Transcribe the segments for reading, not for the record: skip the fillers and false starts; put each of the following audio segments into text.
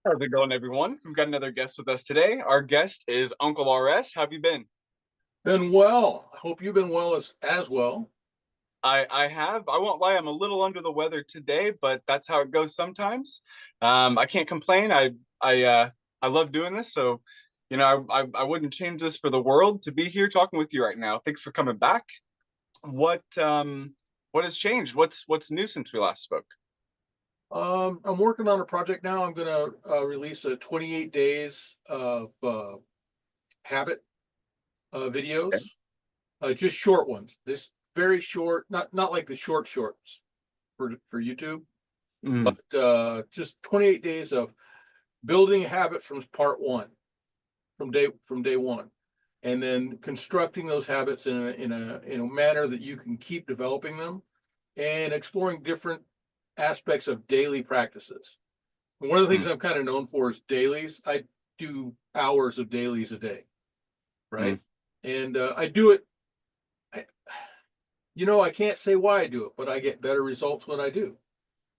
How's it going, everyone? We've got another guest with us today. Our guest is Uncle RS. How have you been? Been well. I hope you've been well as well. I have. I won't lie. I'm a little under the weather today, but that's how it goes sometimes. I can't complain. I love doing this, so I wouldn't change this for the world to be here talking with you right now. Thanks for coming back. What has changed? What's new since we last spoke? I'm working on a project now. I'm going to release a 28 days of habit videos, Okay. just short ones. This very short, not like the shorts for YouTube, Mm, but just 28 days of building a habit from part one, from day one, and then constructing those habits in a manner that you can keep developing them and exploring different aspects of daily practices. And one of the things mm, I'm kind of known for is dailies. I do hours of dailies a day, right? mm, And I do it. I, I can't say why I do it, but I get better results when I do.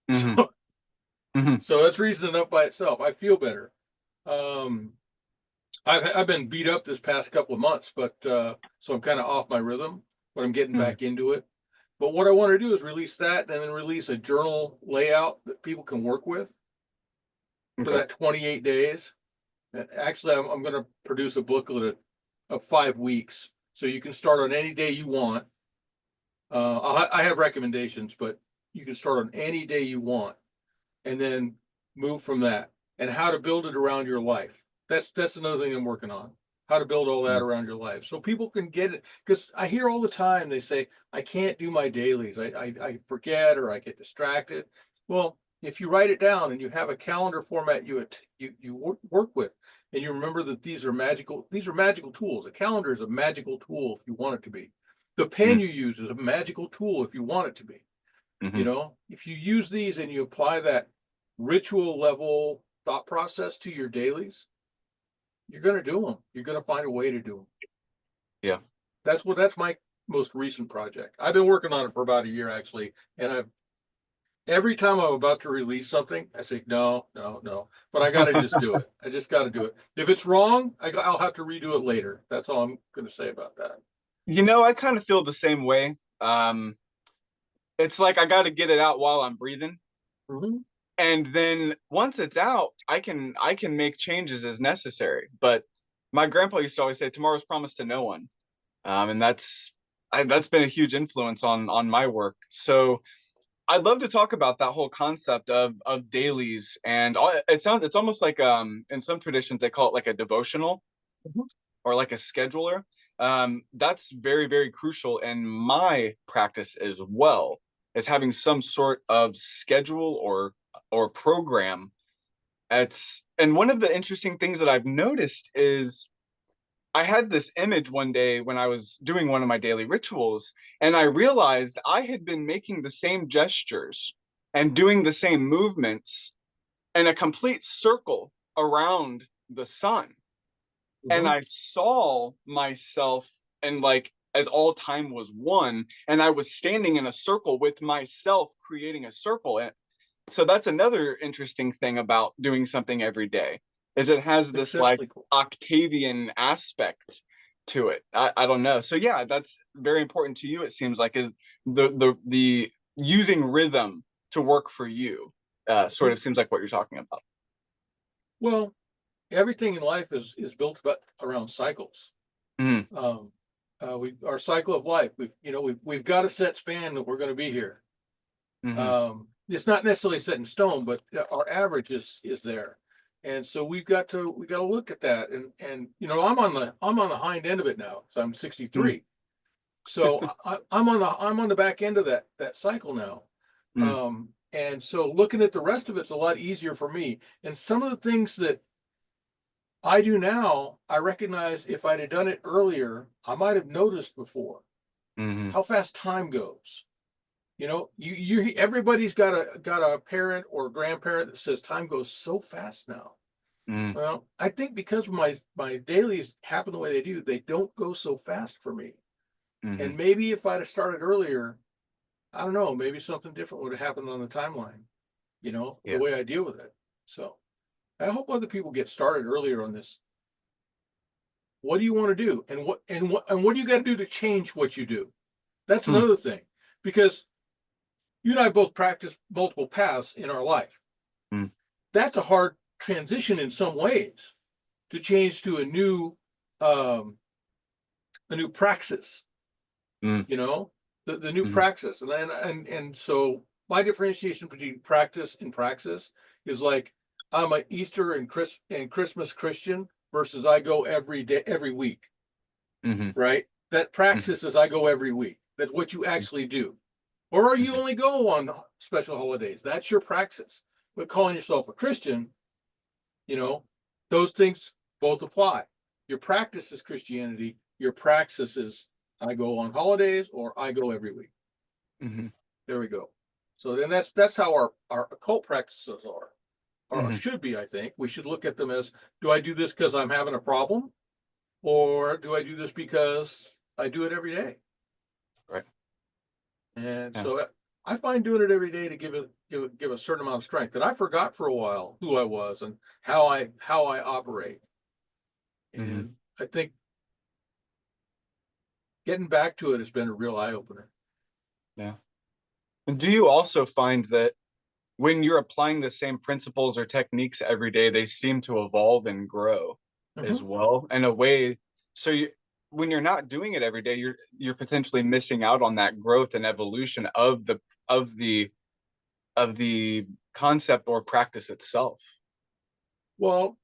mm, So, mm, so that's reason enough by itself. I feel better. Um, I've been beat up this past couple of months, but so I'm kind of off my rhythm, but I'm getting mm. back into it. But what I want to do is release that and then release a journal layout that people can work with for Okay. that 28 days. And actually, I'm going to produce a booklet of 5 weeks, so you can start on any day you want. I have recommendations, but you can start on any day you want, and then move from that. And how to build it around your life. That's another thing I'm working on. How to build all that Mm, around your life, so people can get it. Because I hear all the time they say, "I can't do my dailies. I forget or I get distracted." Well, if you write it down and you have a calendar format you work with, and you remember that these are magical tools. A calendar is a magical tool if you want it to be. The pen mm, you use is a magical tool if you want it to be. mhm. If you use these and you apply that ritual level thought process to your dailies, you're going to do them. You're going to find a way to do them. Yeah. That's my most recent project. I've been working on it for about a year actually, and I've every time I'm about to release something, I say no, no, no, but I got to just do it. I just got to do it. If it's wrong, I'll have to redo it later. That's all I'm going to say about that. I kind of feel the same way. It's like I got to get it out while I'm breathing, Mm-hmm. and then once it's out, I can make changes as necessary. But my grandpa used to always say, "Tomorrow's promised to no one," and that's been a huge influence on my work. So I'd love to talk about that whole concept of dailies, and it's almost like in some traditions they call it like a devotional Mm-hmm. or like a scheduler. That's very, very crucial in my practice as well, is having some sort of schedule or program. And one of the interesting things that I've noticed is I had this image one day when I was doing one of my daily rituals, and I realized I had been making the same gestures and doing the same movements in a complete circle around the sun, and Mm-hmm. I saw myself and like as all time was one, and I was standing in a circle with myself creating a circle. And so that's another interesting thing about doing something every day is it has this like Exceptionally cool. Octavian aspect to it. I don't know. So yeah, that's very important to you, it seems like, is the using rhythm to work for you. Sort of seems like what you're talking about. Well, everything in life is built about around cycles. Mm, Um, we our cycle of life. We've got a set span that we're going to be here. hmm It's not necessarily set in stone, but our average is there, and so we got to look at that. And I'm on the hind end of it now. So I'm mm, 63. So I'm on the back end of that cycle now. mm, And so looking at the rest of it's a lot easier for me. And some of the things that I do now, I recognize if I'd have done it earlier, I might have noticed before hmm how fast time goes. Everybody's got a parent or a grandparent that says time goes so fast now. mm, Well, I think because my dailies happen the way they do, they don't go so fast for me. hmm And maybe if I'd have started earlier, I don't know, maybe something different would have happened on the timeline, the Yeah. way I deal with it. So, I hope other people get started earlier on this. What do you want to do? And what do you got to do to change what you do? That's Hmm. another thing, because you and I both practice multiple paths in our life. Hmm. That's a hard transition in some ways to change to a new praxis, Hmm. you know, the new Hmm. praxis. And so my differentiation between practice and praxis is like, I'm an Easter and Christmas Christian versus I go every day, every week, Hmm. right? That praxis is I go every week. That's what you actually do. Or you Hmm. only go on special holidays. That's your praxis. But calling yourself a Christian, you know, those things both apply. Your practice is Christianity. Your praxis is I go on holidays or I go every week. Hmm. There we go. So then that's how our occult practices are, or Hmm. should be, I think. We should look at them as, do I do this because I'm having a problem? Or do I do this because I do it every day? Right. And Yeah. so I find doing it every day to give a certain amount of strength. And I forgot for a while who I was and how I operate. Hmm. And I think getting back to it has been a real eye opener. Yeah. And do you also find that when you're applying the same principles or techniques every day, they seem to evolve and grow as Mhm. well in a way? So when you're not doing it every day, you're potentially missing out on that growth and evolution of the of the concept or practice itself. Well,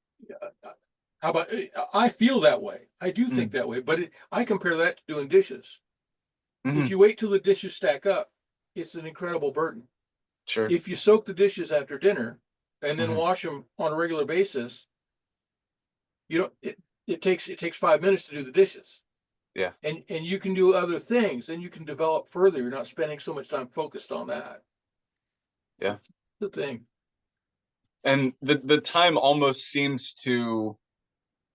how about, I feel that way. I do think Mm. that way, but I compare that to doing dishes. If Hmm. you wait till the dishes stack up, it's an incredible burden. Sure. If you soak the dishes after dinner and then Hmm. wash them on a regular basis, you don't it takes 5 minutes to do the dishes. Yeah. And you can do other things and you can develop further. You're not spending so much time focused on that. Yeah. That's the thing. And the time almost seems to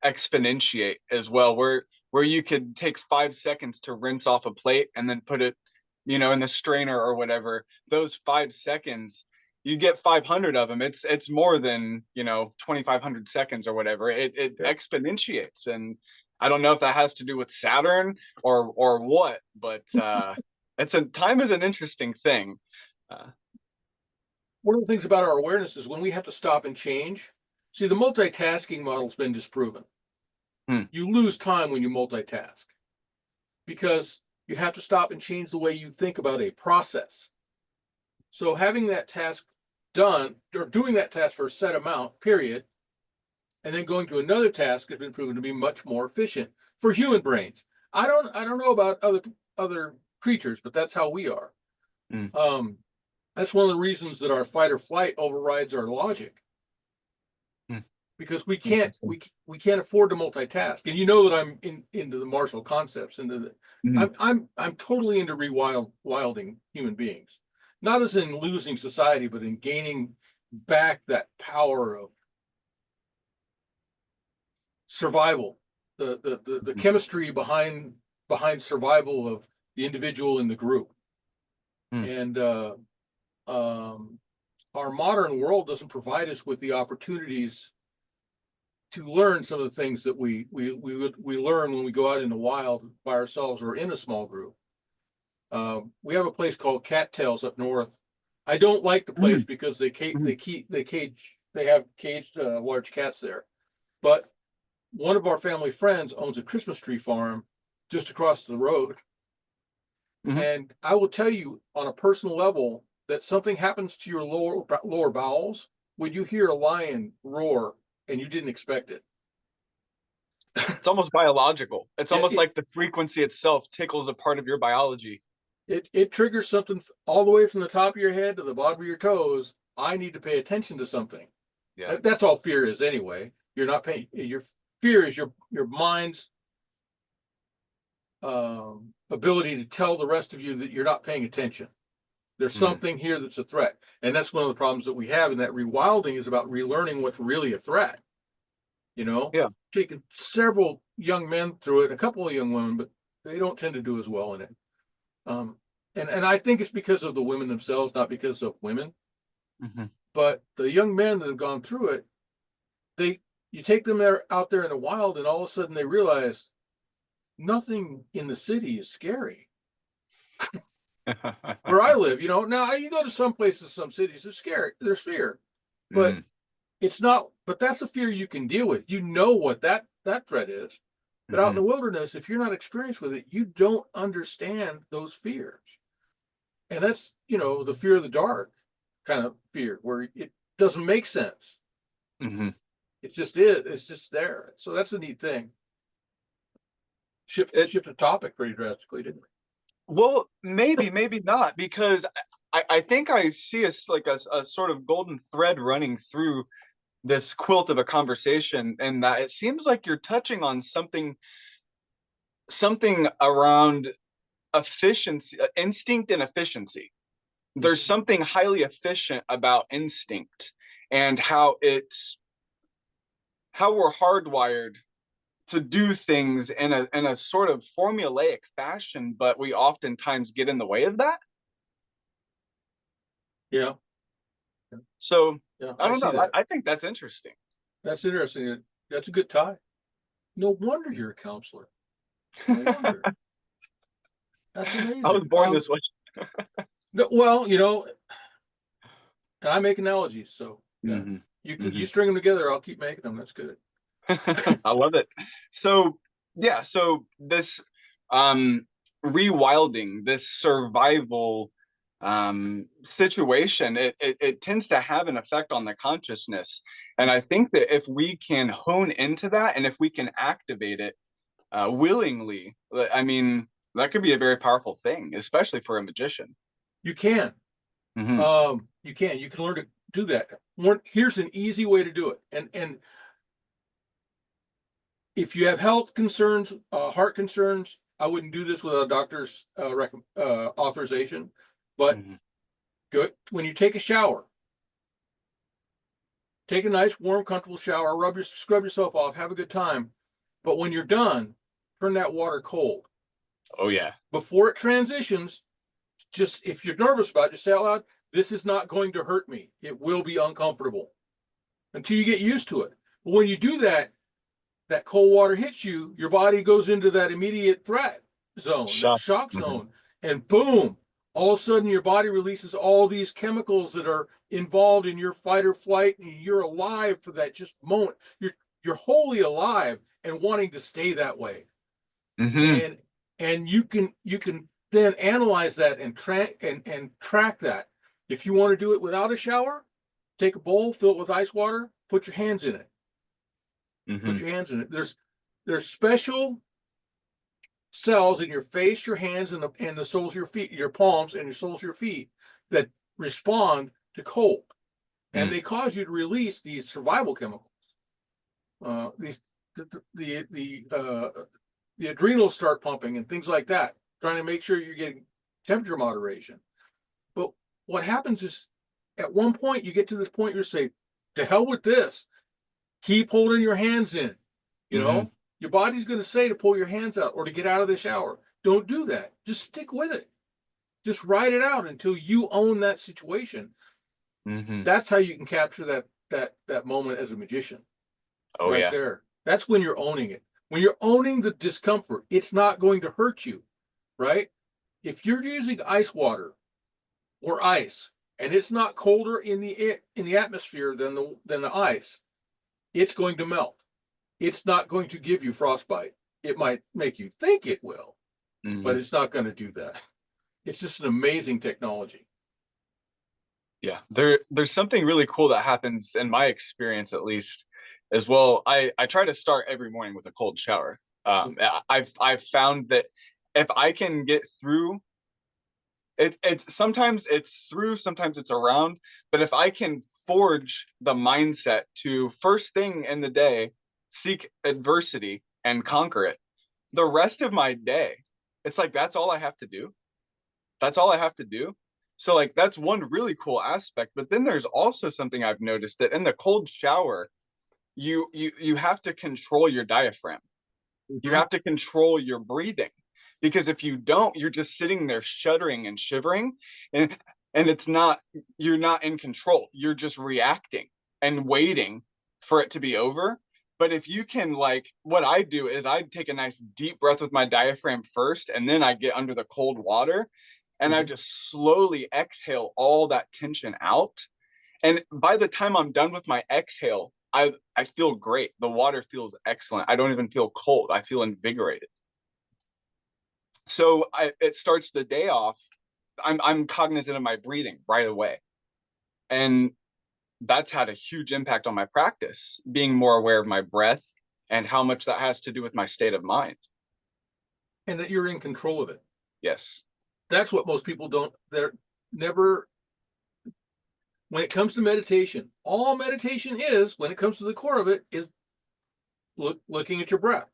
exponentiate as well, where you could take 5 seconds to rinse off a plate and then put it, in the strainer or whatever. Those 5 seconds, you get 500 of them. It's more than 2,500 seconds or whatever. It Yeah. exponentiates, and I don't know if that has to do with Saturn or what, but time is an interesting thing. uh, One of the things about our awareness is when we have to stop and change. See, the multitasking model's been disproven. hmm, You lose time when you multitask because you have to stop and change the way you think about a process. So having that task done, or doing that task for a set amount, period, and then going to another task has been proven to be much more efficient for human brains. I don't know about other creatures, but that's how we are. hmm, Um, that's one of the reasons that our fight or flight overrides our logic, hmm. because we can't Interesting. we can't afford to multitask. And you know that I'm into the martial concepts, Hmm. I'm totally into rewilding human beings, not as in losing society, but in gaining back that power of survival, the Hmm. chemistry behind survival of the individual in the group. Hmm. And our modern world doesn't provide us with the opportunities to learn some of the things that we learn when we go out in the wild by ourselves or in a small group. We have a place called Cattails up north. I don't like the Hmm. place because they Hmm. have caged large cats there. But one of our family friends owns a Christmas tree farm just across the road. Hmm. And I will tell you on a personal level that something happens to your lower bowels when you hear a lion roar and you didn't expect it. It's almost biological. It's Yeah, almost like the frequency itself tickles a part of your biology. it triggers something all the way from the top of your head to the bottom of your toes. I need to pay attention to something. Yeah. That's all fear is anyway. You're not paying. Your fear is your mind's ability to tell the rest of you that you're not paying attention. There's Mm. something here that's a threat. And that's one of the problems that we have. And that rewilding is about relearning what's really a threat. Yeah. Taking several young men through it, a couple of young women, but they don't tend to do as well in it. Um, and I think it's because of the women themselves, not because of women. Hmm. But the young men that have gone through it you take them out there in the wild, and all of a sudden they realize nothing in the city is scary. Where I live, now you go to some places, some cities, they're scary, there's fear, but it's not. But that's a fear you can deal with. You know what that threat is. But out in the wilderness, if you're not experienced with it, you don't understand those fears. And that's, the fear of the dark kind of fear, where it doesn't make sense. It's just it's just there. So that's a neat thing. Shift the topic pretty drastically, didn't we? Well, maybe not, because I think I see a sort of golden thread running through this quilt of a conversation, and that it seems like you're touching on something around efficiency, instinct and efficiency. There's something highly efficient about instinct, and how we're hardwired to do things in a sort of formulaic fashion, but we oftentimes get in the way of that. Yeah. So yeah, I don't know. I think that's interesting. That's interesting. That's a good tie. No wonder you're a counselor. No wonder. That's amazing. I was born this way. No, well, and I make analogies, so yeah. You string them together, I'll keep making them. That's good. I love it. So yeah, so this rewilding, this survival situation, it tends to have an effect on the consciousness. And I think that if we can hone into that, and if we can activate it willingly, I mean, that could be a very powerful thing, especially for a magician. You can. You can learn to do that. Here's an easy way to do it. And if you have health concerns, heart concerns, I wouldn't do this without a doctor's authorization. But good, when you take a shower, take a nice, warm, comfortable shower, scrub yourself off, have a good time. But when you're done, turn that water cold. Oh yeah. Before it transitions, just, if you're nervous about it, just say out loud, this is not going to hurt me. It will be uncomfortable until you get used to it. But when you do that, that cold water hits you, your body goes into that immediate threat zone, that shock zone, and boom, all of a sudden your body releases all these chemicals that are involved in your fight or flight, and you're alive for that just moment. You're wholly alive and wanting to stay that way. And you can then analyze that and track that. If you want to do it without a shower, take a bowl, fill it with ice water, put your hands in it. Put your hands in it. There's special cells in your face, your hands, and the soles of your feet, your palms and your soles of your feet, that respond to cold, and they cause you to release these survival chemicals. The adrenals start pumping and things like that, trying to make sure you're getting temperature moderation. But what happens is, at one point you get to this point, you say, to hell with this. Keep holding your hands in. Your body's going to say to pull your hands out or to get out of the shower. Don't do that. Just stick with it. Just ride it out until you own that situation. That's how you can capture that moment as a magician. Oh, right, yeah. There. That's when you're owning it. When you're owning the discomfort, it's not going to hurt you, right? If you're using ice water or ice, and it's not colder in the atmosphere than the ice, it's going to melt. It's not going to give you frostbite. It might make you think it will, but it's not going to do that. It's just an amazing technology. Yeah, there's something really cool that happens, in my experience at least, as well. I try to start every morning with a cold shower. I've found that if I can get through it, sometimes it's through, sometimes it's around, but if I can forge the mindset to, first thing in the day, seek adversity and conquer it, the rest of my day, it's like, that's all I have to do. That's all I have to do. So like, that's one really cool aspect. But then there's also something I've noticed, that in the cold shower, you have to control your diaphragm. You have to control your breathing, because if you don't, you're just sitting there shuddering and shivering, and you're not in control. You're just reacting and waiting for it to be over. But if you can, like, what I do is I take a nice deep breath with my diaphragm first, and then I get under the cold water and I just slowly exhale all that tension out. And by the time I'm done with my exhale, I feel great. The water feels excellent. I don't even feel cold. I feel invigorated. So it starts the day off. I'm cognizant of my breathing right away. And that's had a huge impact on my practice, being more aware of my breath and how much that has to do with my state of mind. And that you're in control of it. Yes. That's what most people don't, they're never, when it comes to meditation, all meditation is, when it comes to the core of it, is looking at your breath.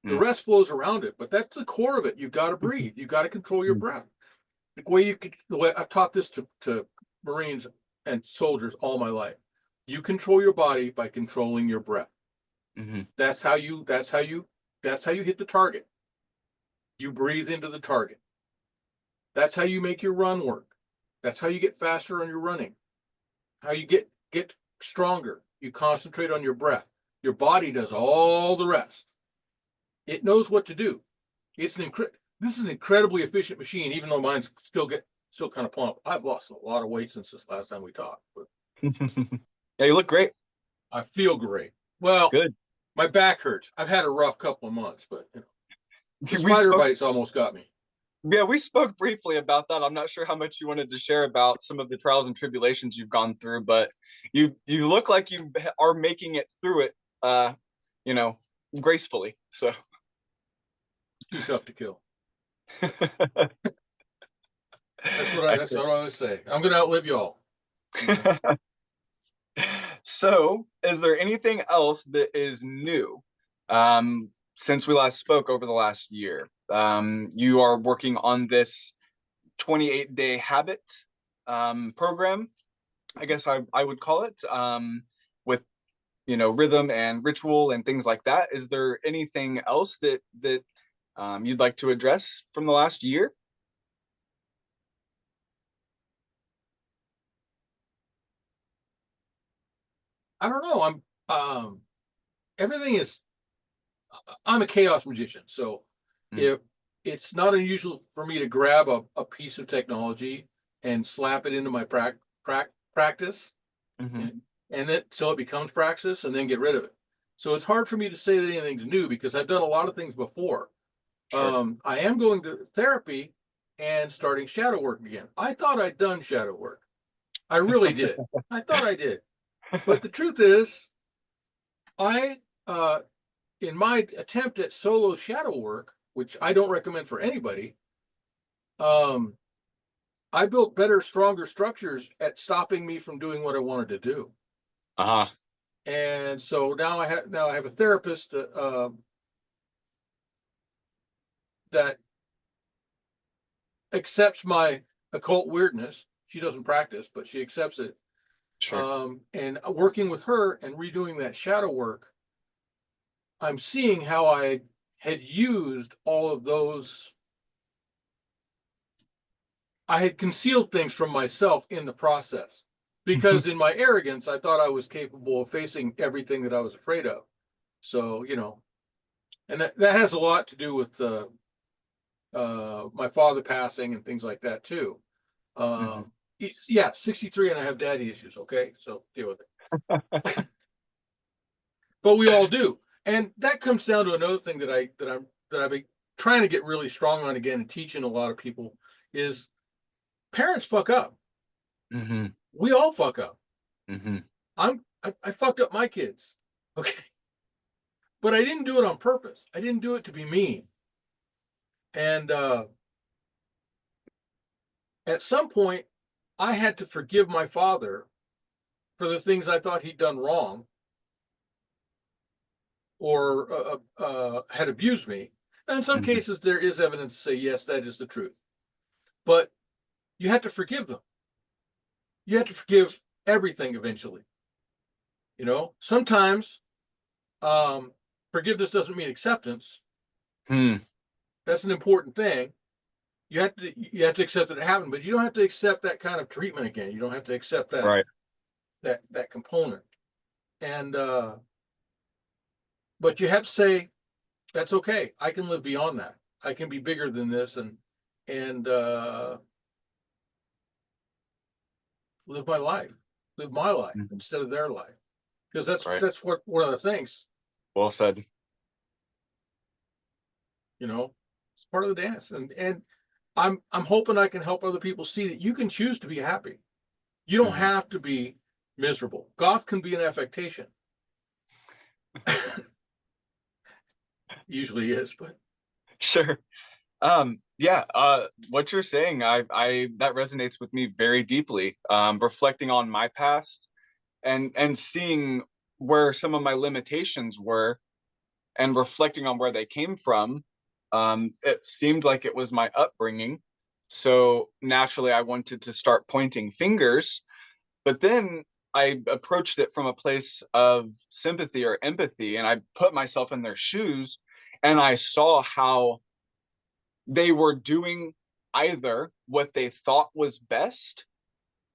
The rest flows around it, but that's the core of it. You got to breathe. You got to control your breath. The way I've taught this to Marines and soldiers all my life. You control your body by controlling your breath. That's how you hit the target. You breathe into the target. That's how you make your run work. That's how you get faster on your running. How you get stronger. You concentrate on your breath. Your body does all the rest. It knows what to do. This is an incredibly efficient machine, even though mine's still kind of pumped. I've lost a lot of weight since this last time we talked. But yeah, you look great. I feel great. Well, good. My back hurts. I've had a rough couple of months, but the spider bites almost got me. Yeah, we spoke briefly about that. I'm not sure how much you wanted to share about some of the trials and tribulations you've gone through, but you look like you are making it through it, gracefully. So too tough to kill. That's what I always say. I'm going to outlive y'all. So, is there anything else that is new since we last spoke over the last year? You are working on this 28-day habit program, I guess I would call it, with rhythm and ritual and things like that. Is there anything else that you'd like to address from the last year? I don't know. I'm a chaos magician, so if it's not unusual for me to grab a piece of technology and slap it into my practice, and then till it becomes praxis, and then get rid of it. So it's hard for me to say that anything's new because I've done a lot of things before. Sure. I am going to therapy and starting shadow work again. I thought I'd done shadow work. I really did. I thought I did. But the truth is, in my attempt at solo shadow work, which I don't recommend for anybody, I built better, stronger structures at stopping me from doing what I wanted to do. And so now I have a therapist that accepts my occult weirdness. She doesn't practice, but she accepts it. Sure. And working with her and redoing that shadow work, I'm seeing how I had used all of those. I had concealed things from myself in the process because in my arrogance, I thought I was capable of facing everything that I was afraid of. So, and that has a lot to do with my father passing and things like that too. Yeah, 63 and I have daddy issues. Okay, so deal with it. But we all do, and that comes down to another thing that I've been trying to get really strong on again and teaching a lot of people is parents fuck up. We all fuck up. I fucked up my kids. Okay, but I didn't do it on purpose. I didn't do it to be mean. And at some point, I had to forgive my father for the things I thought he'd done wrong or had abused me. And in some cases, there is evidence to say, yes, that is the truth. But you have to forgive them. You have to forgive everything eventually. Sometimes forgiveness doesn't mean acceptance. That's an important thing. You have to accept that it happened, but you don't have to accept that kind of treatment again. You don't have to accept that that component. And but you have to say, that's okay. I can live beyond that. I can be bigger than this and live my life instead of their life. Because that's what one of the things. Well said. You know, it's part of the dance. And I'm hoping I can help other people see that you can choose to be happy. You don't have to be miserable. Goth can be an affectation. Usually is, but sure. Yeah, what you're saying, I that resonates with me very deeply. Reflecting on my past and seeing where some of my limitations were and reflecting on where they came from. It seemed like it was my upbringing. So naturally I wanted to start pointing fingers, but then I approached it from a place of sympathy or empathy, and I put myself in their shoes, and I saw how they were doing either what they thought was best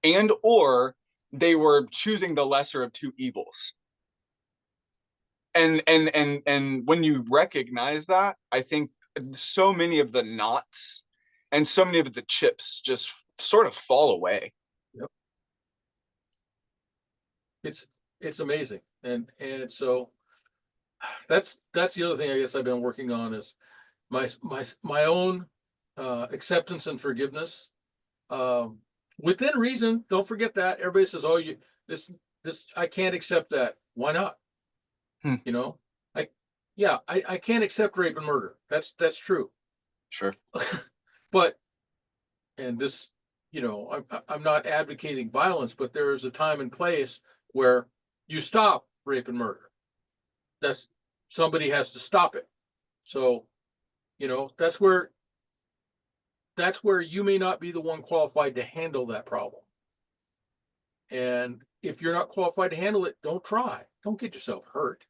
and or they were choosing the lesser of two evils. And when you recognize that, I think so many of the knots and so many of the chips just sort of fall away. Yep. It's amazing. And so that's the other thing I guess I've been working on is my own acceptance and forgiveness within reason. Don't forget that. Everybody says, oh, this I can't accept that. Why not? You know, I can't accept rape and murder. That's true. Sure. But, and this, you know, I'm not advocating violence, but there is a time and place where you stop rape and murder. Somebody has to stop it. So, you know, that's where you may not be the one qualified to handle that problem. And if you're not qualified to handle it, don't try. Don't get yourself hurt.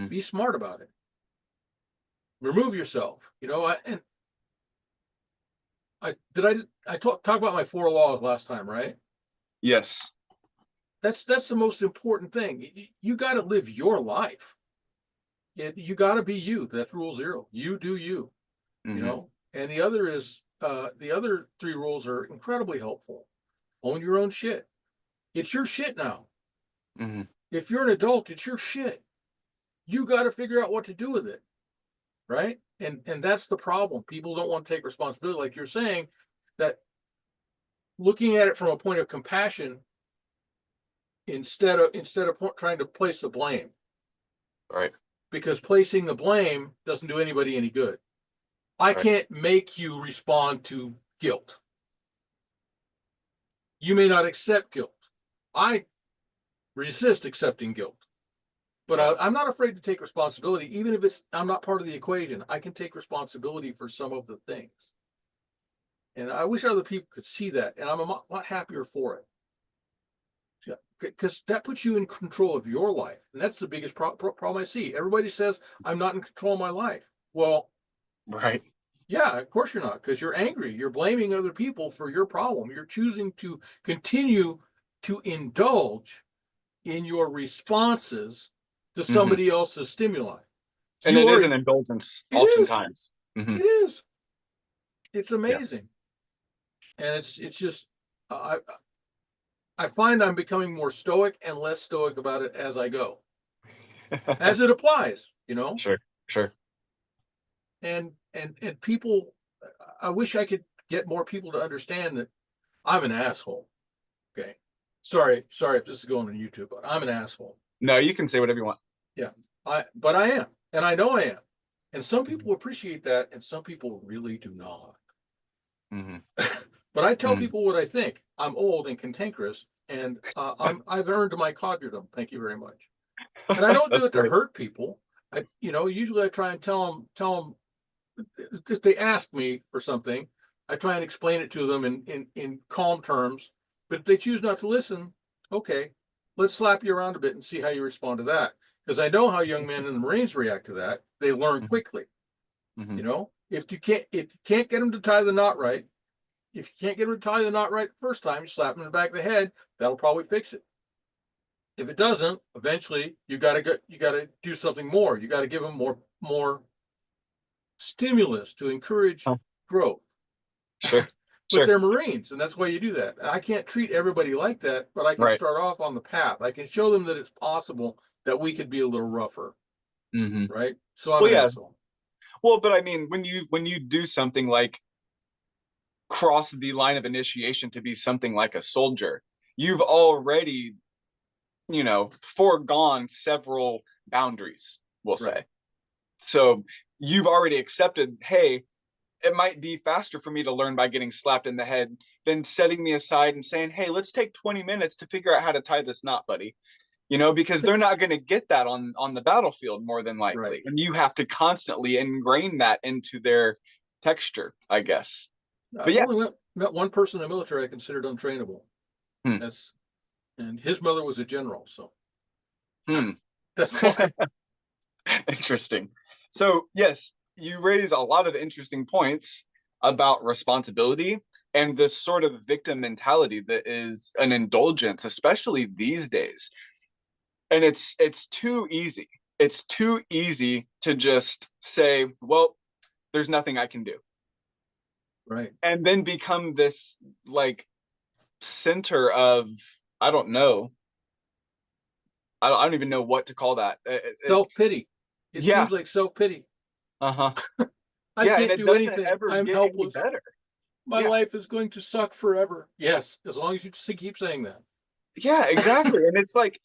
Be smart about it. Remove yourself. You know, I talked about my 4 laws last time, right? Yes. That's the most important thing. You got to live your life. You got to be you. That's rule 0. You do you. You know, and the other is the other 3 rules are incredibly helpful. Own your own shit. It's your shit now. If you're an adult, it's your shit. You got to figure out what to do with it, right? And that's the problem. People don't want to take responsibility, like you're saying. That looking at it from a point of compassion instead of trying to place the blame, right? Because placing the blame doesn't do anybody any good. I can't make you respond to guilt. You may not accept guilt. I resist accepting guilt. But I'm not afraid to take responsibility, even if I'm not part of the equation. I can take responsibility for some of the things. And I wish other people could see that. And I'm a lot happier for it. Because that puts you in control of your life. And that's the biggest problem I see. Everybody says, I'm not in control of my life. Well, right. Yeah, of course you're not, because you're angry. You're blaming other people for your problem. You're choosing to continue to indulge in your responses to somebody else's stimuli. And it is an indulgence oftentimes. It is. It's amazing. Yeah. And it's just, I find I'm becoming more stoic and less stoic about it as I go. As it applies, you know? Sure. And people, I wish I could get more people to understand that I'm an asshole. Okay. Sorry if this is going on YouTube, but I'm an asshole. No, you can say whatever you want. Yeah. But I am. And I know I am. And some people appreciate that, and some people really do not. But I tell people what I think. I'm old and cantankerous, and I've earned my codgerdom. Thank you very much. And I don't do it to hurt people. Usually I try and tell them if they ask me for something, I try and explain it to them in calm terms. But if they choose not to listen, okay, let's slap you around a bit and see how you respond to that. Because I know how young men in the Marines react to that. They learn quickly. You know, if you can't get them to tie the knot right, if you can't get them to tie the knot right the first time, you slap them in the back of the head, that'll probably fix it. If it doesn't, eventually you got to do something more. You got to give them more stimulus to encourage Huh. growth. Sure. But Sure. they're Marines, and that's why you do that. I can't treat everybody like that, but I can Right. start off on the path. I can show them that it's possible that we could be a little rougher, Hmm. right? So I'm Well, an yeah. asshole. Well, but I mean, when you do something like cross the line of initiation to be something like a soldier, you've already, you know, foregone several boundaries, we'll Right. say. So you've already accepted, hey, it might be faster for me to learn by getting slapped in the head than setting me aside and saying, hey, let's take 20 minutes to figure out how to tie this knot, buddy. You know, because they're not going to get that on the battlefield more than likely. Right. And you have to constantly ingrain that into their texture, I guess. But I've yeah. only met one person in the military I considered untrainable. Hmm. And his mother was a general, so Hmm. that's why. Interesting. So, yes, you raise a lot of interesting points about responsibility and this sort of victim mentality that is an indulgence, especially these days. And it's too easy. It's too easy to just say, well, there's nothing I can do. Right. And then become this like center of, I don't know. I don't even know what to call that. Self-pity. It Yeah. seems like self-pity. Uh-huh. I Yeah, and can't it do doesn't anything. ever I'm get any helpless. better. My Yeah. life is going to suck forever. Yes, as long as you just keep saying that. Yeah, exactly. And it's like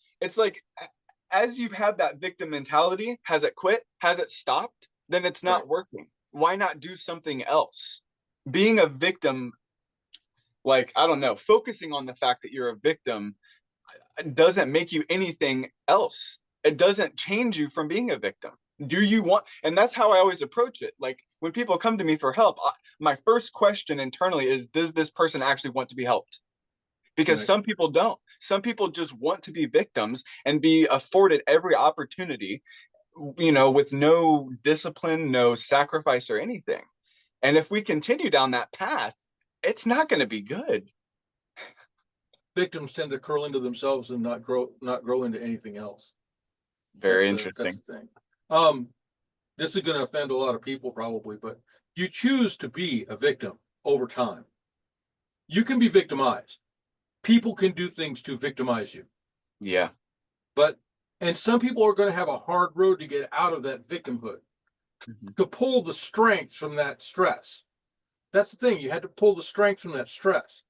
as you've had that victim mentality, has it quit? Has it stopped? Then it's not Right. working. Why not do something else? Being a victim, like, I don't know, focusing on the fact that you're a victim doesn't make you anything else. It doesn't change you from being a victim. Do you want, and that's how I always approach it. Like when people come to me for help, my first question internally is, does this person actually want to be helped? Because Right. some people don't. Some people just want to be victims and be afforded every opportunity, you know, with no discipline, no sacrifice or anything. And if we continue down that path, it's not going to be good. Victims tend to curl into themselves and not grow into anything else. Very That's interesting. the thing. This is going to offend a lot of people probably, but you choose to be a victim over time. You can be victimized. People can do things to victimize you. Yeah. And some people are going to have a hard road to get out of that victimhood, Mm-hmm. to pull the strength from that stress. That's the thing. You had to pull the strength from that stress.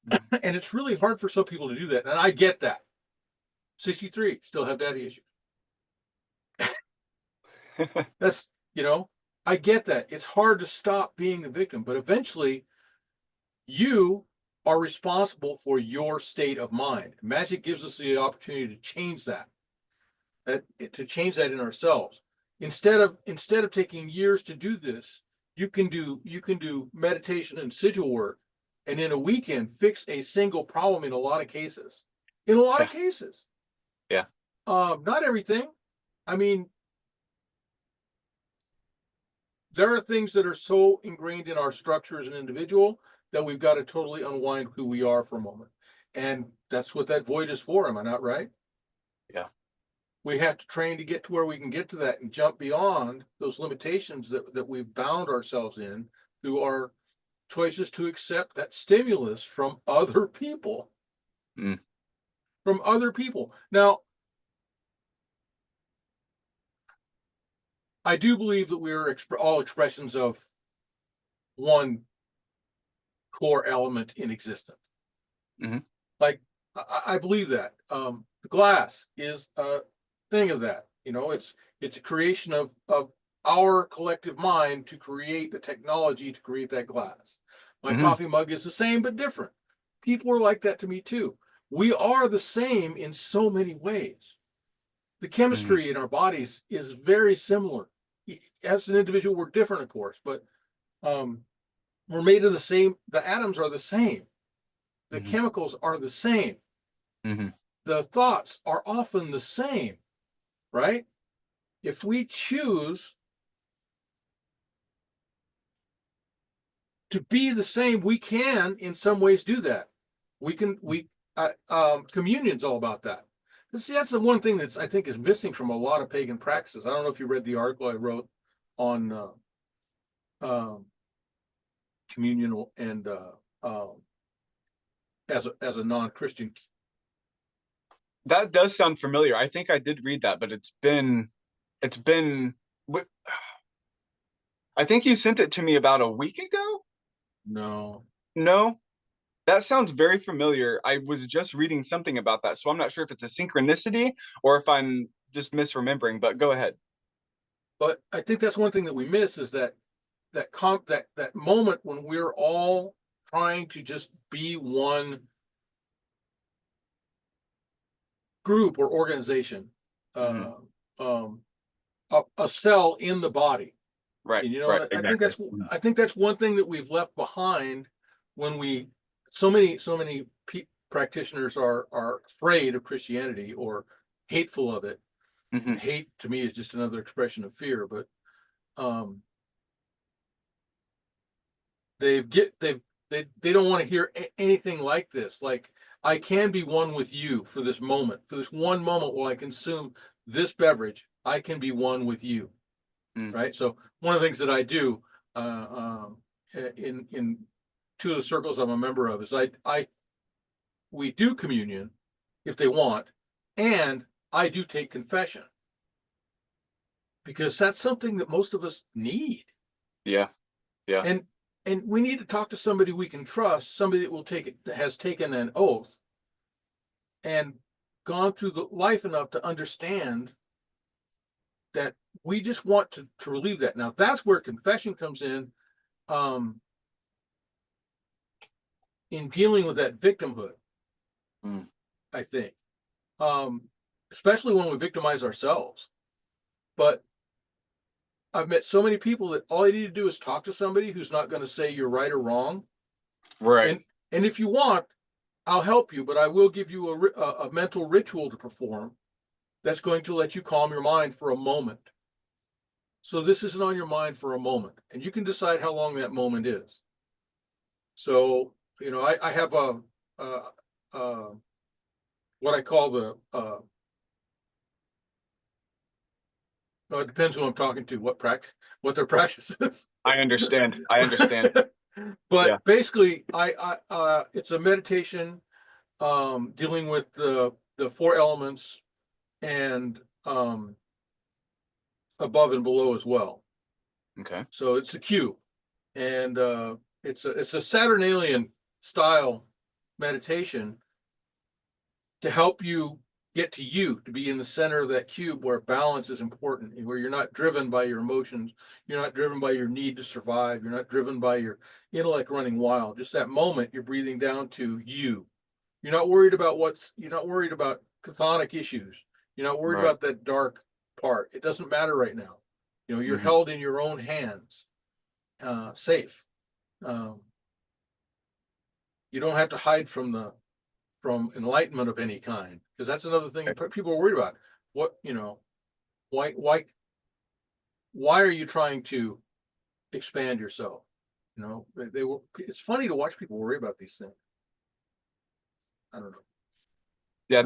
Mm-hmm. And it's really hard for some people to do that. And I get that. 63, still have daddy issues. That's, I get that. It's hard to stop being a victim, but eventually you are responsible for your state of mind. Magic gives us the opportunity to change that in ourselves. Instead of taking years to do this, you can do meditation and sigil work, and in a weekend fix a single problem in a lot of cases. In a lot of cases. Yeah. Not everything. I mean, there are things that are so ingrained in our structure as an individual that we've got to totally unwind who we are for a moment. And that's what that void is for. Am I not right? Yeah. We have to train to get to where we can get to that and jump beyond those limitations that we've bound ourselves in through our choices to accept that stimulus from other people. Mm. From other people. Now, I do believe that we are all expressions of one core element in existence. Mm-hmm. Like, I believe that. The glass is a thing of that. It's a creation of our collective mind to create the technology to create that glass. My Mm-hmm. coffee mug is the same but different. People are like that to me too. We are the same in so many ways. The chemistry in our bodies is very similar. As an individual, we're different, of course, but we're made of the same. The atoms are the same. The Mm-hmm. chemicals are the same. Mm-hmm. The thoughts are often the same, right? If we choose to be the same, we can in some ways do that. Communion's all about that. See, that's the one thing that's I think is missing from a lot of pagan practices. I don't know if you read the article I wrote on communion and as a non-Christian. That does sound familiar. I think I did read that, but it's been I think you sent it to me about a week ago. No. No, that sounds very familiar. I was just reading something about that, so I'm not sure if it's a synchronicity or if I'm just misremembering, but go ahead. But I think that's one thing that we miss is that moment when we're all trying to just be one group or organization, a cell in the body. Right. And, you know, Right. exactly. I think that's one thing that we've left behind when so many practitioners are afraid of Christianity or hateful of it. Hate to me is just another expression of fear, but they don't want to hear anything like this. Like, I can be one with you for this moment, for this one moment while I consume this beverage. I can be one with you, right? So one of the things that I do in two of the circles I'm a member of is we do communion if they want, and I do take confession because that's something that most of us need. Yeah. And we need to talk to somebody we can trust, somebody that will has taken an oath and gone through the life enough to understand that we just want to relieve that. Now that's where confession comes in dealing with that victimhood. I think, especially when we victimize ourselves. But I've met so many people that all you need to do is talk to somebody who's not going to say you're right or wrong. Right. And if you want, I'll help you, but I will give you a mental ritual to perform that's going to let you calm your mind for a moment. So this isn't on your mind for a moment, and you can decide how long that moment is. So, you know, I have what I call it depends who I'm talking to, what their practice is. I understand. But basically, it's a meditation dealing with the four elements and above and below as well. Okay. So it's a cube, and it's a Saturnalian style meditation to help you get to be in the center of that cube where balance is important, where you're not driven by your emotions, you're not driven by your need to survive, you're not driven by your intellect running wild. Just that moment you're breathing down to you. You're not worried about chthonic issues. You're not worried about that dark part. It doesn't matter right now. You know, you're held in your own hands, safe. You don't have to hide from enlightenment of any kind, because that's another thing people are worried about. What, you know, why are you trying to expand yourself? You know, it's funny to watch people worry about these things. I don't know. Yeah,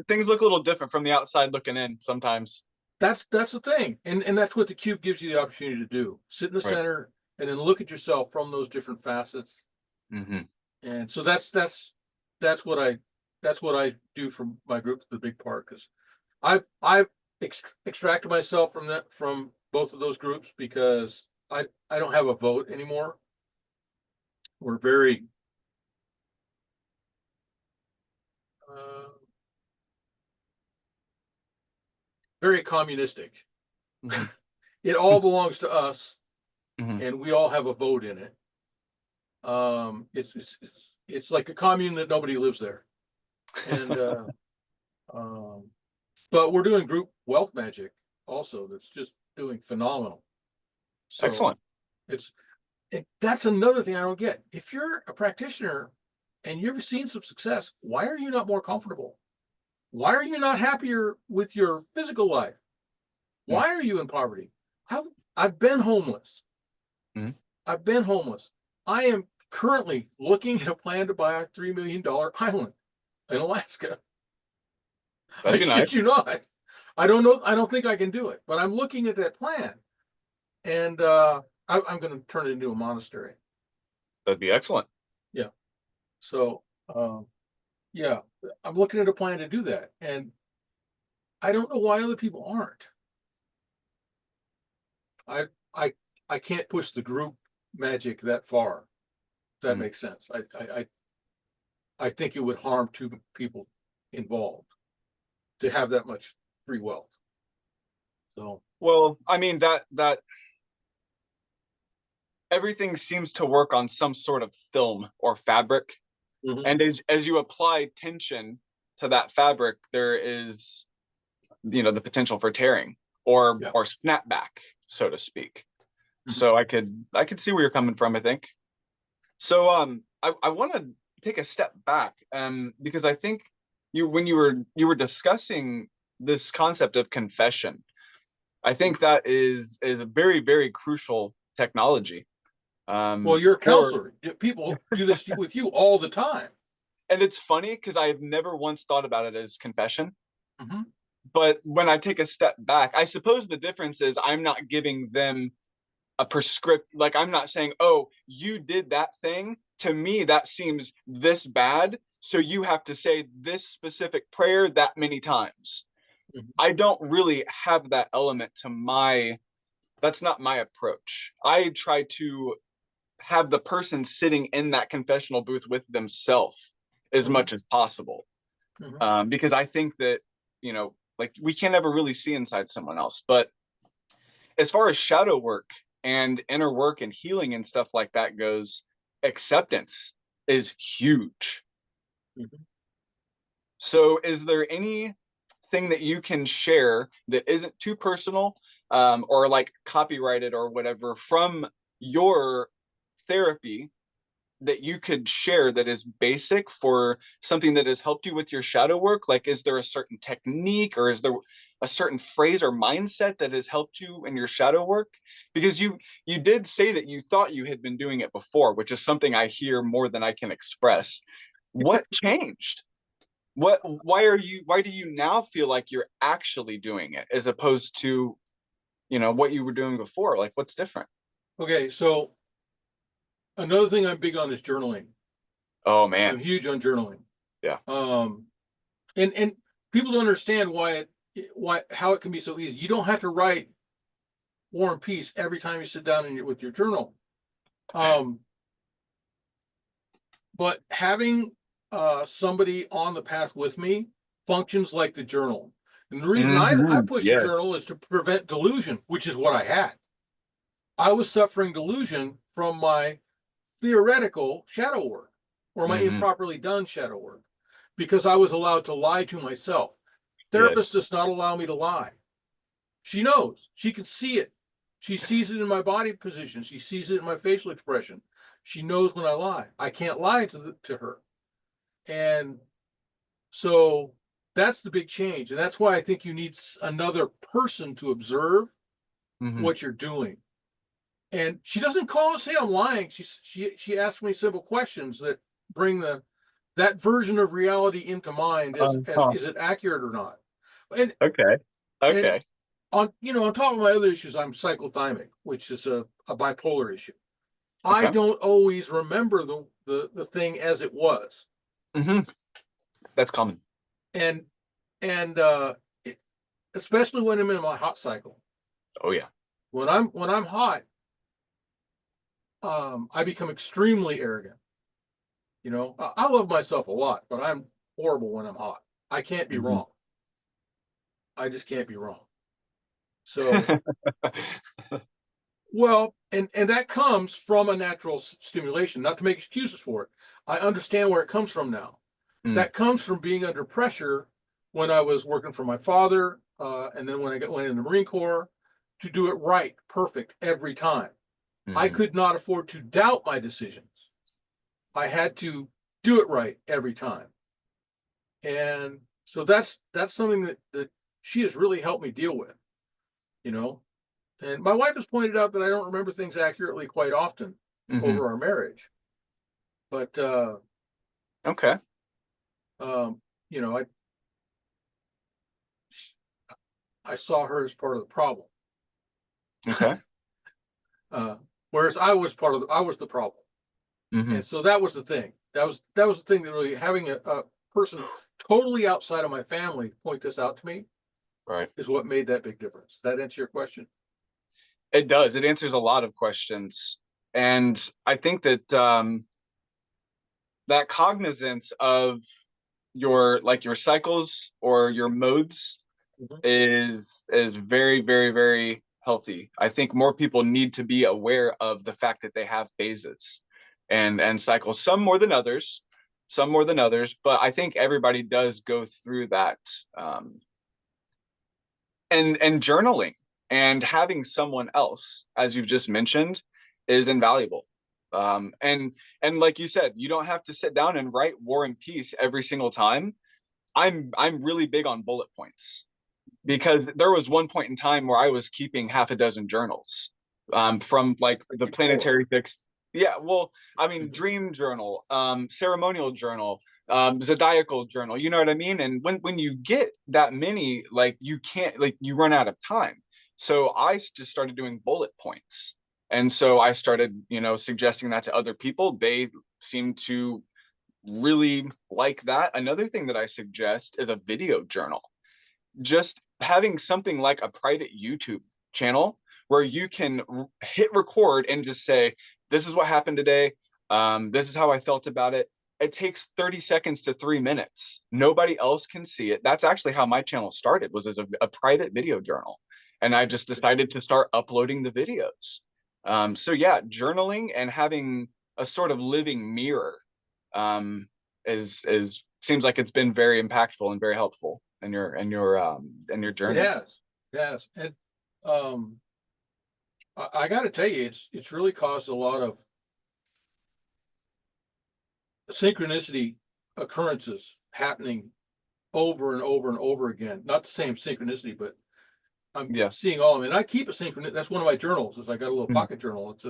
things look a little different from the outside looking in sometimes. That's the thing, and that's what the cube gives you the opportunity to do. Sit in the center and then look at yourself from those different facets. And so that's what I do from my group to the big part, because I've extracted myself from both of those groups because I don't have a vote anymore. We're very very communistic. It all belongs to us, and we all have a vote in it. It's like a commune that nobody lives there, and but we're doing group wealth magic also. That's just doing phenomenal. So excellent. That's another thing I don't get. If you're a practitioner and you've seen some success, why are you not more comfortable? Why are you not happier with your physical life? Why are you in poverty? I've been homeless. I've been homeless. I am currently looking at a plan to buy a $3 million island in Alaska. That'd be I kid nice. you not. I don't know. I don't think I can do it, but I'm looking at that plan, and I'm going to turn it into a monastery. That'd be excellent. Yeah. So, yeah, I'm looking at a plan to do that, and I don't know why other people aren't. I I I can't push the group magic that far. If that Mm. makes sense. I think it would harm two people involved to have that much free wealth. So, Well, I mean that everything seems to work on some sort of film or fabric, and as you apply tension to that fabric, there is, you know, the potential for tearing or yeah. snapback, so to speak. Mhm. So I could see where you're coming from, I think. So I want to take a step back, because I think when you were discussing this concept of confession, I think that is a very, very crucial technology. Well, you're a For counselor. People do this with you all the time. And it's funny because I've never once thought about it as confession. Mm-hmm. But when I take a step back, I suppose the difference is I'm not giving them a prescript, like I'm not saying, oh, you did that thing, to me that seems this bad, so you have to say this specific prayer that many times. Mm-hmm. I don't really have that element to my, that's not my approach. I try to have the person sitting in that confessional booth with themselves as Mm-hmm. much as possible. Mm-hmm. Because I think that, you know, like we can't ever really see inside someone else. But as far as shadow work and inner work and healing and stuff like that goes, acceptance is huge. Mm-hmm. So is there anything that you can share that isn't too personal, or like copyrighted or whatever from your therapy that you could share that is basic for something that has helped you with your shadow work? Like, is there a certain technique or is there a certain phrase or mindset that has helped you in your shadow work? Because you did say that you thought you had been doing it before, which is something I hear more than I can express. What changed? Why do you now feel like you're actually doing it as opposed to, you know, what you were doing before? Like, what's different? Okay, so another thing I'm big on is journaling. Oh I'm man. huge on journaling. Yeah. And people don't understand how it can be so easy. You don't have to write War and Peace every time you sit down with your journal. But having somebody on the path with me functions like the journal. And the reason I push the Yes. journal is to prevent delusion, which is what I had. I was suffering delusion from my theoretical shadow work or my improperly done shadow work because I was allowed to lie to myself. Therapist Yes. does not allow me to lie. She knows. She can see it. She sees it in my body position. She sees it in my facial expression. She knows when I lie. I can't lie to her. And so that's the big change. And that's why I think you need another person to observe what you're doing. And she doesn't call and say I'm lying. She asks me simple questions that bring that version of reality into mind as is it accurate or not? And Okay. and Okay. on top of my other issues, I'm cyclothymic, which is a bipolar issue. I Okay. don't always remember the thing as it was. That's common. And especially when I'm in my hot cycle. Oh yeah. When I'm hot, I become extremely arrogant. You know, I love myself a lot, but I'm horrible when I'm hot. I can't be wrong. I just can't be wrong. So, well, and that comes from a natural stimulation, not to make excuses for it. I understand where it comes from now. That comes from being under pressure when I was working for my father, and then when I went in the Marine Corps, to do it right, perfect every time. I could not afford to doubt my decisions. I had to do it right every time. And so that's something that she has really helped me deal with, you know. And my wife has pointed out that I don't remember things accurately quite often over our marriage. But Okay. you know, I saw her as part of the problem. Okay. Whereas I was the problem. Hmm. And so that was the thing. That was the thing that really, having a person totally outside of my family point this out to me, Right. is what made that big difference. Does that answer your question? It does. It answers a lot of questions. And I think that that cognizance of your cycles or your modes Mhm. is very, very, very healthy. I think more people need to be aware of the fact that they have phases and cycles, some more than others, but I think everybody does go through that. And journaling and having someone else, as you've just mentioned, is invaluable. And like you said, you don't have to sit down and write War and Peace every single time. I'm really big on bullet points, because there was one point in time where I was keeping half a dozen journals, from like the planetary fix. Yeah, well, I mean, dream journal, ceremonial journal, zodiacal journal. You know what I mean? And when you get that many, like, you can't, like, you run out of time. So I just started doing bullet points, and so I started, suggesting that to other people. They seem to really like that. Another thing that I suggest is a video journal. Just having something like a private YouTube channel where you can hit record and just say, this is what happened today. This is how I felt about it. It takes 30 seconds to 3 minutes. Nobody else can see it. That's actually how my channel started, was as a private video journal. And I just decided to start uploading the videos. So yeah, journaling and having a sort of living mirror, is seems like it's been very impactful and very helpful in your journey. Yes. And I got to tell you, it's really caused a lot of synchronicity occurrences happening over and over and over again. Not the same synchronicity, but I'm Yeah. seeing all of them. And I keep a synchronicity. That's one of my journals. Is I got a little Mhm. pocket journal. It's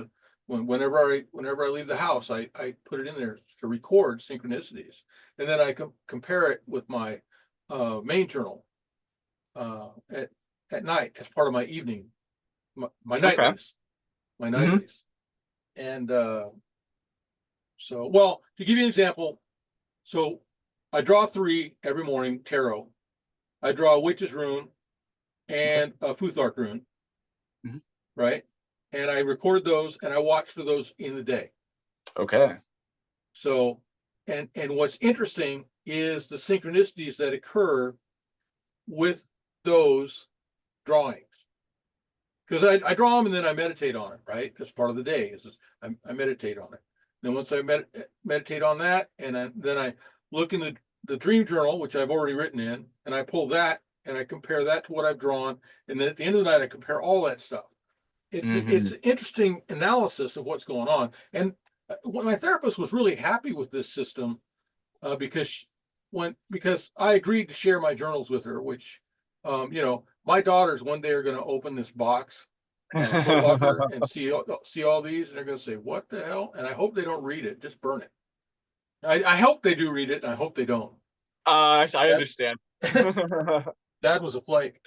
whenever I leave the house, I put it in there to record synchronicities, and then I compare it with my main journal at night as part of my evening, my Okay. nightlies, my Hmm. nightlies. And so, well, to give you an example, so I draw 3 every morning, tarot. I draw a witch's rune Okay. and a Futhark rune, Hmm. right? And I record those and I watch for those in the day. Okay. So, and what's interesting is the synchronicities that occur with those drawings. Because I draw them and then I meditate on it, right? That's part of the day. I meditate on it. Then once I meditate on that, and then I look in the dream journal, which I've already written in, and I pull that and I compare that to what I've drawn. And then at the end of the night, I compare all that stuff. It's Hmm. an interesting analysis of what's going on. And my therapist was really happy with this system, because I agreed to share my journals with her, which, my daughters one day are going to open this box on a Foot Locker and see all these, and they're going to say, "What the hell?" And I hope they don't read it. Just burn it. I hope they do read it, and I hope they don't. I That understand. that was a flake.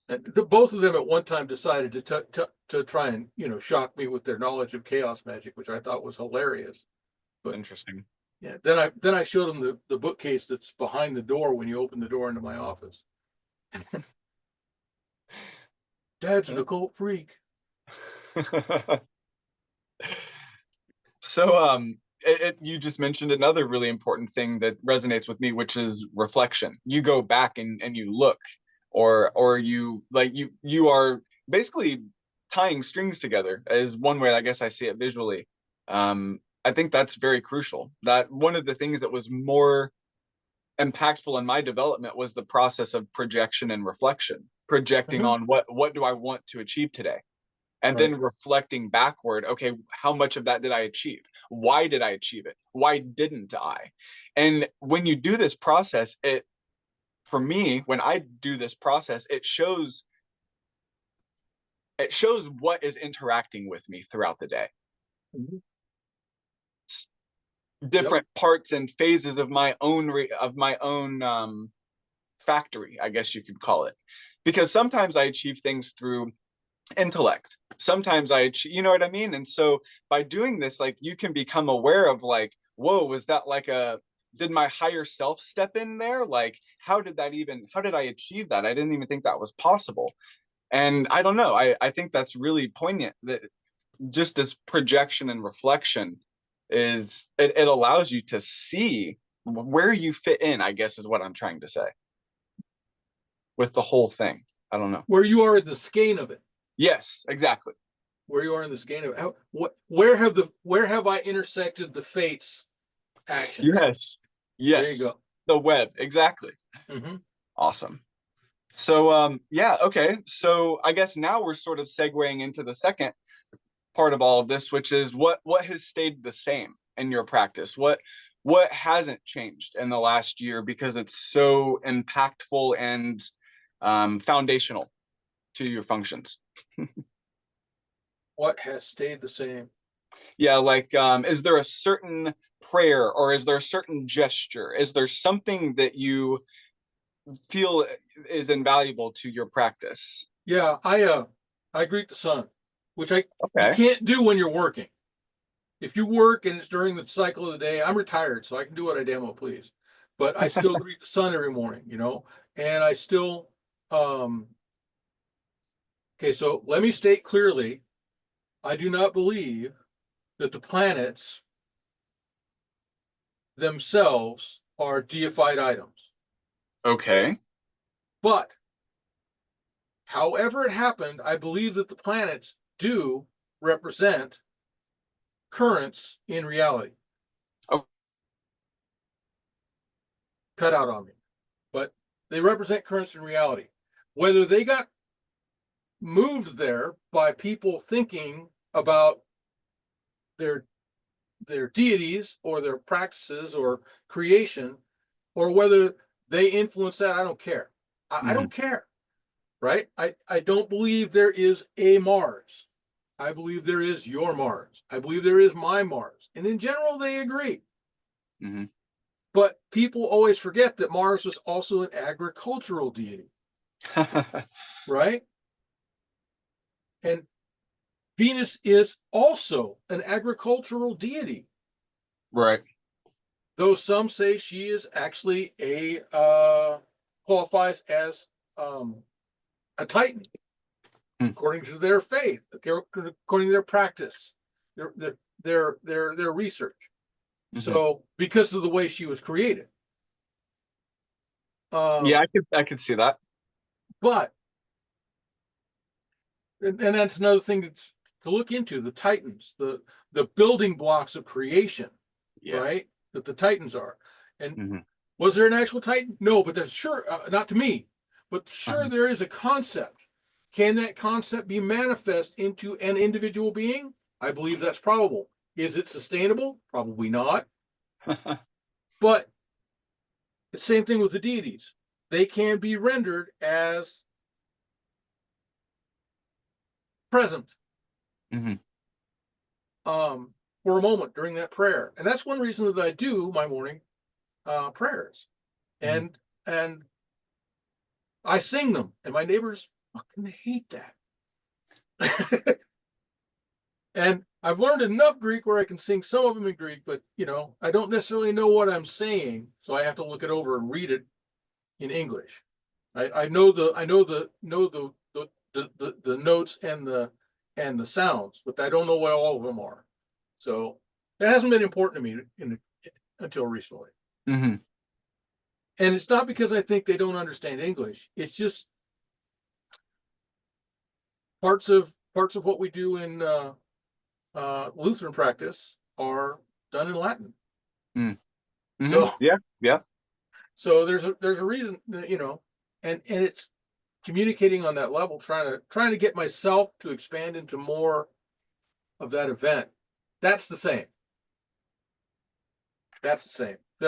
Both of them at one time decided to try and shock me with their knowledge of chaos magic, which I thought was hilarious. But Interesting. yeah, then I showed them the bookcase that's behind the door when you open the door into my office. Dad's an occult freak. So, you just mentioned another really important thing that resonates with me, which is reflection. You go back and you look, or you are basically tying strings together, is one way I guess I see it visually. I think that's very crucial. That one of the things that was more impactful in my development was the process of projection and reflection, projecting Mhm. on what do I want to achieve today, and Right. then reflecting backward. Okay, how much of that did I achieve? Why did I achieve it? Why didn't I? And when you do this process, for me, when I do this process, it shows what is interacting with me throughout the day. Mhm. Yep. Different parts and phases of my own factory, I guess you could call it. because sometimes I achieve things through intellect. Sometimes I achieve, you know what I mean? And so by doing this, like, you can become aware of, like, whoa, was that like did my higher self step in there? Like, how did I achieve that? I didn't even think that was possible. And I don't know, I think that's really poignant, that just this projection and reflection it allows you to see where you fit in, I guess is what I'm trying to say, with the whole thing. I don't know. Where you are in the skein of it. Yes, exactly. Where you are in the skein of it. Where have I intersected the fates actions? Yes. There you go. The web, exactly. Mm-hmm. Awesome. So yeah, okay. So I guess now we're sort of segueing into the second part of all of this, which is what has stayed the same in your practice? What hasn't changed in the last year because it's so impactful and foundational to your functions? What has stayed the same? Yeah, like is there a certain prayer, or is there a certain gesture? Is there something that you feel is invaluable to your practice? Yeah, I greet the sun, which you Okay. can't do when you're working. If you work and it's during the cycle of the day, I'm retired, so I can do what I damn well please. But I still greet the sun every morning, and I still okay, so let me state clearly, I do not believe that the planets themselves are deified items. Okay. But however it happened, I believe that the planets do represent currents in reality. Oh. Cut out on me. But they represent currents in reality. Whether they got moved there by people thinking about their deities or their practices or creation, or whether they influence that, I don't care. I don't care, right? I don't believe there is a Mars. I believe there is your Mars. I believe there is my Mars. And in general, they agree. Mm-hmm. But people always forget that Mars was also an agricultural deity, right? And Venus is also an agricultural deity. Right. Though some say she is actually qualifies as a Titan, according to their faith, according to their practice, their research. So because of the way she was created. Yeah, I could see that. But and that's another thing to look into, the Titans, the building blocks of creation, right? That the Titans are. And was there an actual Titan? No, but there's sure, not to me, but sure there is a concept. Can that concept be manifest into an individual being? I believe that's probable. Is it sustainable? Probably not. But the same thing with the deities. They can be rendered as present for a moment during that prayer. And that's one reason that I do my morning prayers. And I sing them, and my neighbors fucking hate that. And I've learned enough Greek where I can sing some of them in Greek, but I don't necessarily know what I'm saying, so I have to look it over and read it in English. I know the notes and the sounds, but I don't know what all of them are. So that hasn't been important to me until recently. And it's not because I think they don't understand English. It's just parts of what we do in Lutheran practice are done in Latin. So yeah. So there's a reason, and it's communicating on that level, trying to get myself to expand into more of that event. That's the same.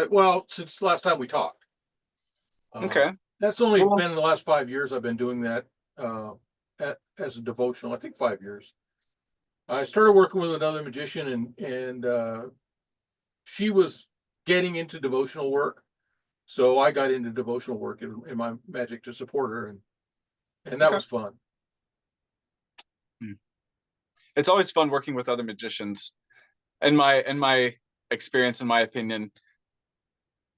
Well, since the last time we talked. Okay. That's only been in the last 5 years I've been doing that as a devotional. I think 5 years. I started working with another magician, and she was getting into devotional work. So I got into devotional work in my magic to support her. And And that Okay. was fun. It's always fun working with other magicians. In my experience, in my opinion,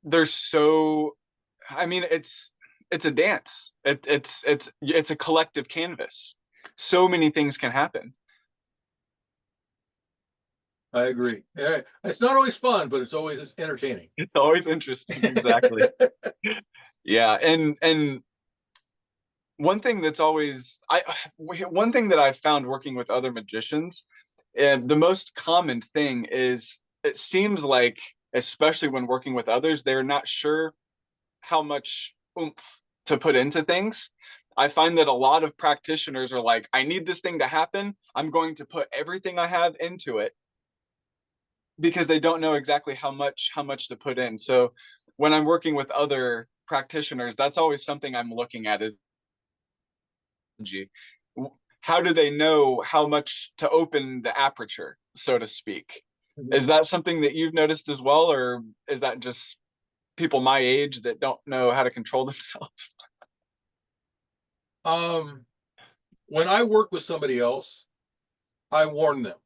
there's so, I mean, it's a dance. It's a collective canvas. So many things can happen. I agree. Yeah, it's not always fun, but it's always entertaining. It's always interesting. Exactly. Yeah, and one thing that's always one thing that I've found working with other magicians, and the most common thing is, it seems like, especially when working with others, they're not sure how much oomph to put into things. I find that a lot of practitioners are like, I need this thing to happen. I'm going to put everything I have into it, because they don't know exactly how much to put in. So when I'm working with other practitioners, that's always something I'm looking at is, how do they know how much to open the aperture, so to speak? Is that something that you've noticed as well, or is that just people my age that don't know how to control themselves? When I work with somebody else, I warn them.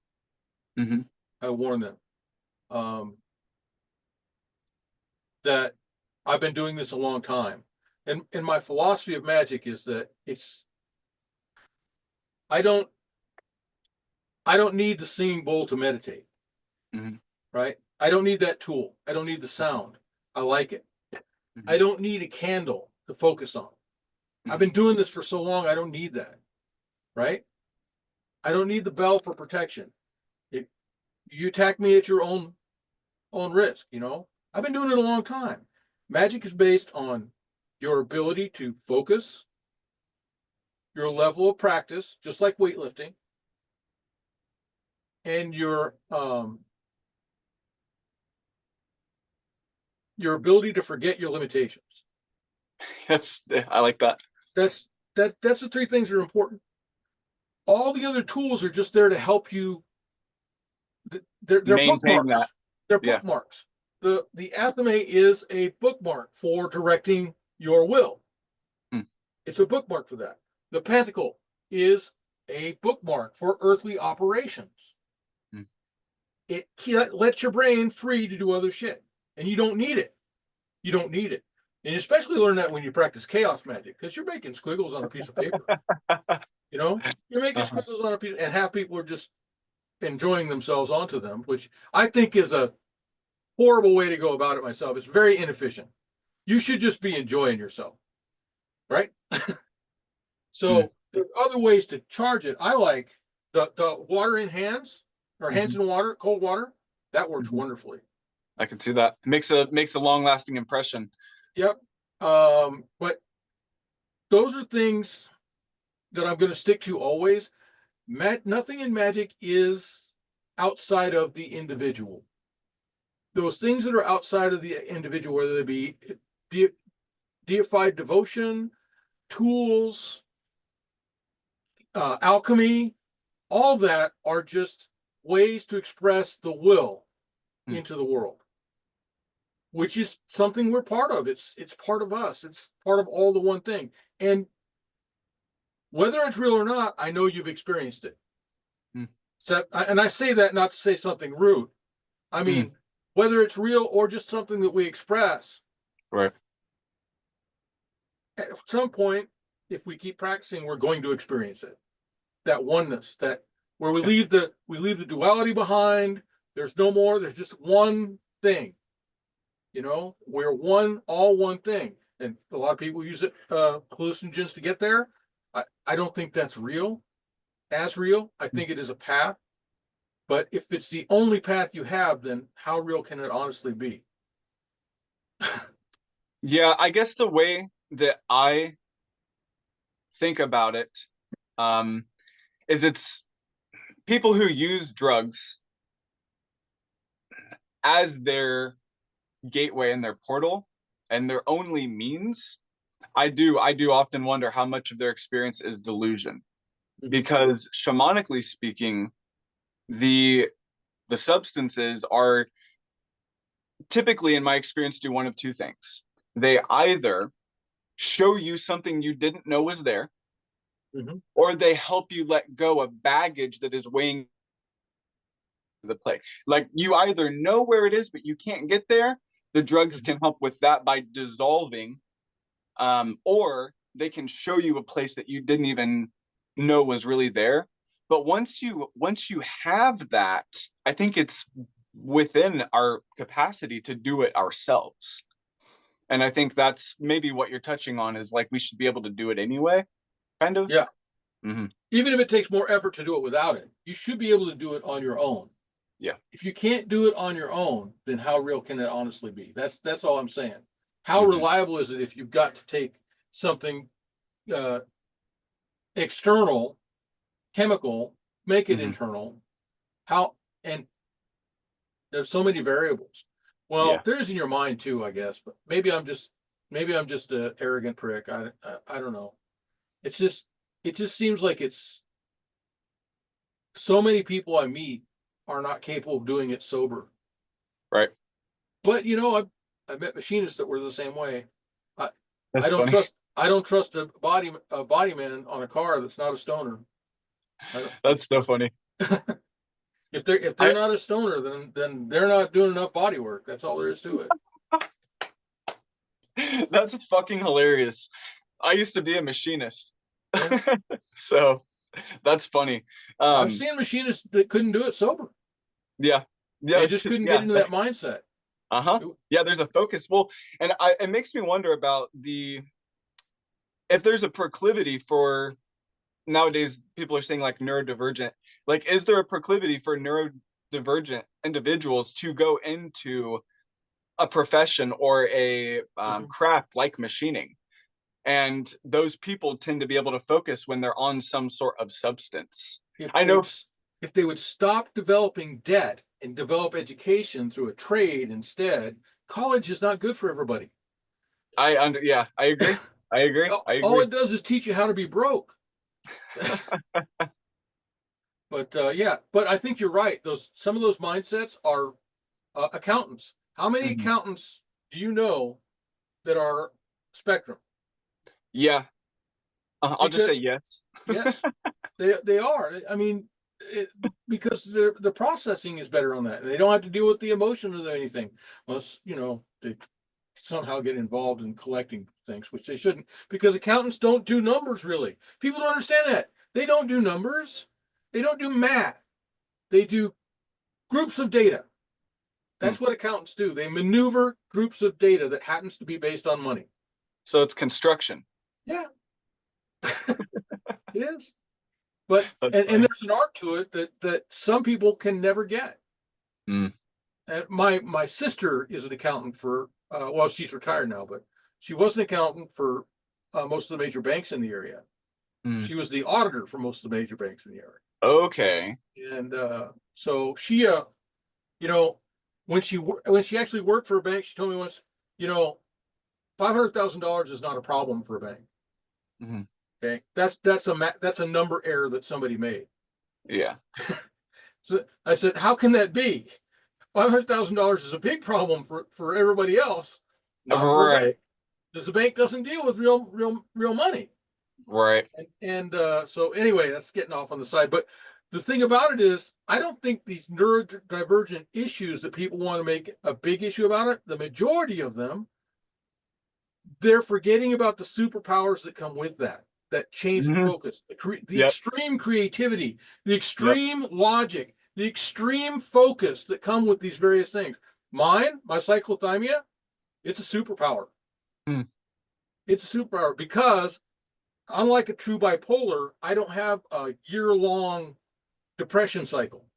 Mm-hmm. I warn them that I've been doing this a long time. And my philosophy of magic is that I don't need the singing bowl to meditate. Mm-hmm. Right? I don't need that tool. I don't need the sound. I like it. Mm-hmm. I don't need a candle to focus on. I've been doing this for so long, I don't need that. Right? I don't need the bell for protection. You attack me at your own risk, you know? I've been doing it a long time. Magic is based on your ability to focus, your level of practice, just like weightlifting, and your ability to forget your limitations. I like that. That's the three things that are important. All the other tools are just there to help you. They're Maintain bookmarks. that. They're Yeah. bookmarks. The athame is a bookmark for directing your will. It's a bookmark for that. The pentacle is a bookmark for earthly operations. It lets your brain free to do other shit, and you don't need it. You don't need it. And especially learn that when you practice chaos magic, because you're making squiggles on a piece of paper. You know, you're making squiggles on a piece, and half people are just enjoying themselves onto them, which I think is a horrible way to go about it myself. It's very inefficient. You should just be enjoying yourself, right? So there's other ways to charge it. I like the water in hands, or hands in water, cold water. That works wonderfully. I can see that. It makes a long lasting impression. Yep. But those are things that I'm going to stick to always. Nothing in magic is outside of the individual. Those things that are outside of the individual, whether they be deified devotion, tools, alchemy, all that are just ways to express the will into the world, which is something we're part of. It's part of us. It's part of all the one thing. And whether it's real or not, I know you've experienced it. So, and I say that not to say something rude. I mean, whether it's real or just something that we express. Right. At some point, if we keep practicing, we're going to experience it. That oneness, that where we leave the duality behind. There's no more. There's just one thing. You know, we're all one thing. And a lot of people use it, hallucinogens to get there. I don't think that's real. As real, I think it is a path. But if it's the only path you have, then how real can it honestly be? Yeah, I guess the way that I think about it is, it's people who use drugs as their gateway and their portal and their only means. I do often wonder how much of their experience is delusion, because shamanically speaking, the substances are typically, in my experience, do one of two things. They either show you something you didn't know was there, Mhm. or they help you let go of baggage that is weighing the place. Like you either know where it is, but you can't get there. The drugs Mhm. can help with that by dissolving, or they can show you a place that you didn't even know was really there. But once you have that, I think it's within our capacity to do it ourselves. And I think that's maybe what you're touching on is like we should be able to do it anyway, kind of. Yeah. Mm-hmm. Even if it takes more effort to do it without it, you should be able to do it on your own. Yeah. If you can't do it on your own, then how real can it honestly be? That's all I'm saying. How Mm-hmm. reliable is it if you've got to take something uh, external, chemical, make it Mm-hmm. internal? How, and there's so many variables. Well, Yeah. there's in your mind too, I guess. But maybe I'm just an arrogant prick. I don't know. It just seems like it's so many people I meet are not capable of doing it sober. Right. But I met machinists that were the same way. I I That's don't funny. trust I don't trust a body man on a car that's not a stoner. I don't, That's so funny. if they're I not a stoner, then they're not doing enough body work. That's all there is to it. That's fucking hilarious. I used to be a machinist. Yeah. So that's funny. I've Um, seen machinists that couldn't do it sober. yeah. They Yeah, just couldn't get yeah, into that that's mindset. uh-huh. Yeah, there's a focus. Well, and it makes me wonder about if there's a proclivity for nowadays people are saying like neurodivergent. Like, is there a proclivity for neurodivergent individuals to go into a profession or a Mhm. craft like machining? And those people tend to be able to focus when they're on some sort of substance. If I they would know. if they would stop developing debt and develop education through a trade instead, college is not good for everybody. Yeah, I agree. I agree. I All agree. it does is teach you how to be broke. But yeah, but I think you're right. Some of those mindsets are accountants. How many Mhm. accountants do you know that are spectrum? Yeah, I'll just Because say yes. yes, they are. I mean, because the processing is better on that, and they don't have to deal with the emotion of anything, unless they somehow get involved in collecting things, which they shouldn't, because accountants don't do numbers really. People don't understand that. They don't do numbers. They don't do math. They do groups of data. Hmm. That's what accountants do. They maneuver groups of data that happens to be based on money. So it's construction. Yeah, it is. But That's and funny. there's an art to it that some people can never get. Mm. And my sister is an accountant for well, she's retired now, but she was an accountant for most of the major banks in the area. Mm. She was the auditor for most of the major banks in the area. Okay. And so she you know when she actually worked for a bank, she told me once, you know $500,000 is not a problem for a bank. Mhm. Okay, that's a number error that somebody made. Yeah. So I said, how can that be? $500,000 is a big problem for everybody else, not for a Right. bank, because the bank doesn't deal with real money. Right. And so anyway, that's getting off on the side. But the thing about it is, I don't think these neurodivergent issues that people want to make a big issue about it, the majority of them, they're forgetting about the superpowers that come with that change in Hmm. focus, the Yep. extreme creativity, the Yep. extreme logic, the extreme focus that come with these various things. My cyclothymia, it's a superpower. Mm. It's a superpower because, unlike a true bipolar, I don't have a year-long depression cycle.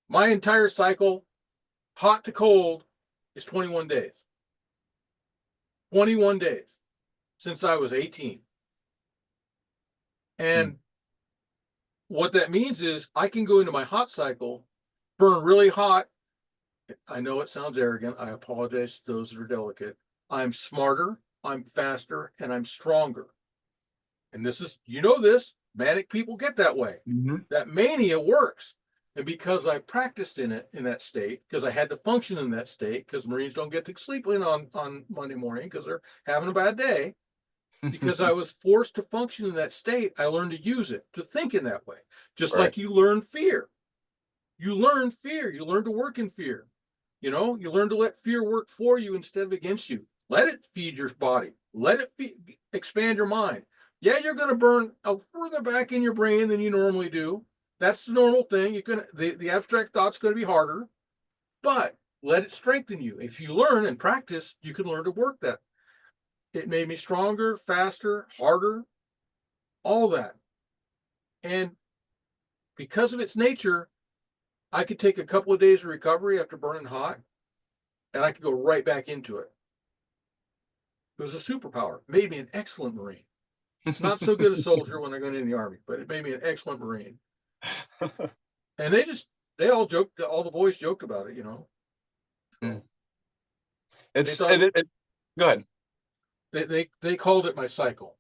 My entire cycle, hot to cold, is 21 days. 21 days since I was 18. Mm. And what that means is I can go into my hot cycle, burn really hot. I know it sounds arrogant. I apologize to those that are delicate. I'm smarter, I'm faster, and I'm stronger. And this is, this, manic people get that way. Hmm. That mania works. And because I practiced in that state, because I had to function in that state, because Marines don't get to sleep in on Monday morning because they're having a bad day. because I was forced to function in that state. I learned to use it, to think in that way. Just Right. like you learn fear. You learn fear. You learn to work in fear. You know, you learn to let fear work for you instead of against you. Let it feed your body. Let it expand your mind. Yeah, you're going to burn further back in your brain than you normally do. That's the normal thing. You're gonna the abstract thought's going to be harder, but let it strengthen you. If you learn and practice, you can learn to work that. It made me stronger, faster, harder, all that. And because of its nature, I could take a couple of days of recovery after burning hot, and I could go right back into it. It was a superpower. It made me an excellent Marine. Not so good a soldier when I got in the Army, but it made me an excellent Marine. And they all joked, all the boys joked about it, you know. So Go ahead. They called it my cycle.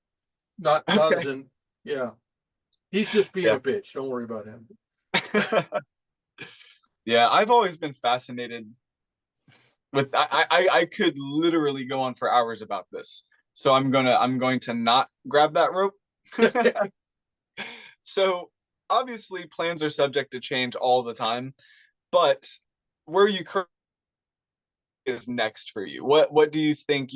Not as in, yeah. He's just being a bitch. Don't worry about him. Yeah, I've always been fascinated with I could literally go on for hours about this. So I'm going to not grab that rope. So obviously plans are subject to change all the time, but where you currently is next for you? What do you think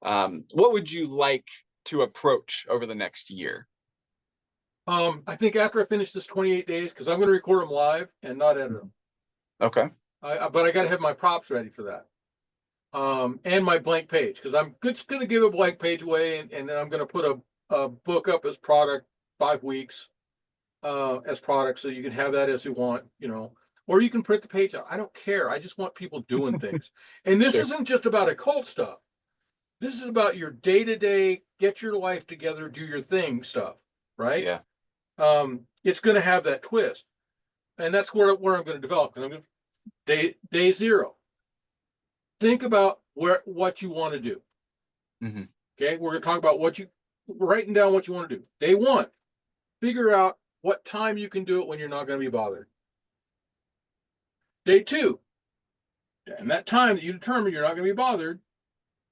what would you like to approach over the next year? I think after I finish this 28 days, because I'm going to record them live and not edit them. Okay. But I got to have my props ready for that. And my blank page, because I'm just going to give a blank page away, and then I'm going to put a book up as product 5 weeks as product, so you can have that as you want, you know, or you can print the page out. I don't care. I just want people doing things. And this isn't just about occult stuff. This is about your day-to-day, get your life together, do your thing stuff, right? Yeah. It's going to have that twist, and that's where I'm going to develop. And I'm going to day 0. Think about what you want to do. Mm-hmm. Okay, we're going to talk about writing down what you want to do. Day 1, figure out what time you can do it when you're not going to be bothered. Day 2, and that time that you determine you're not going to be bothered,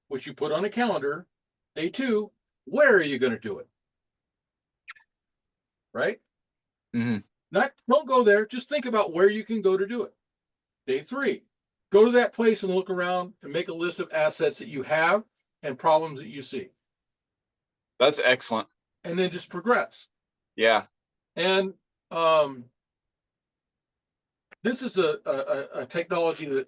which you put on a calendar. Day 2, where are you going to do it? Right? Mm-hmm. Don't go there. Just think about where you can go to do it. Day 3, go to that place and look around and make a list of assets that you have and problems that you see. That's excellent. And then just progress. Yeah. And this is a technology that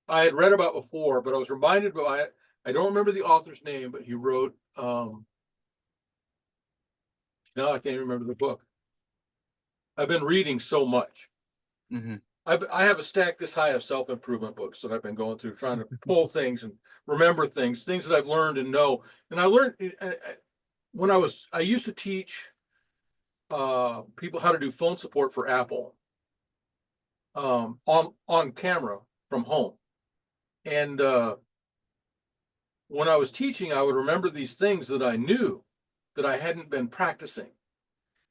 I had read about before, but I was reminded by it. I don't remember the author's name, but he wrote, now I can't remember the book. I've been reading so much. Mm-hmm. I have a stack this high of self-improvement books that I've been going through, trying to pull things and remember things that I've learned and know. And I learned when I used to teach people how to do phone support for Apple on camera from home. And when I was teaching, I would remember these things that I knew that I hadn't been practicing.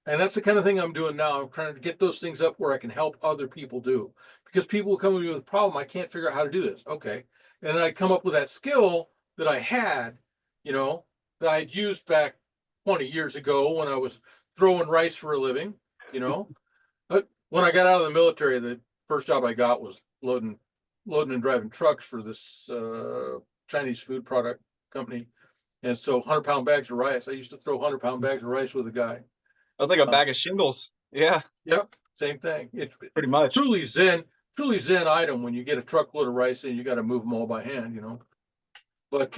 And that's the kind of thing I'm doing now. I'm trying to get those things up where I can help other people do. Because people will come to me with a problem, I can't figure out how to do this. Okay. And then I come up with that skill that I had, you know, that I had used back 20 years ago when I was throwing rice for a living, you know. But when I got out of the military, the first job I got was loading and driving trucks for this Chinese food product company. And so 100-pound bags of rice. I used to throw 100-pound bags of rice with a guy. That's like a bag of shingles. Yeah. Yep. Same thing. It's pretty much truly zen item when you get a truckload of rice and you got to move them all by hand, you know. But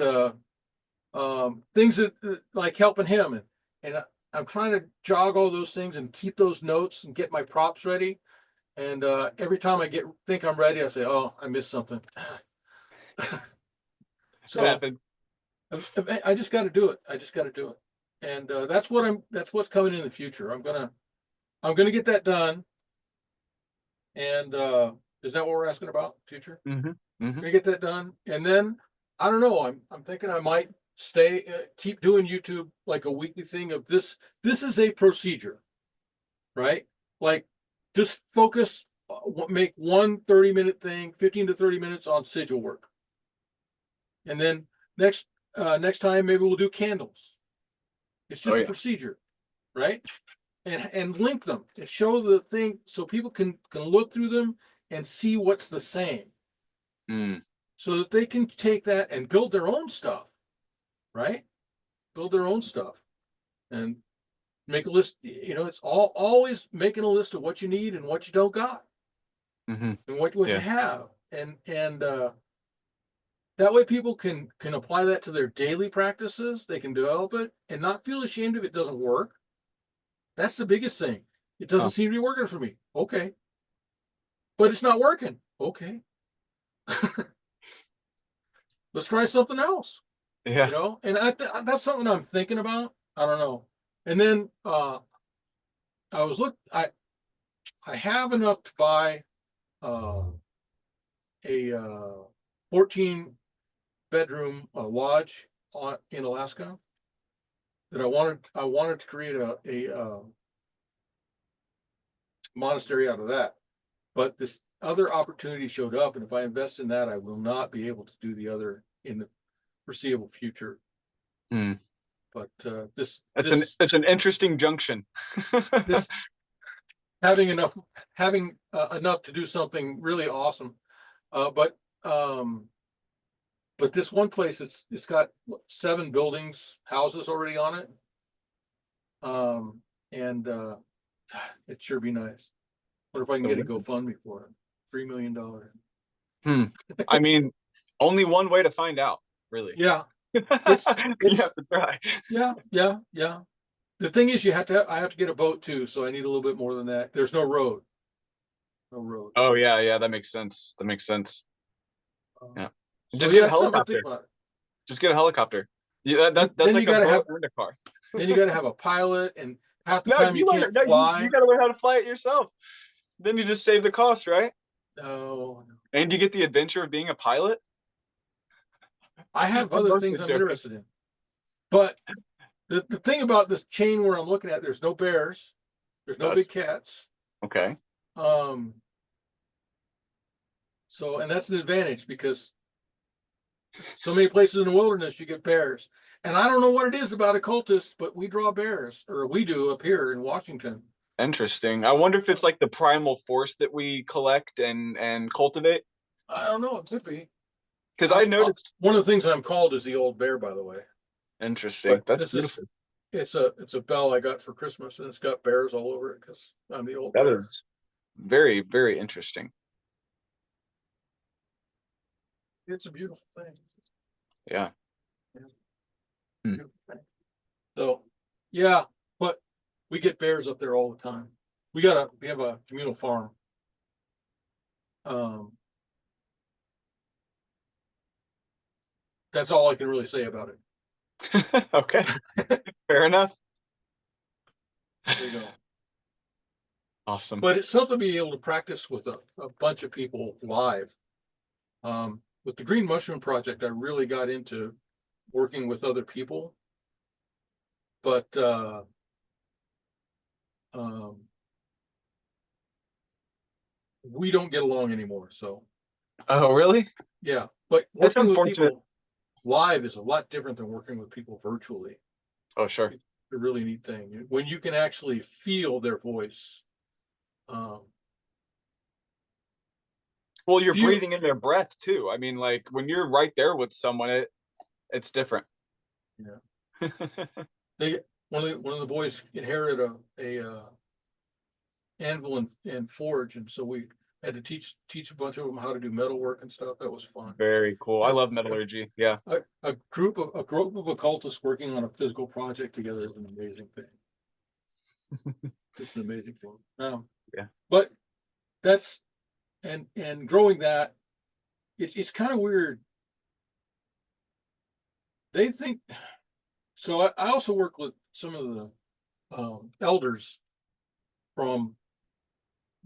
things that like helping him, and I'm trying to jog all those things and keep those notes and get my props ready. And every time I think I'm ready, I say, "Oh, I missed something." So I just got to do it. I just got to do it. And that's what's coming in the future. I'm gonna get that done. And is that what we're asking about? Future? Mm-hmm. Mm-hmm. Gonna get that done, and then I don't know. I'm thinking I might keep doing YouTube like a weekly thing of this. This is a procedure, right? Like just focus, make one 30-minute thing, 15 to 30 minutes on sigil work, and then next next time maybe we'll do candles. It's just Oh, a yeah. procedure, right? And link them and show the thing so people can look through them and see what's the same, so that they can take that and build their own stuff, right? Build their own stuff and make a list. You know, it's always making a list of what you need and what you don't got, and what you have, and that way people can apply that to their daily practices. They can develop it and not feel ashamed if it doesn't work. That's the biggest thing. It doesn't seem to be working for me. Okay. But it's not working. Okay. Let's try something else. Yeah. You know, and that's something I'm thinking about. I don't know. And then I have enough to buy a 14-bedroom lodge in Alaska that I wanted to create a monastery out of that. But this other opportunity showed up, and if I invest in that, I will not be able to do the other in the foreseeable future. But it's an interesting junction. this having enough to do something really awesome, but this one place, it's got 7 houses already on it, and it'd sure be nice. Wonder if I can get a GoFundMe for it. $3 million. I mean, only one way to find out, really. Yeah. You have to try. Yeah. The thing is, I have to get a boat too, so I need a little bit more than that. There's no road. Oh yeah, that makes sense. Yeah. Just get a helicopter. Just get a helicopter. Yeah, that's like a boat and a car. Then you got to have a pilot, and half the time you can't fly. You got to learn how to fly it yourself. Then you just save the cost, right? No. And you get the adventure of being a pilot. I have other things I'm interested in. But the thing about this chain where I'm looking at, there's no bears, there's no big cats. Okay. So, and that's an advantage, because so many places in the wilderness you get bears. And I don't know what it is about occultists, but we draw bears, or we do up here in Washington. Interesting. I wonder if it's like the primal force that we collect and cultivate. I don't know. It could be. Because I noticed one of the things I'm called is the old bear, by the way. Interesting. But that's beautiful. It's a bell I got for Christmas, and it's got bears all over it because I'm the old bear. That is very, very interesting. It's a beautiful thing. Yeah. So, yeah, but we get bears up there all the time. We have a communal farm. That's all I can really say about it. Okay. Fair enough. There you go. Awesome. But it's something to be able to practice with a bunch of people live. With the Green Mushroom Project, I really got into working with other people. But we don't get along anymore. So. Oh, really? Yeah. But working with people live is a lot different than working with people virtually. Oh, sure. It's a really neat thing when you can actually feel their voice. Well, you're breathing in their breath too. I mean, like when you're right there with someone, it's different. Yeah. One of the boys inherited a anvil and forge, and so we had to teach a bunch of them how to do metalwork and stuff. That was fun. Very cool. I love metallurgy. Yeah. A group of occultists working on a physical project together is an amazing thing. It's an amazing thing. Yeah. But that's and growing that, it's kind of weird. They think so. I also work with some of the elders from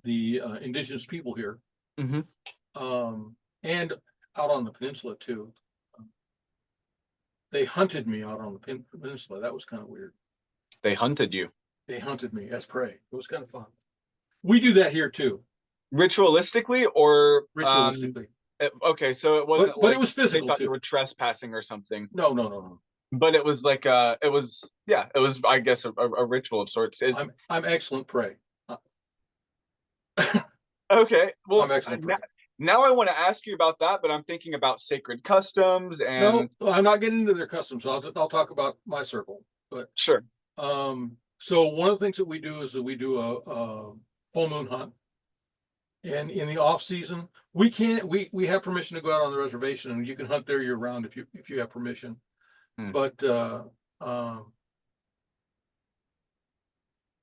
the indigenous people here, and out on the peninsula too. They hunted me out on the peninsula. That was kind of weird. They hunted you. They hunted me as prey. It was kind of fun. We do that here too. Ritualistically or ritualistically? Okay, so it wasn't but it like was they physical thought you too. were trespassing or something, No, no, no, no. but it was like it was, yeah, it was, I guess, a ritual of sorts. I'm excellent prey. Uh, Okay, I'm well, excellent prey. now I want to ask you about that, but I'm thinking about sacred customs No, and I'm not getting into their customs. I'll talk about my circle. But sure. so one of the things that we do is that we do a full moon hunt, and in the off season we can't. We have permission to go out on the reservation, and you can hunt there year round if you have permission. Hmm. But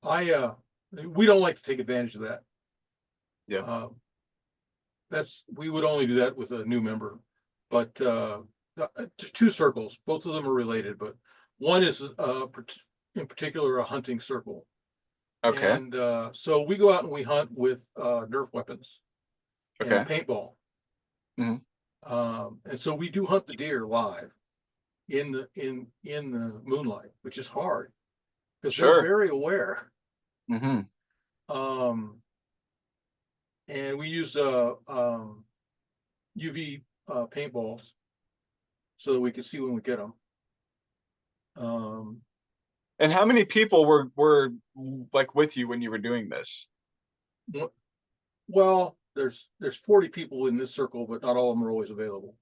I we don't like to take advantage of that. Yeah. We would only do that with a new member. But there's two circles. Both of them are related, but one is in particular a hunting circle. Okay. And so we go out and we hunt with Nerf weapons Okay. and paintball. Mhm. And so we do hunt the deer live in the moonlight, which is hard because they're Sure. very aware. Hmm. And we use UV paintballs so that we can see when we get them. And how many people were like with you when you were doing this? Well, there's 40 people in this circle, but not all of them are always available.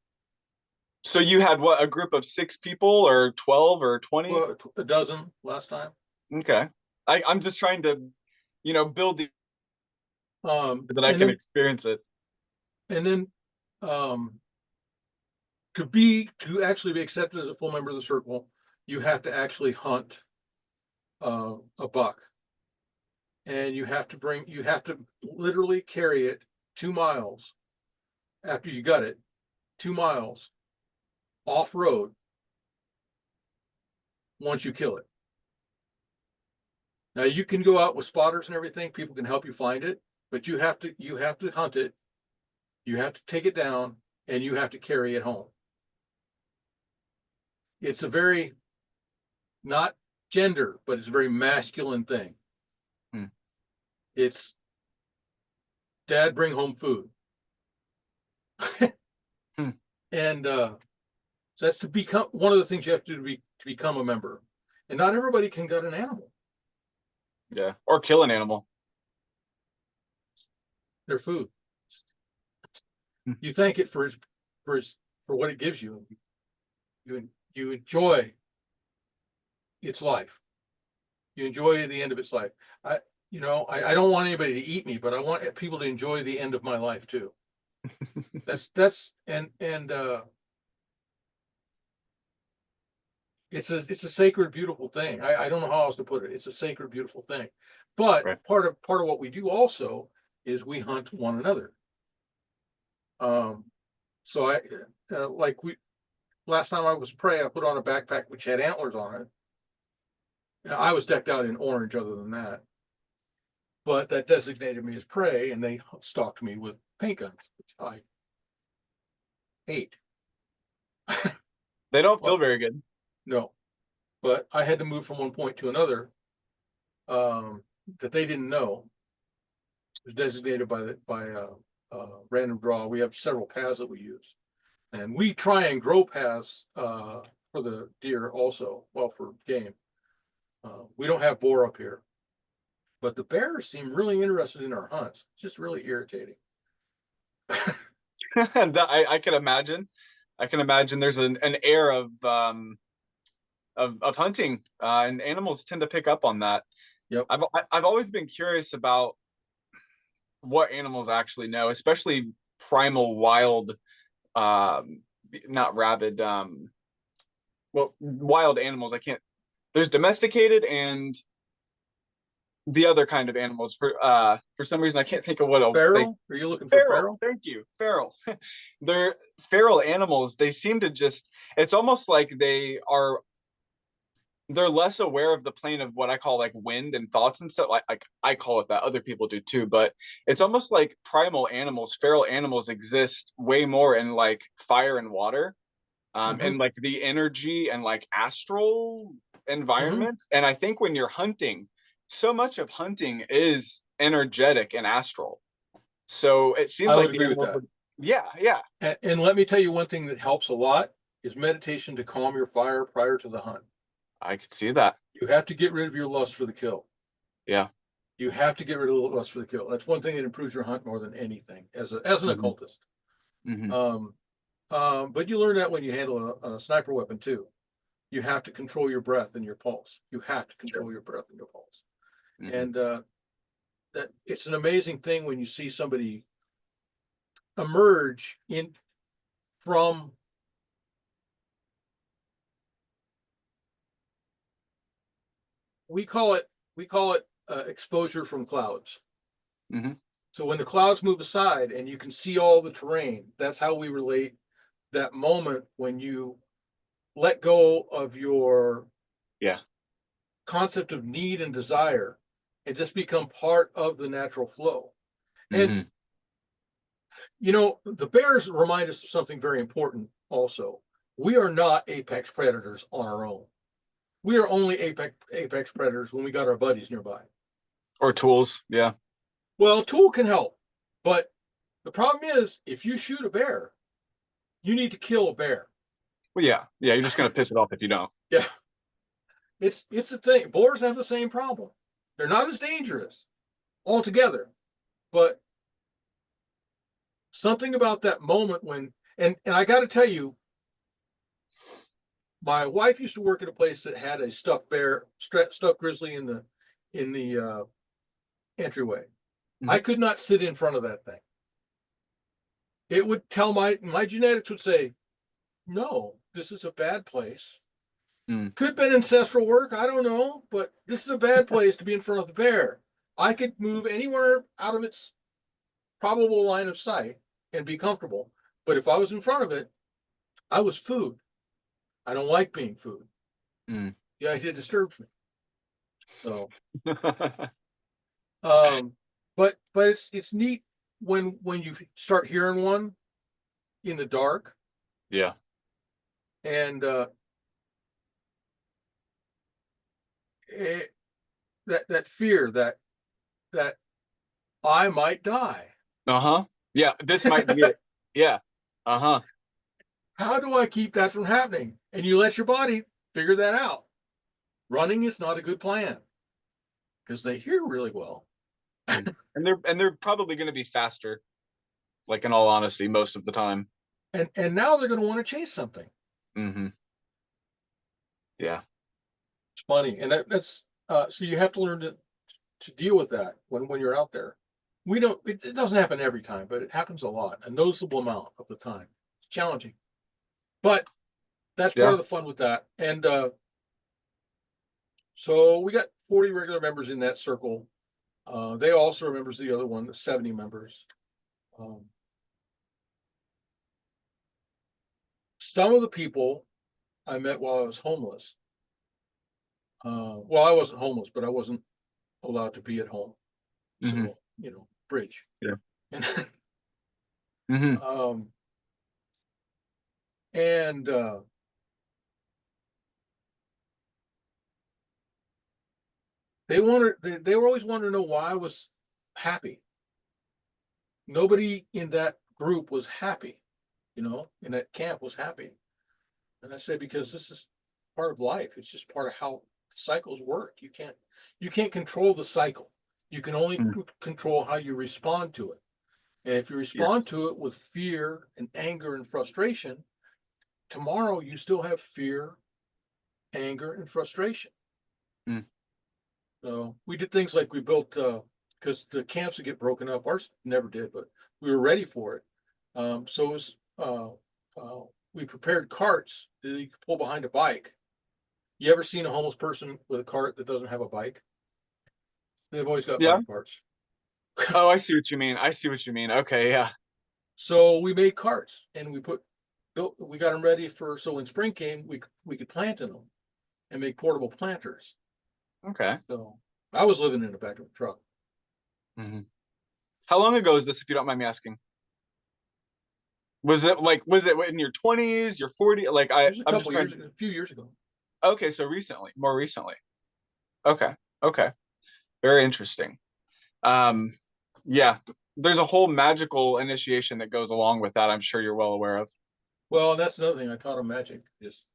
So you had what, a group of 6 people or 12 or 20? Well, a dozen last time. Okay. I'm just trying to, build the that I And can then experience it. and then to actually be accepted as a full member of the circle, you have to actually hunt a buck, and you have to literally carry it 2 miles after you got it, 2 miles off road once you kill it. Now you can go out with spotters and everything, people can help you find it, but you have to hunt it, you have to take it down, and you have to carry it home. It's a very, not gender, but it's a very masculine thing. Hmm. It's dad, bring home food. Hmm. And so that's to become one of the things you have to do to become a member. And not everybody can gut an animal. Yeah. Or kill an animal. They're food. Hmm. You thank it for what it gives you. You enjoy its life. You enjoy the end of its life. I don't want anybody to eat me, but I want people to enjoy the end of my life too. It's a sacred, beautiful thing. I don't know how else to put it. It's a sacred, beautiful thing. But Right. part of what we do also is we hunt one another. So last time I was prey, I put on a backpack which had antlers on it. Now, I was decked out in orange other than that. But that designated me as prey, and they stalked me with paint guns, which I hate. They don't feel But very good. no, but I had to move from one point to another that they didn't know. It was designated by random draw. We have several paths that we use, and we try and grow paths for the deer also. Well, for game, we don't have boar up here, but the bears seem really interested in our hunts. It's just really irritating. I can imagine. I can imagine there's an air of hunting, and animals tend to pick up on that. Yep. I've always been curious about what animals actually know, especially primal wild, not rabid, well, wild animals. I can't. There's domesticated and the other kind of animals. For some reason I can't think of what Feral? Are you looking for feral. feral? Thank you, feral. They're feral animals. They seem to just. It's almost like they're less aware of the plane of what I call like wind and thoughts and stuff. Like I call it that. Other people do too, but it's almost like primal animals, feral animals exist way more in like fire and water, and like the energy and like astral environments. And I think when you're hunting, so much of hunting is energetic and astral. So it seems I like would the agree with animals that. Yeah, yeah. And let me tell you one thing that helps a lot is meditation to calm your fire prior to the hunt. I could see that. You have to get rid of your lust for the kill. Yeah. You have to get rid of the lust for the kill. That's one thing that improves your hunt more than anything as an occultist. But you learn that when you handle a sniper weapon too. You have to control your breath and your pulse. You have to control your breath and your pulse. And that it's an amazing thing when you see somebody emerge from we call it exposure from clouds. So when the clouds move aside and you can see all the terrain, that's how we relate that moment when you let go of your concept of need and desire and just become part of the natural flow. And the bears remind us of something very important also. We are not apex predators on our own. We are only apex predators when we got our buddies nearby. Or tools, yeah. Well, a tool can help, but the problem is if you shoot a bear, you need to kill a bear. Well, yeah, you're just gonna piss it off if you don't. Yeah, it's a thing. Boars have the same problem. They're not as dangerous altogether, but something about that moment when, and I got to tell you, my wife used to work at a place that had a stuffed bear, stuffed grizzly in the entryway. I could not sit in front of that thing. It would tell my genetics would say, no, this is a bad place. Could have been ancestral work, I don't know, but this is a bad place to be in front of the bear. I could move anywhere out of its probable line of sight and be comfortable. But if I was in front of it, I was food. I don't like being food. Yeah, it disturbs me. So, but it's neat when you start hearing one in the dark. Yeah. And that fear that I might die. Yeah, this might be it. Yeah. How do I keep that from happening? And you let your body figure that out. Running is not a good plan because they hear really well. and they're probably going to be faster, like in all honesty, most of the time. And now they're going to want to chase something. Yeah. It's funny. And that's so you have to learn to deal with that when you're out there. It doesn't happen every time, but it happens a lot, a noticeable amount of the time. It's challenging. But that's part of the fun with that. And so we got 40 regular members in that circle. They also are members of the other one, the 70 members. Some of the people I met while I was homeless. Well, I wasn't homeless, but I wasn't allowed to be at home. So, bridge. Yeah. And they were always wanting to know why I was happy. Nobody in that group was happy, in that camp was happy. And I said, because this is part of life. It's just part of how cycles work. You can't control the cycle. You can only control how you respond to it. And if you respond to it with fear and anger and frustration, tomorrow you still have fear, anger, and frustration. So we did things like we built, because the camps would get broken up. Ours never did, but we were ready for it. So it was, we prepared carts that you could pull behind a bike. You ever seen a homeless person with a cart that doesn't have a bike? They've always got bike parts. Oh, I see what you mean. Okay, yeah. So we made carts and we got them ready so when spring came, we could plant in them and make portable planters. Okay. So I was living in the back of the truck. How long ago is this, if you don't mind me asking? Was it in your 20s, your 40s? Like a few years ago. Okay, so more recently. Okay. Very interesting. Yeah, there's a whole magical initiation that goes along with that. I'm sure you're well aware of. Well, that's another thing. I taught them magic, just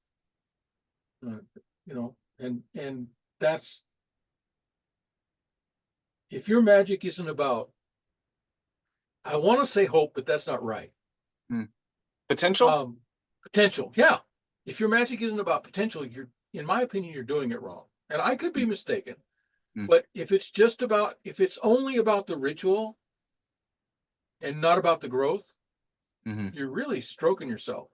you know, and that's, if your magic isn't about, I want to say hope, but that's not right. Potential. Potential, yeah. If your magic isn't about potential, you're, in my opinion, you're doing it wrong. And I could be mistaken, but if it's just about, if it's only about the ritual and not about the growth, you're really stroking yourself.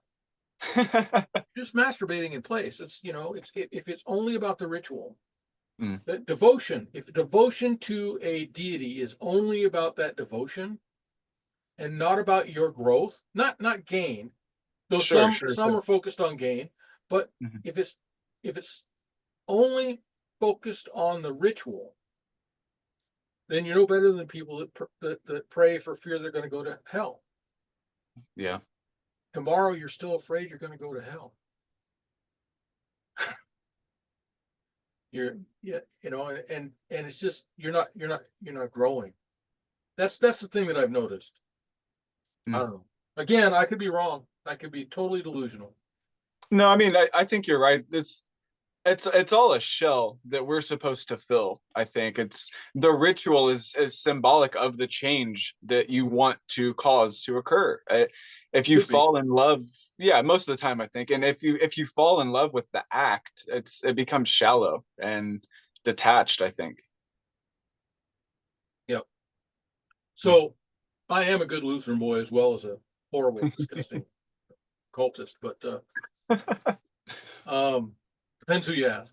Just masturbating in place. It's, you know, it's, if it's only about the ritual, the devotion, if devotion to a deity is only about that devotion and not about your growth, not gain, though some are focused on gain, but if it's only focused on the ritual, then you're no better than people that pray for fear they're going to go to hell. Yeah. Tomorrow you're still afraid you're going to go to hell. You're, yeah, you know, and it's just, you're not growing. That's the thing that I've noticed. I don't know. Again, I could be wrong. I could be totally delusional. No, I mean, I think you're right. It's all a shell that we're supposed to fill. I think it's, the ritual is symbolic of the change that you want to cause to occur. If you fall in love, yeah, most of the time I think, and if you fall in love with the act, it becomes shallow and detached, I think. Yep. So I am a good Lutheran boy as well as a horrible, disgusting cultist, but depends who you ask.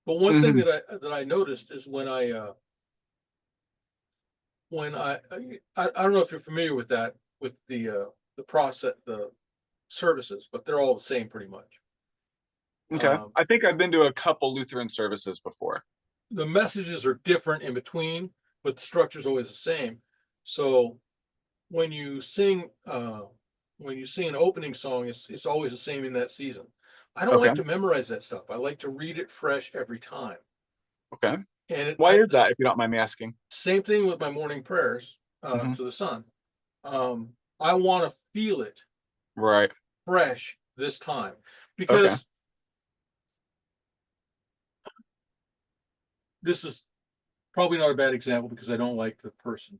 But one thing that I noticed is when I don't know if you're familiar with that, with the process, the services, but they're all the same pretty much. Okay. I think I've been to a couple Lutheran services before. The messages are different in between, but the structure is always the same. So when you sing an opening song, it's always the same in that season. I don't like to memorize that stuff. I like to read it fresh every time. Okay. And why is that, if you don't mind me asking? Same thing with my morning prayers to the sun. I want to feel it right fresh this time, because this is probably not a bad example because I don't like the person.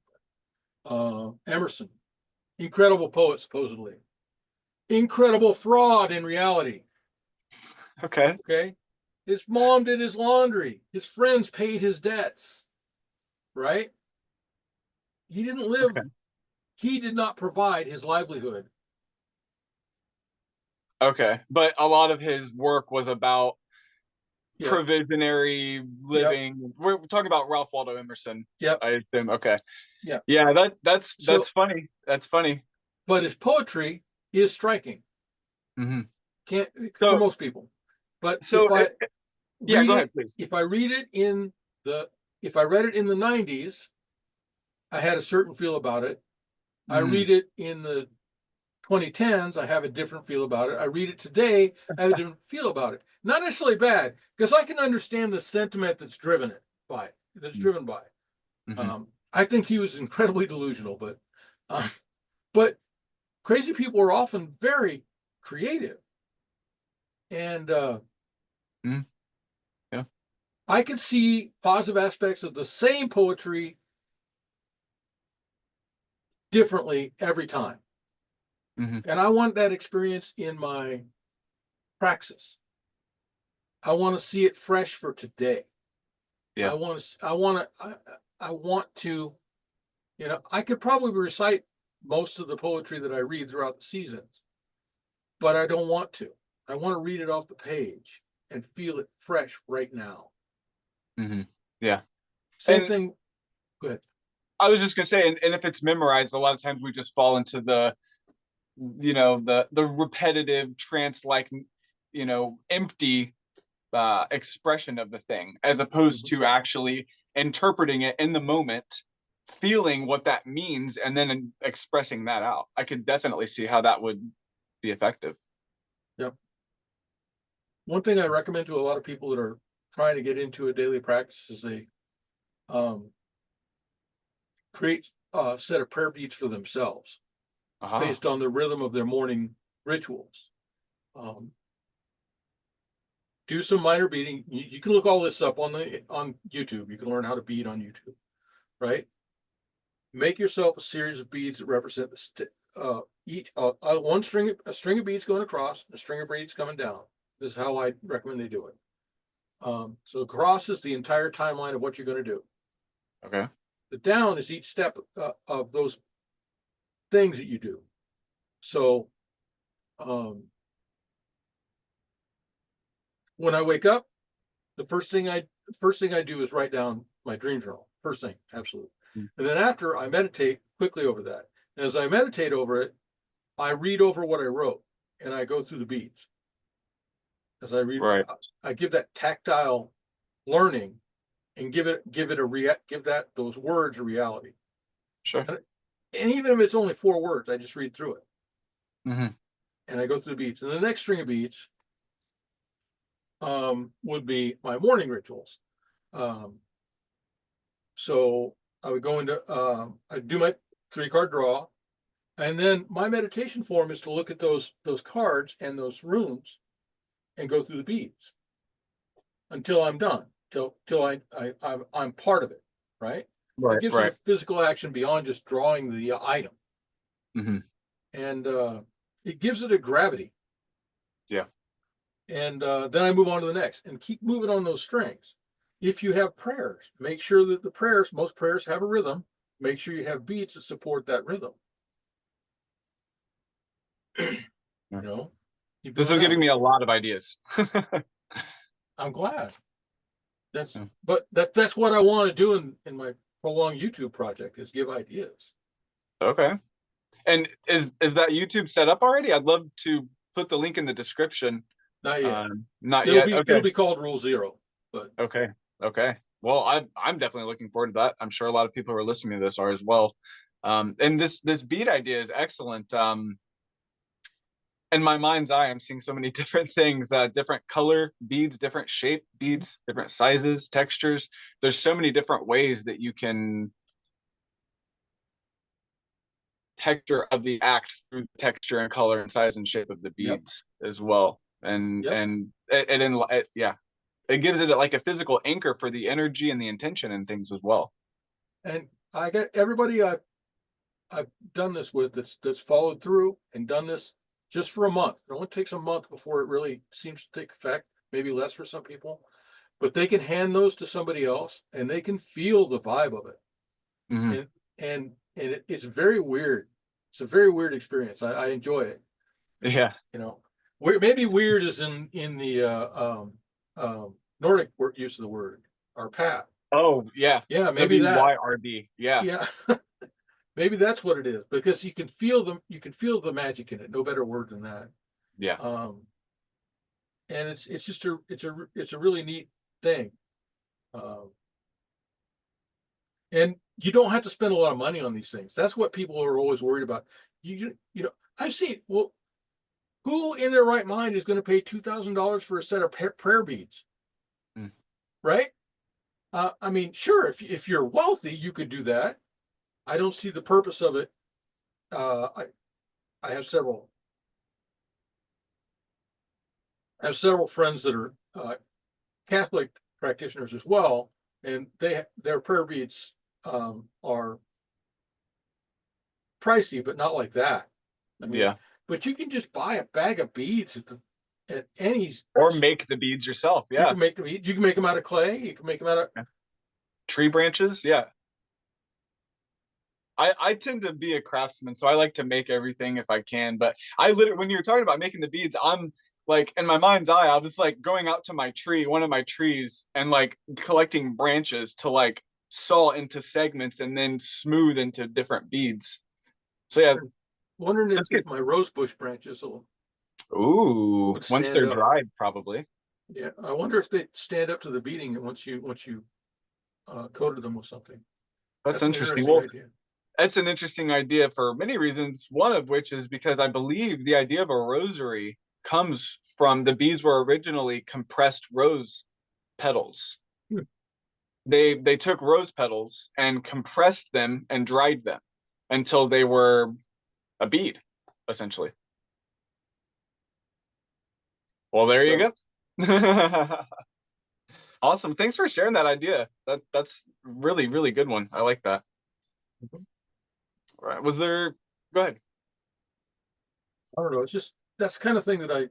Emerson, incredible poet, supposedly. Incredible fraud in reality. Okay. His mom did his laundry. His friends paid his debts. Right? He didn't live. He did not provide his livelihood. Okay. But a lot of his work was about provisionary living. We're talking about Ralph Waldo Emerson. Yep. I assume. Okay. Yeah. Yeah, that's funny. That's funny. But his poetry is striking. For most people. But so if I go ahead, please. If I read it if I read it in the 90s, I had a certain feel about it. I read it in the 2010s, I have a different feel about it. I read it today, I have a different feel about it. Not necessarily bad, because I can understand the sentiment that's driven by it. I think he was incredibly delusional, but crazy people are often very creative. And I can see positive aspects of the same poetry differently every time. And I want that experience in my praxis. I want to see it fresh for today. I want to, you know, I could probably recite most of the poetry that I read throughout the seasons, but I don't want to. I want to read it off the page and feel it fresh right now. Yeah. Same thing. Go ahead. I was just gonna say, and if it's memorized, a lot of times we just fall into the, you know, the repetitive trance-like, you know, empty expression of the thing, as opposed to actually interpreting it in the moment, feeling what that means, and then expressing that out. I could definitely see how that would be effective. Yep. One thing I recommend to a lot of people that are trying to get into a daily practice is they create set of prayer beads for themselves Uh-huh. based on the rhythm of their morning rituals. Do some minor beading. You can look all this up on YouTube. You can learn how to bead on YouTube, right? Make yourself a series of beads that represent each a string of beads going across, a string of beads coming down. This is how I recommend they do it. So across is the entire timeline of what you're going to do. Okay. The down is each step of those things that you do. So when I wake up, the first thing I do is write down my dream journal. First thing, absolutely. And then after, I meditate quickly over that. And as I meditate over it, I read over what I wrote and I go through the beads. As I read, Right. I give that tactile learning and give those words a reality. Sure. And even if it's only 4 words, I just read through it. Mm-hmm. And I go through the beads. And the next string of beads would be my morning rituals. So I would go into, I do my 3-card draw, and then my meditation form is to look at those cards and those runes and go through the beads until I'm done, till I'm part of it, right? Right. It gives it a physical action beyond just drawing the item. Mm-hmm. And it gives it a gravity. Yeah. And then I move on to the next and keep moving on those strings. If you have prayers, make sure that most prayers have a rhythm. Make sure you have beats that support that rhythm. You know, this is giving me a lot of ideas. I'm glad. That's what I want to do in my prolonged YouTube project, is give ideas. Okay. And is that YouTube set up already? I'd love to put the link in the description. Not yet. Not yet. Okay. It'll be called Rule 0. But okay. Well, I'm definitely looking forward to that. I'm sure a lot of people who are listening to this are as well. And this bead idea is excellent. In my mind's eye, I'm seeing so many different things, different color beads, different shape beads, different sizes, textures. There's so many different ways that you can texture of the act through the texture and color and size and shape of the beads as well. And it gives it like a physical anchor for the energy and the intention and things as well. And I got everybody I've done this with that's followed through and done this just for a month. It only takes a month before it really seems to take effect, maybe less for some people, but they can hand those to somebody else and they can feel the vibe of it. Mm-hmm. And it's very weird. It's a very weird experience. I enjoy it. Yeah. You know, maybe weird is in the Nordic use of the word, or path. Oh yeah. Yeah, maybe that. WYRD. Yeah. Yeah. Maybe that's what it is, because you can feel the magic in it. No better word than that. Yeah. And it's just a really neat thing. And you don't have to spend a lot of money on these things. That's what people are always worried about. You know, I've seen, well, who in their right mind is going to pay $2,000 for a set of prayer beads? Mm. Right? I mean, sure, if you're wealthy, you could do that. I don't see the purpose of it. I have several friends that are Catholic practitioners as well, and their prayer beads are pricey, but not like that. I mean, yeah. But you can just buy a bag of beads at any, or make the beads yourself. Yeah. You can make the beads. You can make them out of clay. You can make them out of tree branches. Yeah. I tend to be a craftsman, so I like to make everything if I can. But I literally, when you were talking about making the beads, I'm like, in my mind's eye, I was like going out to my tree, one of my trees, and like collecting branches to like saw into segments and then smooth into different beads. So yeah. Wondering if my rose bush branches will. Ooh, once they're dried, probably. Yeah, I wonder if they stand up to the beating once you coated them with something. That's interesting. Well, that's an interesting idea for many reasons. One of which is because I believe the idea of a rosary comes from the beads were originally compressed rose petals. they took rose petals and compressed them and dried them until they were a bead, essentially. Well, there you go. Awesome. Thanks for sharing that idea. That's really, really good one. I like that. All right. Was there, go ahead. I don't know. It's just, that's the kind of thing that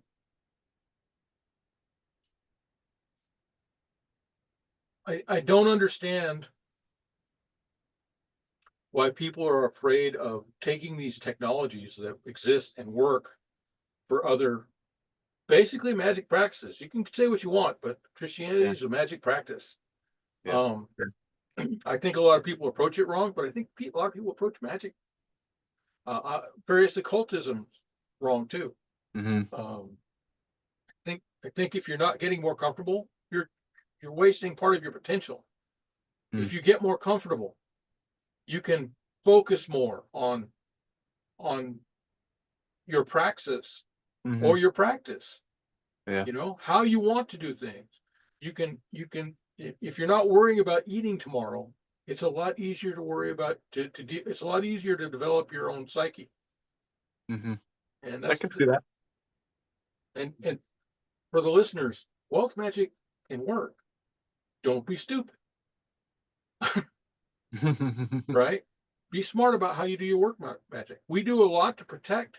I don't understand why people are afraid of taking these technologies that exist and work for other, basically magic practices. You can say what you want, but Christianity is a magic practice. Yeah. I think a lot of people approach it wrong, but I think a lot of people approach magic, various occultism, wrong too. I think if you're not getting more comfortable, you're wasting part of your potential. If you get more comfortable, you can focus more on your praxis or your practice. Yeah. You know, how you want to do things. You can if you're not worrying about eating tomorrow, it's a lot easier to worry about it's a lot easier to develop your own psyche. And I can see that. And for the listeners, wealth magic can work. Don't be stupid. Right? Be smart about how you do your work magic. We do a lot to protect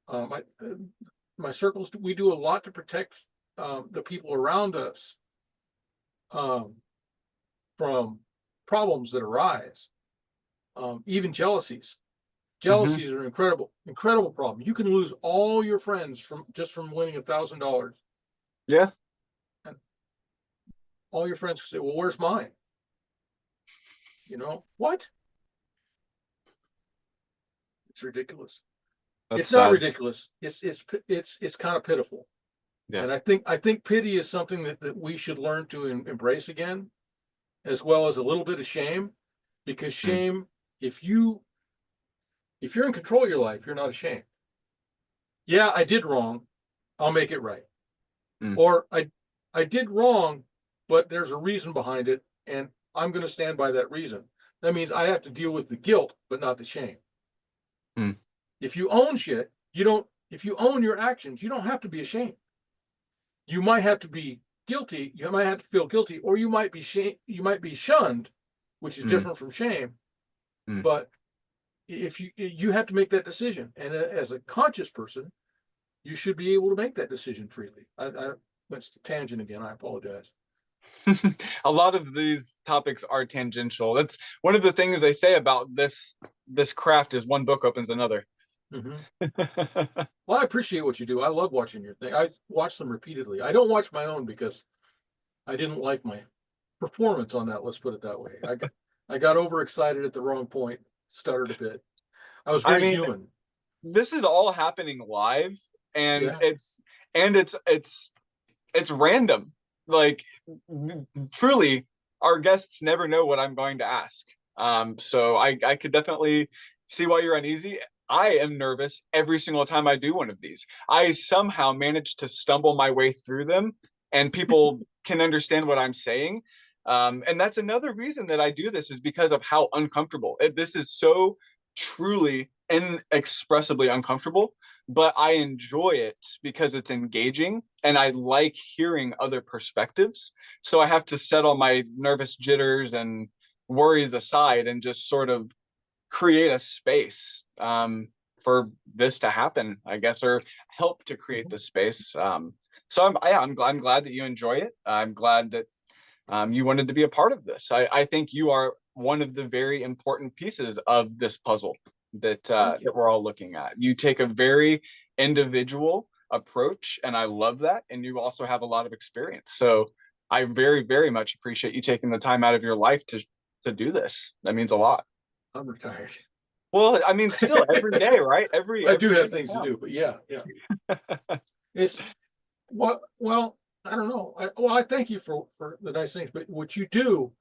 my circles. We do a lot to protect the people around us from problems that arise, even jealousies. Jealousies are an incredible problem. You can lose all your friends from winning $1,000. Yeah. And all your friends say, well, where's mine? You know, what? It's ridiculous. It's not ridiculous. It's kind of pitiful. Yeah. And I think pity is something that we should learn to embrace again, as well as a little bit of shame, because shame, if you're in control of your life, you're not ashamed. Yeah, I did wrong. I'll make it right. Or I did wrong, but there's a reason behind it, and I'm going to stand by that reason. That means I have to deal with the guilt, but not the shame. If you own shit, if you own your actions, you don't have to be ashamed. You might have to be guilty. You might have to feel guilty, or you might be shunned, which is different from shame. But if you have to make that decision, and as a conscious person, you should be able to make that decision freely. I went to tangent again. I apologize. A lot of these topics are tangential. That's one of the things they say about this craft is one book opens another. Well, I appreciate what you do. I love watching your thing. I watch them repeatedly. I don't watch my own because I didn't like my performance on that. Let's put it that way. I got overexcited at the wrong point, stuttered a bit. I was very human. This is all happening live, and it's random. Like, truly, our guests never know what I'm going to ask. So I could definitely see why you're uneasy. I am nervous every single time I do one of these. I somehow manage to stumble my way through them, and people can understand what I'm saying. And that's another reason that I do this, is because of how uncomfortable. This is so truly inexpressibly uncomfortable, but I enjoy it because it's engaging, and I like hearing other perspectives. So I have to set all my nervous jitters and worries aside and just sort of create a space for this to happen, I guess, or help to create the space. So I'm glad that you enjoy it. I'm glad that you wanted to be a part of this. I think you are one of the very important pieces of this puzzle that we're all looking at. You take a very individual approach, and I love that. And you also have a lot of experience. So I very, very much appreciate you taking the time out of your life to do this. That means a lot. I'm retired. Well, I mean, still every day, right? I do have things to do, but yeah. It's well, I don't know. I thank you for the nice things, but what you do,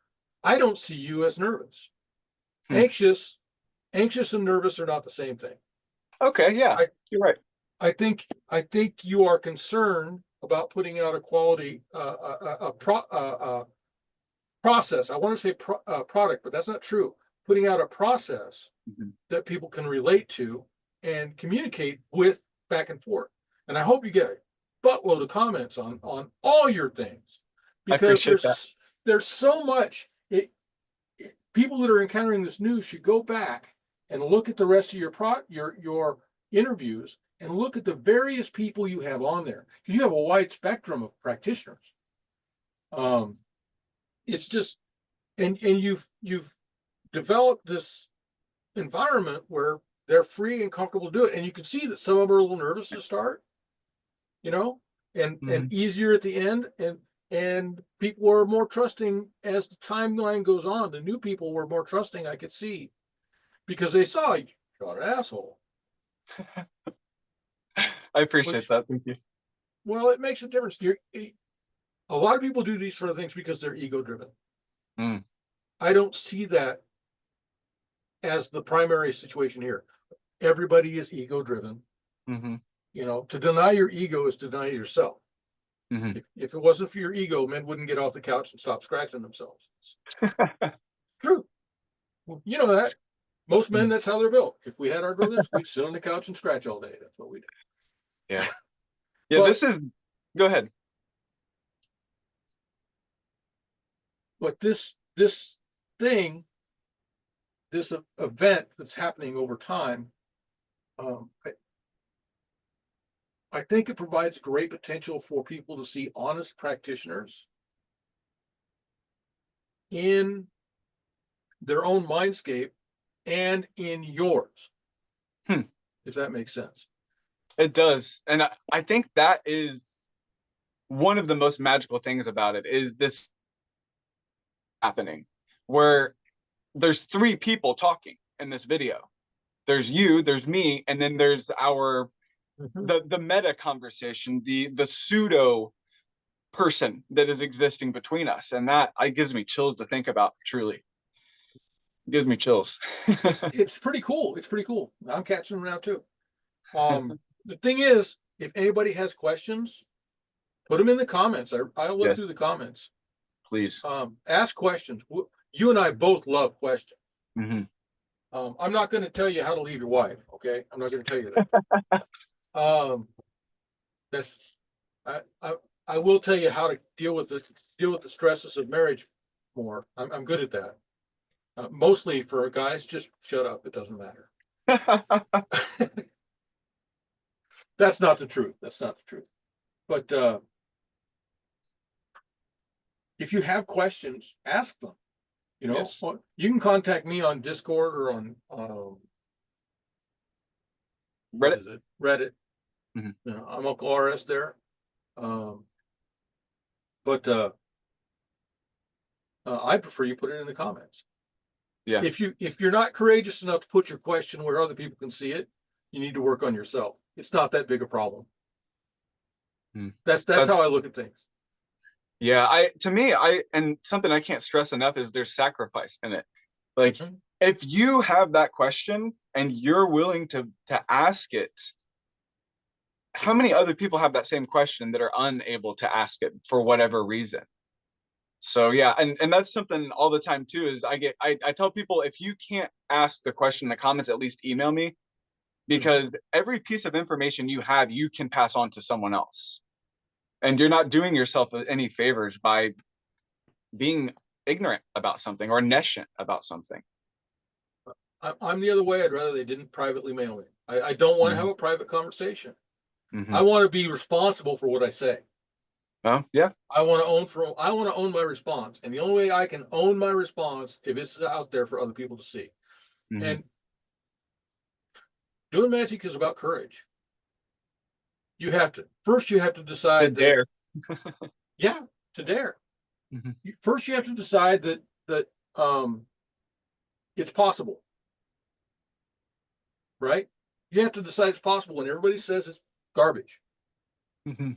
I don't see you as nervous. Anxious and nervous are not the same thing. Okay, yeah, you're right. I think you are concerned about putting out a quality process. I want to say product, but that's not true. Putting out a process that people can relate to and communicate with back and forth. And I hope you get a buttload of comments on all your things, because there's so much. People that are encountering this news should go back and look at the rest of your interviews and look at the various people you have on there, because you have a wide spectrum of practitioners. It's just, and you've developed this environment where they're free and comfortable to do it, and you can see that some of them are a little nervous to start, and easier at the end, and people are more trusting as the timeline goes on. The new people were more trusting, I could see, because they saw you got an asshole. I appreciate that. Thank you. Well, it makes a difference. A lot of people do these sort of things because they're ego driven. I don't see that as the primary situation here. Everybody is ego driven. To deny your ego is to deny yourself. If it wasn't for your ego, men wouldn't get off the couch and stop scratching themselves. True. Well, you know that. Most men, that's how they're built. If we had our brothers, we'd sit on the couch and scratch all day. That's what we do. Yeah. Yeah, go ahead. But this thing, this event that's happening over time, I think it provides great potential for people to see honest practitioners in their own mindscape and in yours. If that makes sense. It does. And I think that is one of the most magical things about it, is this happening where there's three people talking in this video. There's you, there's me, and then there's our the meta conversation, the pseudo person that is existing between us. And that gives me chills to think about. Truly, it gives me chills. It's pretty cool. It's pretty cool. I'm catching them now too. The thing is, if anybody has questions, put them in the comments. I'll look through the comments. Please. Ask questions. You and I both love questions. I'm not going to tell you how to leave your wife. Okay, I'm not going to tell you that. I will tell you how to deal with the stresses of marriage more. I'm good at that. Mostly for guys, just shut up. It doesn't matter. That's not the truth. That's not the truth. But if you have questions, ask them. You can contact me on Discord or on Reddit. Reddit. I'm Uncle RS there. But I prefer you put it in the comments. Yeah. If you're not courageous enough to put your question where other people can see it, you need to work on yourself. It's not that big a problem. That's how I look at things. Yeah, and something I can't stress enough is there's sacrifice in it. Like, if you have that question and you're willing to ask it, how many other people have that same question that are unable to ask it for whatever reason? So yeah, and that's something all the time too, is I tell people, if you can't ask the question in the comments, at least email me, because every piece of information you have, you can pass on to someone else. And you're not doing yourself any favors by being ignorant about something or nescient about something. I'm the other way. I'd rather they didn't privately mail me. I don't want to have a private conversation. I want to be responsible for what I say. Oh, yeah. I want to own my response. And the only way I can own my response if it's out there for other people to see. And doing magic is about courage. You have to decide to dare. To dare. First, you have to decide that it's possible, right? You have to decide it's possible when everybody says it's garbage.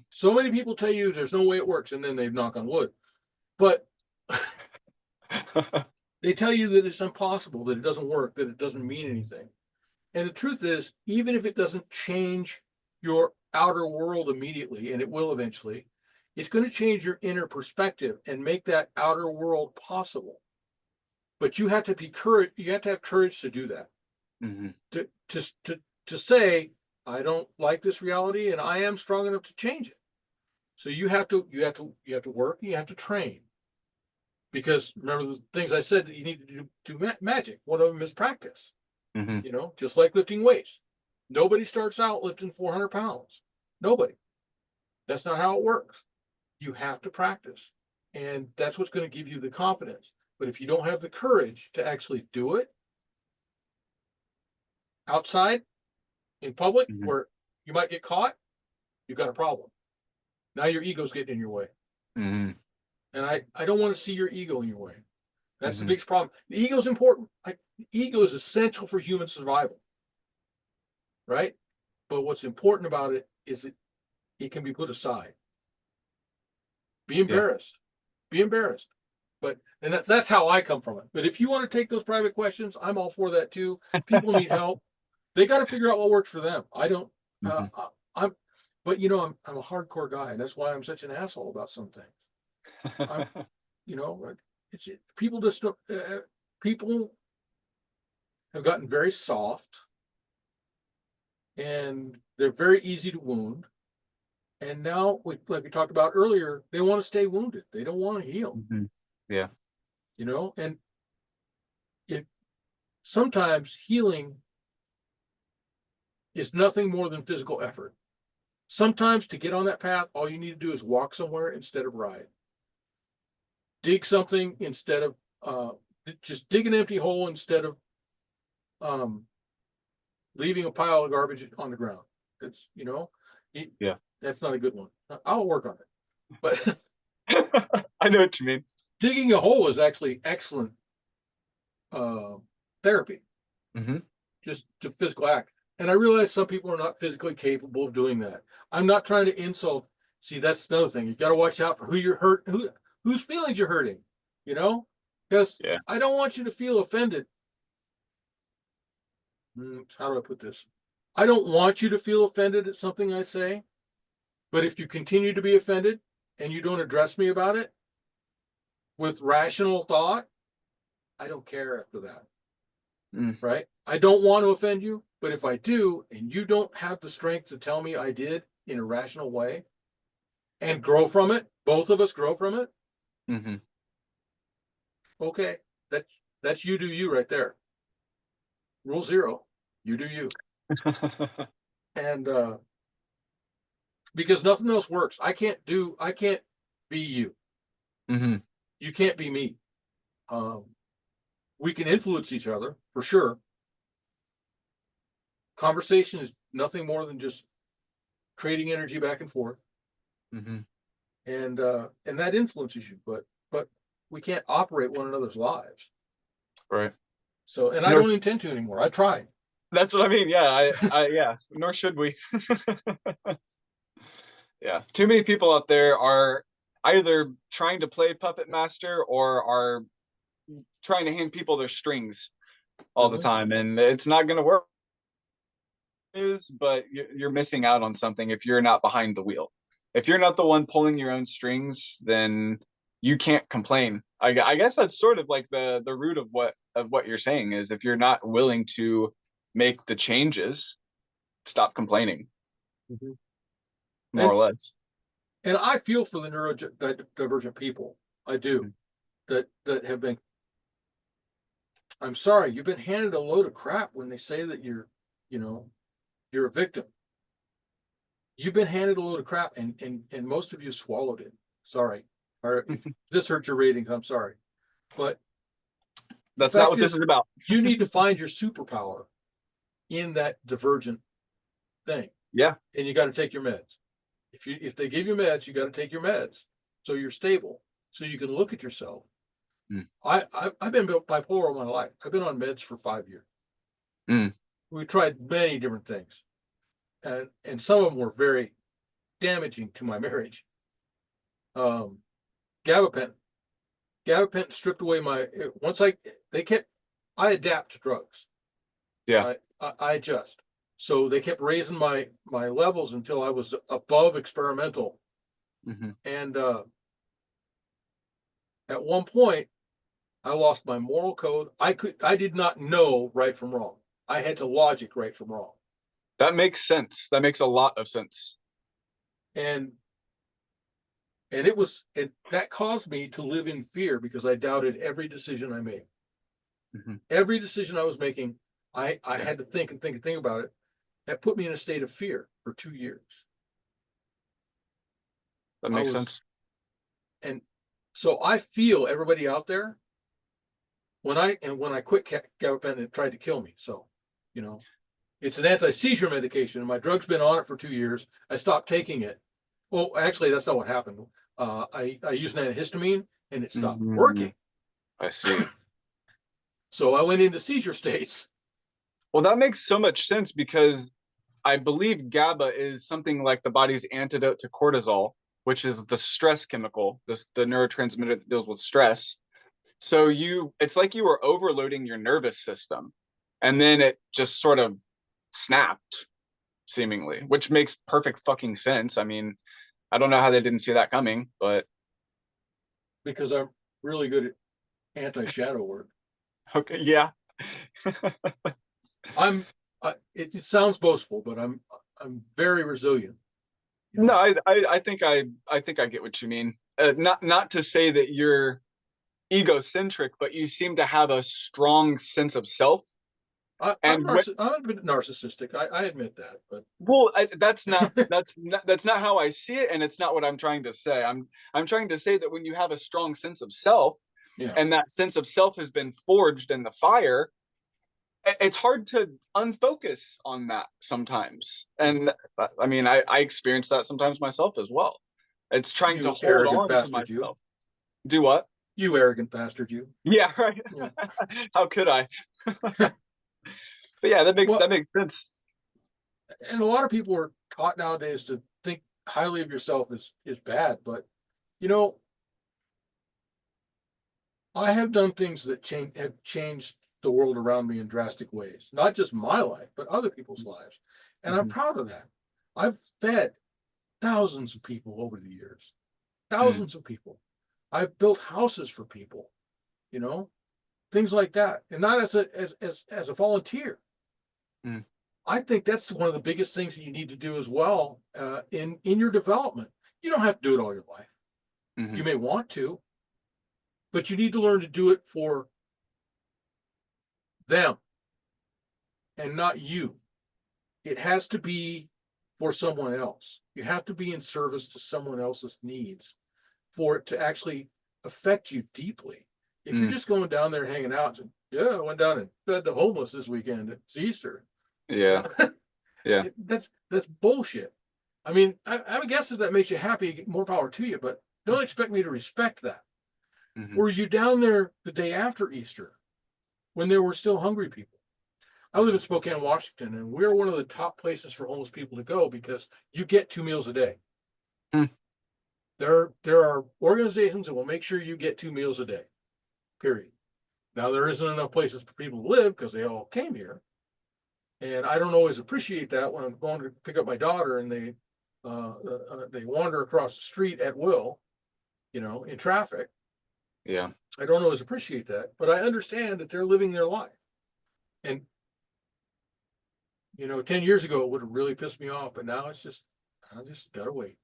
So many people tell you there's no way it works, and then they knock on wood. But they tell you that it's impossible, that it doesn't work, that it doesn't mean anything. And the truth is, even if it doesn't change your outer world immediately, and it will eventually, It's going to change your inner perspective and make that outer world possible. But you have to be courage. You have to have courage to do that. Mm-hmm. To say, I don't like this reality, and I am strong enough to change it. So you have to work. And you have to train. Because remember the things I said that you need to do magic. One of them is practice. Mm-hmm. You know, just like lifting weights. Nobody starts out lifting 400 pounds. Nobody. That's not how it works. You have to practice. And that's what's going to give you the confidence. But if you don't have the courage to actually do it outside in public, Mm-hmm. where you might get caught, you've got a problem. Now your ego's getting in your way. Mm-hmm. And I don't want to see your ego in your way. That's Mm-hmm. the biggest problem. The ego is important. The ego is essential for human survival. Right? But what's important about it is it can be put aside. Be embarrassed. Be embarrassed. And that's how I come from it. But if you want to take those private questions, I'm all for that too. People need help. They got to figure out what works for them. I don't. But you know, I'm a hardcore guy, and that's why I'm such an asshole about some things. You know, people just don't. People have gotten very soft, and they're very easy to wound. And now, like we talked about earlier, they want to stay wounded. They don't want to heal. Mm-hmm. Yeah. You know, and sometimes healing is nothing more than physical effort. Sometimes to get on that path, all you need to do is walk somewhere instead of ride. Dig something instead of just dig an empty hole instead of leaving a pile of garbage on the ground. It's, you know, that's not a good one. I'll work on it. But I know what you mean. Digging a hole is actually excellent therapy. Mm-hmm. Just a physical act. And I realize some people are not physically capable of doing that. I'm not trying to insult. See, that's another thing. You got to watch out for who you're hurt, whose feelings you're hurting, you know? Because I don't want you to feel offended. How do I put this? I don't want you to feel offended at something I say. But if you continue to be offended and you don't address me about it with rational thought, I don't care after that. Right? I don't want to offend you, but if I do, and you don't have the strength to tell me I did in a rational way and grow from it, both of us grow from it. Mm-hmm. Okay. That's you do you right there. Rule 0, you do you. And because nothing else works. I can't be you. Mm-hmm. You can't be me. We can influence each other for sure. Conversation is nothing more than just trading energy back and forth. Mm-hmm. And that influences you, but we can't operate one another's lives. Right. So, and I don't intend to anymore. I tried. That's what I mean. Yeah. Yeah. Nor should we. Yeah. Too many people out there are either trying to play puppet master or are trying to hand people their strings all the time, and it's not going to work. But you're missing out on something if you're not behind the wheel. If you're not the one pulling your own strings, then you can't complain. I guess that's sort of like the root of what you're saying is if you're not willing to make the changes, stop complaining. More or less. And I feel for the neurodivergent people. I do. That have been. I'm sorry, you've been handed a load of crap when they say that you're a victim. You've been handed a load of crap, and most of you swallowed it. Sorry. Or if this hurts your ratings, I'm sorry. But that's not what this is about. You need to find your superpower in that divergent thing. Yeah. And you got to take your meds. If they give you meds, you got to take your meds so you're stable, so you can look at yourself. I've been bipolar all my life. I've been on meds for 5 years. We tried many different things, and some of them were very damaging to my marriage. Gabapentin stripped away I adapt to drugs. Yeah. I adjust. So they kept raising my levels until I was above experimental. Mm-hmm. And at one point, I lost my moral code. I did not know right from wrong. I had to logic right from wrong. That makes sense. That makes a lot of sense. And that caused me to live in fear because I doubted every decision I made. Mm-hmm. Every decision I was making, I had to think and think and think about it. That put me in a state of fear for 2 years. That makes sense. And so I feel everybody out there when I quit gabapentin, it tried to kill me. So, you know, it's an anti-seizure medication, and my drug's been on it for 2 years. I stopped taking it. Well, actually, that's not what happened. I used an antihistamine, and it stopped working. I see. So I went into seizure states. Well, that makes so much sense because I believe GABA is something like the body's antidote to cortisol, which is the stress chemical, the neurotransmitter that deals with stress. So it's like you were overloading your nervous system, and then it just sort of snapped, seemingly, which makes perfect fucking sense. I mean, I don't know how they didn't see that coming, but because I'm really good at anti-shadow work. okay, yeah. It sounds boastful, but I'm very resilient. You know? No, I think I get what you mean. Not to say that you're egocentric, but you seem to have a strong sense of self. I'm a bit narcissistic. I admit that, but well, that's not how I see it, and it's not what I'm trying to say. I'm trying to say that when you have a strong sense of self, yeah, and that sense of self has been forged in the fire, it's hard to unfocus on that sometimes. And I mean, I experience that sometimes myself as well. It's trying to hold on to myself. Do what? You arrogant bastard, you. Yeah, right. Yeah. How could I? But yeah, that makes sense. And a lot of people are taught nowadays to think highly of yourself is bad, but you know, I have done things that have changed the world around me in drastic ways. Not just my life, but other people's lives. And I'm proud of that. I've fed thousands of people over the years. Thousands of people. I've built houses for people, you know, things like that. And not as a volunteer. I think that's one of the biggest things that you need to do as well in your development. You don't have to do it all your life. You may want to, but you need to learn to do it for them and not you. It has to be for someone else. You have to be in service to someone else's needs for it to actually affect you deeply. If you're just going down there hanging out, and, yeah, I went down and fed the homeless this weekend. It's Easter. Yeah. Yeah. That's bullshit. I mean, I guess if that makes you happy, more power to you, but don't expect me to respect that. Were you down there the day after Easter when there were still hungry people? I live in Spokane, Washington, and we're one of the top places for homeless people to go because you get 2 meals a day. There are organizations that will make sure you get 2 meals a day, period. Now, there isn't enough places for people to live because they all came here. And I don't always appreciate that when I'm going to pick up my daughter and they wander across the street at will, you know, in traffic. Yeah. I don't always appreciate that, but I understand that they're living their life. And, you know, 10 years ago, it would have really pissed me off, but now it's just, I just gotta wait.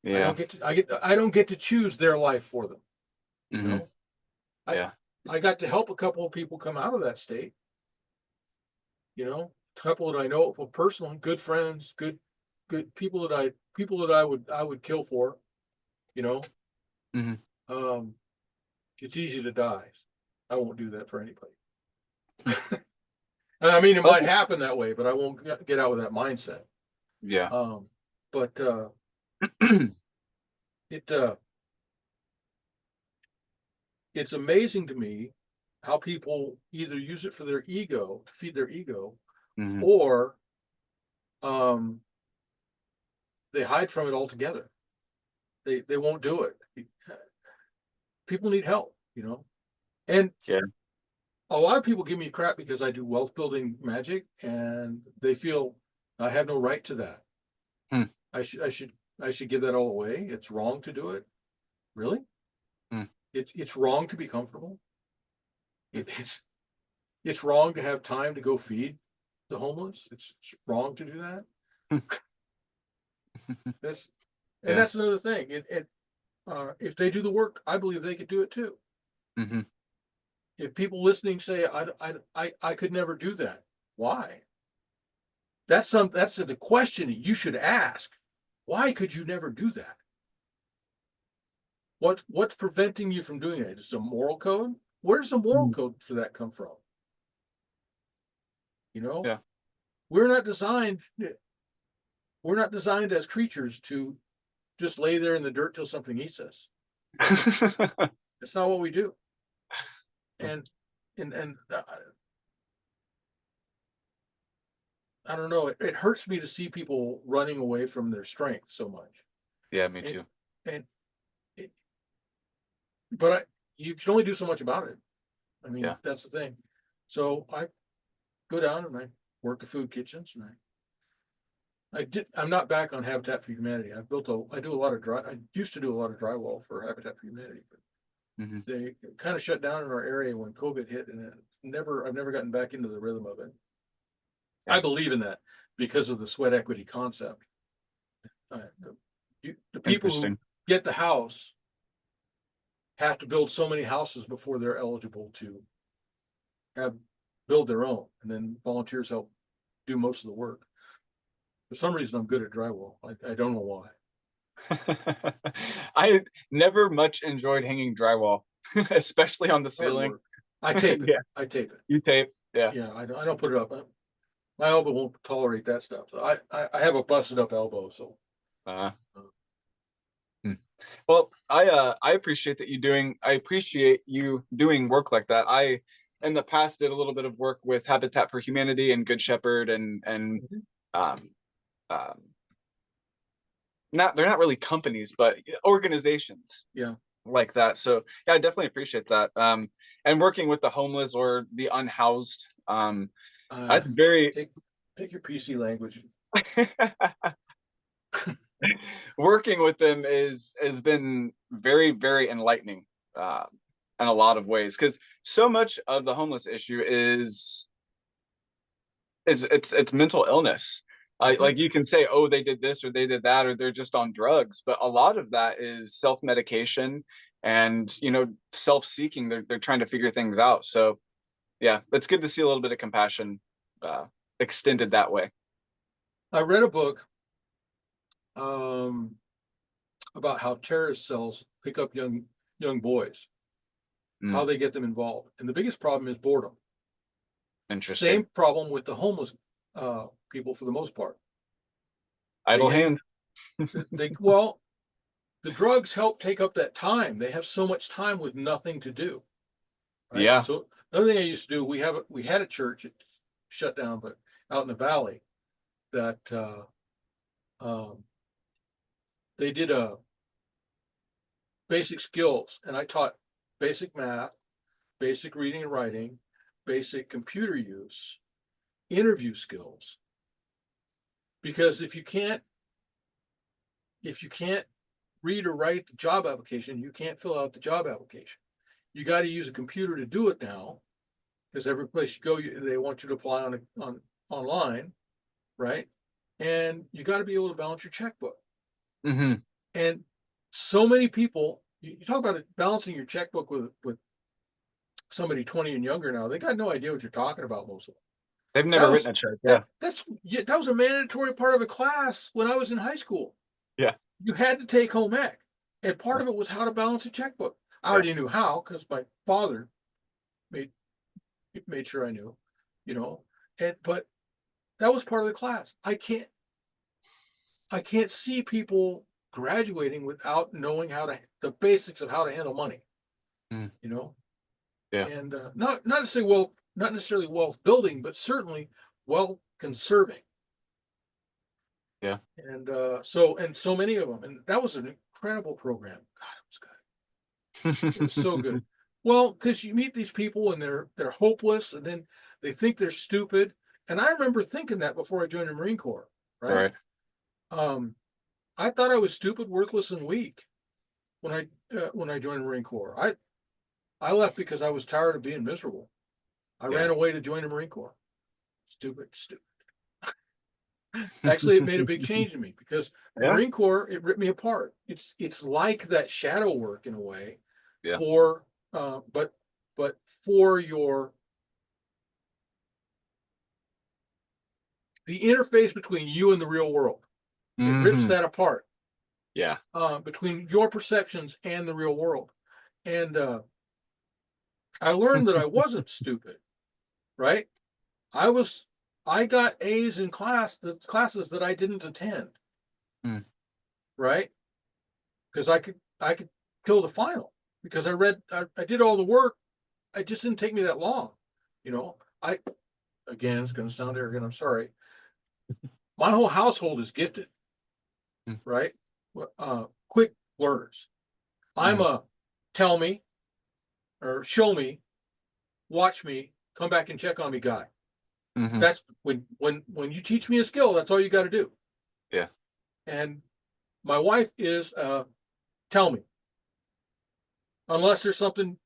Yeah. I don't get to choose their life for them. You know? I got to help a couple of people come out of that state. You know, a couple that I know personally, good friends, good people that I would kill for, you know. It's easy to die. I won't do that for anybody. I mean, it might happen that way, but I won't get out with that mindset. Yeah. But it's amazing to me how people either use it for their ego, to feed their ego, or they hide from it altogether. They won't do it. People need help, you know. And a lot of people give me crap because I do wealth building magic, and they feel I have no right to that. I should I should give that all away. It's wrong to do it. Really? Mm. It's wrong to be comfortable. It's wrong to have time to go feed the homeless. It's wrong to do that. That's Yeah. that's another thing. If they do the work, I believe they could do it too. Mm-hmm. If people listening say, I could never do that, why? That's the question you should ask. Why could you never do that? What's preventing you from doing it? Is it a moral code? Where does the moral code for that come from? You know, Yeah. we're not designed as creatures to just lay there in the dirt till something eats us. That's not what we do. And I don't know. It hurts me to see people running away from their strength so much. Yeah, me too. But you can only do so much about it. I mean, Yeah. that's the thing. So I go down and I work the food kitchens, and I'm not back on Habitat for Humanity. I used to do a lot of drywall for Habitat for Humanity, but Mm-hmm. they kind of shut down in our area when COVID hit, and I've never gotten back into the rhythm of it. Yeah. I believe in that because of the sweat equity concept. The people who get the house have to build so many houses before they're eligible to build their own, and then volunteers help do most of the work. For some reason, I'm good at drywall. I don't know why. I never much enjoyed hanging drywall, especially on the ceiling. I tape it. Yeah. I tape it. You tape. Yeah. Yeah, I don't put it up. My elbow won't tolerate that stuff. So I have a busted up elbow. So. Well, I appreciate I appreciate you doing work like that. I in the past did a little bit of work with Habitat for Humanity and Good Shepherd and um, um, they're not really companies, but organizations. Yeah. Like that. So yeah, I definitely appreciate that. And working with the homeless or the unhoused. That's very take your PC language. Working with them has been very, very enlightening in a lot of ways, because so much of the homeless issue is it's mental illness. Like you can say, oh, they did this or they did that, or they're just on drugs, but a lot of that is self-medication and self-seeking. They're trying to figure things out. So yeah, it's good to see a little bit of compassion extended that way. I read a book about how terrorist cells pick up young boys, how they get them involved, and the biggest problem is boredom. Interesting. Same problem with the homeless people for the most part. Idle hands. Well, the drugs help take up that time. They have so much time with nothing to do. Right? Yeah. So another thing I used to do, we had a church, it shut down, but out in the valley, that they did basic skills, and I taught basic math, basic reading and writing, basic computer use, interview skills. Because if you can't read or write the job application, you can't fill out the job application. You got to use a computer to do it now, because every place you go, they want you to apply on online, right? And you got to be able to balance your checkbook. Mm-hmm. And so many people, you talk about balancing your checkbook with somebody 20 and younger now, they got no idea what you're talking about, most of them. They've never written a check. Yeah. That was a mandatory part of a class when I was in high school. Yeah. You had to take home ec, and part of it was how to balance a checkbook. I already knew how, because my father made sure I knew, but that was part of the class. I can't see people graduating without knowing the basics of how to handle money. Yeah. And not necessarily wealth building, but certainly wealth conserving. Yeah. And so many of them, and that was an incredible program. God, it was good. It was so good. Well, because you meet these people and they're hopeless, and then they think they're stupid. And I remember thinking that before I joined the Marine Corps, right? I thought I was stupid, worthless, and weak when I joined the Marine Corps. I left because I was tired of being miserable. I ran away to join the Marine Corps. Stupid. Actually, it made a big change in me because the Yeah. Marine Corps, it ripped me apart. It's like that shadow work in a way, Yeah. but for the interface between you and the real world. It rips that apart. Yeah. Between your perceptions and the real world. And I learned that I wasn't stupid, right? I got A's in classes that I didn't attend, right? Because I could kill the final because I did all the work. It just didn't take me that long, you know. Again, it's going to sound arrogant. I'm sorry. My whole household is gifted, right? Quick learners. I'm a tell me or show me, watch me, come back and check on me guy. That's when you teach me a skill, that's all you got to do. Yeah. And my wife is tell me. Unless there's something,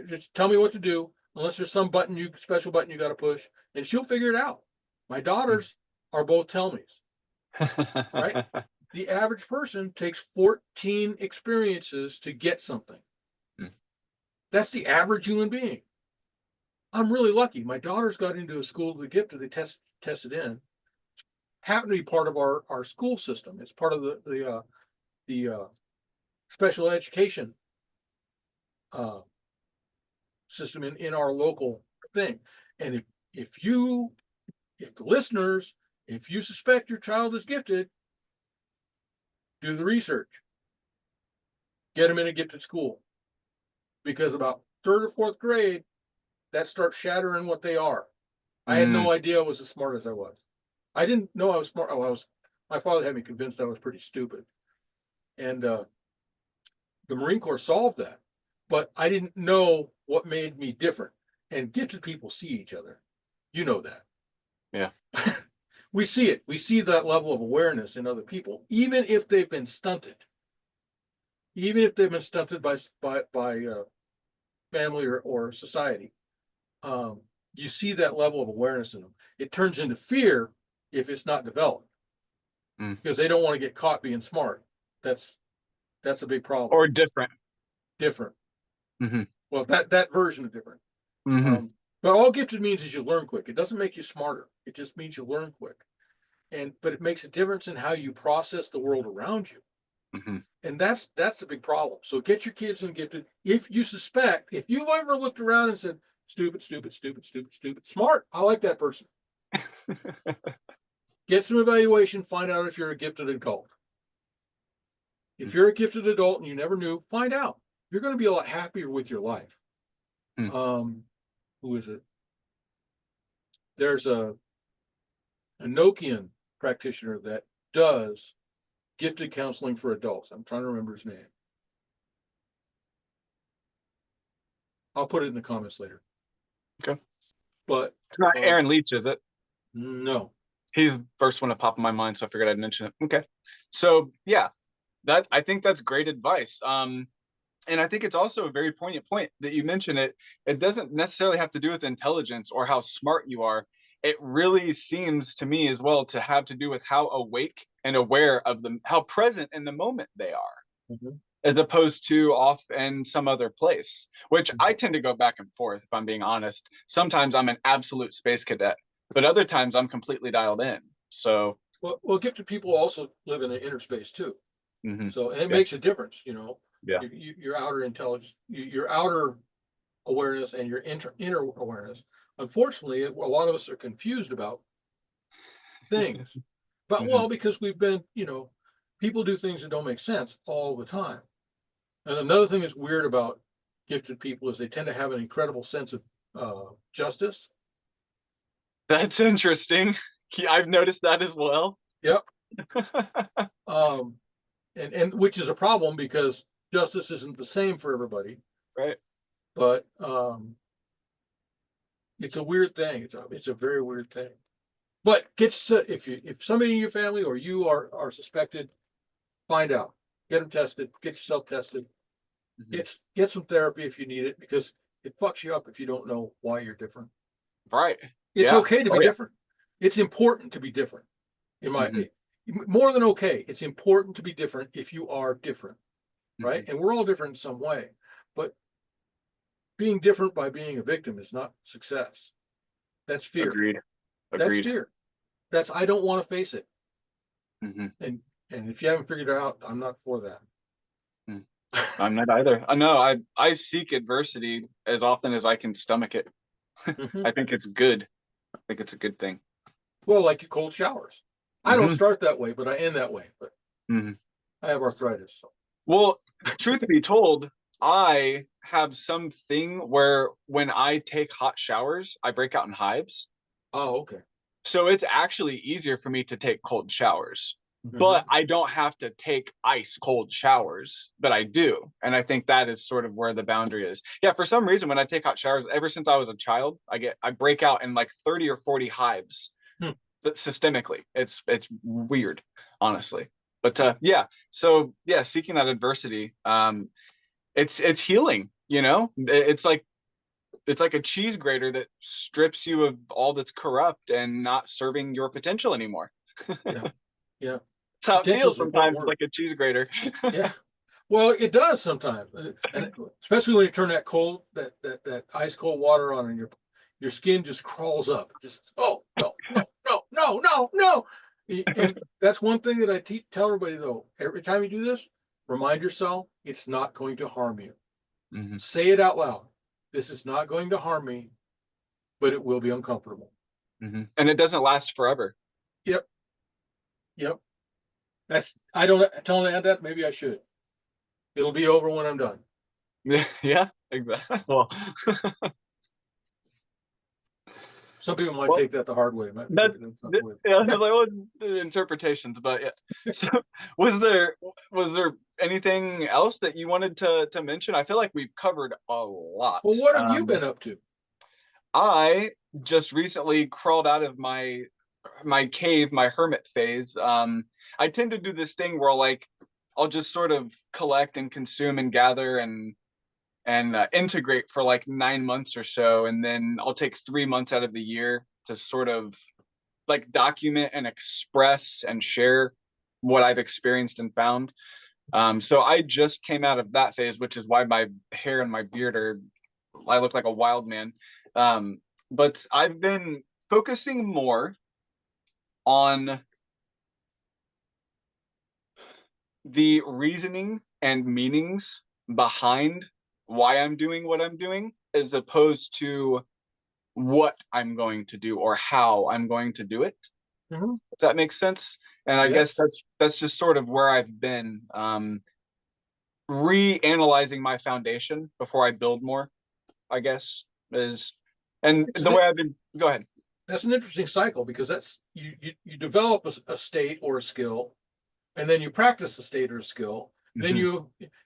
just tell me what to do. Unless there's some special button you got to push, and she'll figure it out. My daughters are both tell me's. Right? The average person takes 14 experiences to get something. That's the average human being. I'm really lucky. My daughters got into a school of the gifted. They tested in. Happened to be part of our school system. It's part of the special education system in our local thing. And if the listeners, if you suspect your child is gifted, do the research. Get them in a gifted school. Because about 3rd or 4th grade, that starts shattering what they are. I had no idea I was as smart as I was. I didn't know I was smart. My father had me convinced I was pretty stupid. And the Marine Corps solved that. But I didn't know what made me different. And gifted people see each other. You know that. Yeah. We see it. We see that level of awareness in other people, even if they've been stunted. Even if they've been stunted by family or society. You see that level of awareness in them. It turns into fear if it's not developed. Because they don't want to get caught being smart. That's a big problem. Or different. Different. Well, that version of different. But all gifted means is you learn quick. It doesn't make you smarter. It just means you learn quick. But it makes a difference in how you process the world around you. And that's a big problem. So get your kids in gifted. If you've ever looked around and said, stupid, smart, I like that person. Get some evaluation, find out if you're a gifted adult. If you're a gifted adult and you never knew, find out. You're going to be a lot happier with your life. Who is it? There's a Nokian practitioner that does gifted counseling for adults. I'm trying to remember his name. I'll put it in the comments later. Okay. But it's not Aaron Leach, is it? No. He's the first one to pop in my mind, so I figured I'd mention it. Okay. So yeah, I think that's great advice. And I think it's also a very poignant point that you mentioned it. It doesn't necessarily have to do with intelligence or how smart you are. It really seems to me as well to have to do with how awake and aware of how present in the moment they are, as opposed to off in some other place, which I tend to go back and forth, if I'm being honest. Sometimes I'm an absolute space cadet, but other times I'm completely dialed in. So well, gifted people also live in an inner space too. So, and it makes a difference, your outer intelligence, your outer awareness and your inner awareness. Unfortunately, a lot of us are confused about things, but because we've been, people do things that don't make sense all the time. And another thing that's weird about gifted people is they tend to have an incredible sense of justice. That's interesting. I've noticed that as well. Yep. And which is a problem because justice isn't the same for everybody. Right. But it's a weird thing. It's a very weird thing. But if somebody in your family or you are suspected, find out, get them tested, get yourself tested, get some therapy if you need it, because it fucks you up if you don't know why you're different. Right. It's Yeah. okay to be different. It's important to be different. In my more than okay, it's important to be different if you are different, right? And we're all different in some way, but being different by being a victim is not success. That's fear. Agreed. That's fear. That's I don't want to face it. And if you haven't figured it out, I'm not for that. I'm not either. No, I seek adversity as often as I can stomach it. I think it's good. I think it's a good thing. Well, like your cold showers. I don't start that way, but I end that way. But I have arthritis. So. Well, truth be told, I have something where when I take hot showers, I break out in hives. Oh, okay. So it's actually easier for me to take cold showers. But I don't have to take ice cold showers, but I do. And I think that is sort of where the boundary is. Yeah, for some reason, when I take hot showers, ever since I was a child, I break out in like 30 or 40 hives systemically. It's weird, honestly. But yeah, so yeah, seeking that adversity, it's healing, you know? It's like a cheese grater that strips you of all that's corrupt and not serving your potential anymore. Yeah. That's how it feels sometimes, like a cheese grater. Yeah. Well, it does sometimes. And especially when you turn that cold, that ice cold water on and your skin just crawls up. Just, oh, no. And that's one thing that I tell everybody, though. Every time you do this, remind yourself it's not going to harm you. Say it out loud. This is not going to harm me, but it will be uncomfortable. And it doesn't last forever. Yep. I don't tell them to add that. Maybe I should. It'll be over when I'm done. Yeah, exactly. Well, some people might take that the hard way. Yeah, I was like, well, the interpretations, but yeah. So, was there anything else that you wanted to mention? I feel like we've covered a lot. Well, what have you been up to? I just recently crawled out of my cave, my hermit phase. I tend to do this thing where I'll just sort of collect and consume and gather and integrate for like 9 months or so, and then I'll take 3 months out of the year to sort of like document and express and share what I've experienced and found. So I just came out of that phase, which is why my hair and my beard I look like a wild man. But I've been focusing more on the reasoning and meanings behind why I'm doing what I'm doing, as opposed to what I'm going to do or how I'm going to do it. If that makes sense. And I guess that's just sort of where I've been, reanalyzing my foundation before I build more, I guess, and the way I've been. Go ahead. That's an interesting cycle, because that's you develop a state or a skill, and then you practice the state or a skill. Then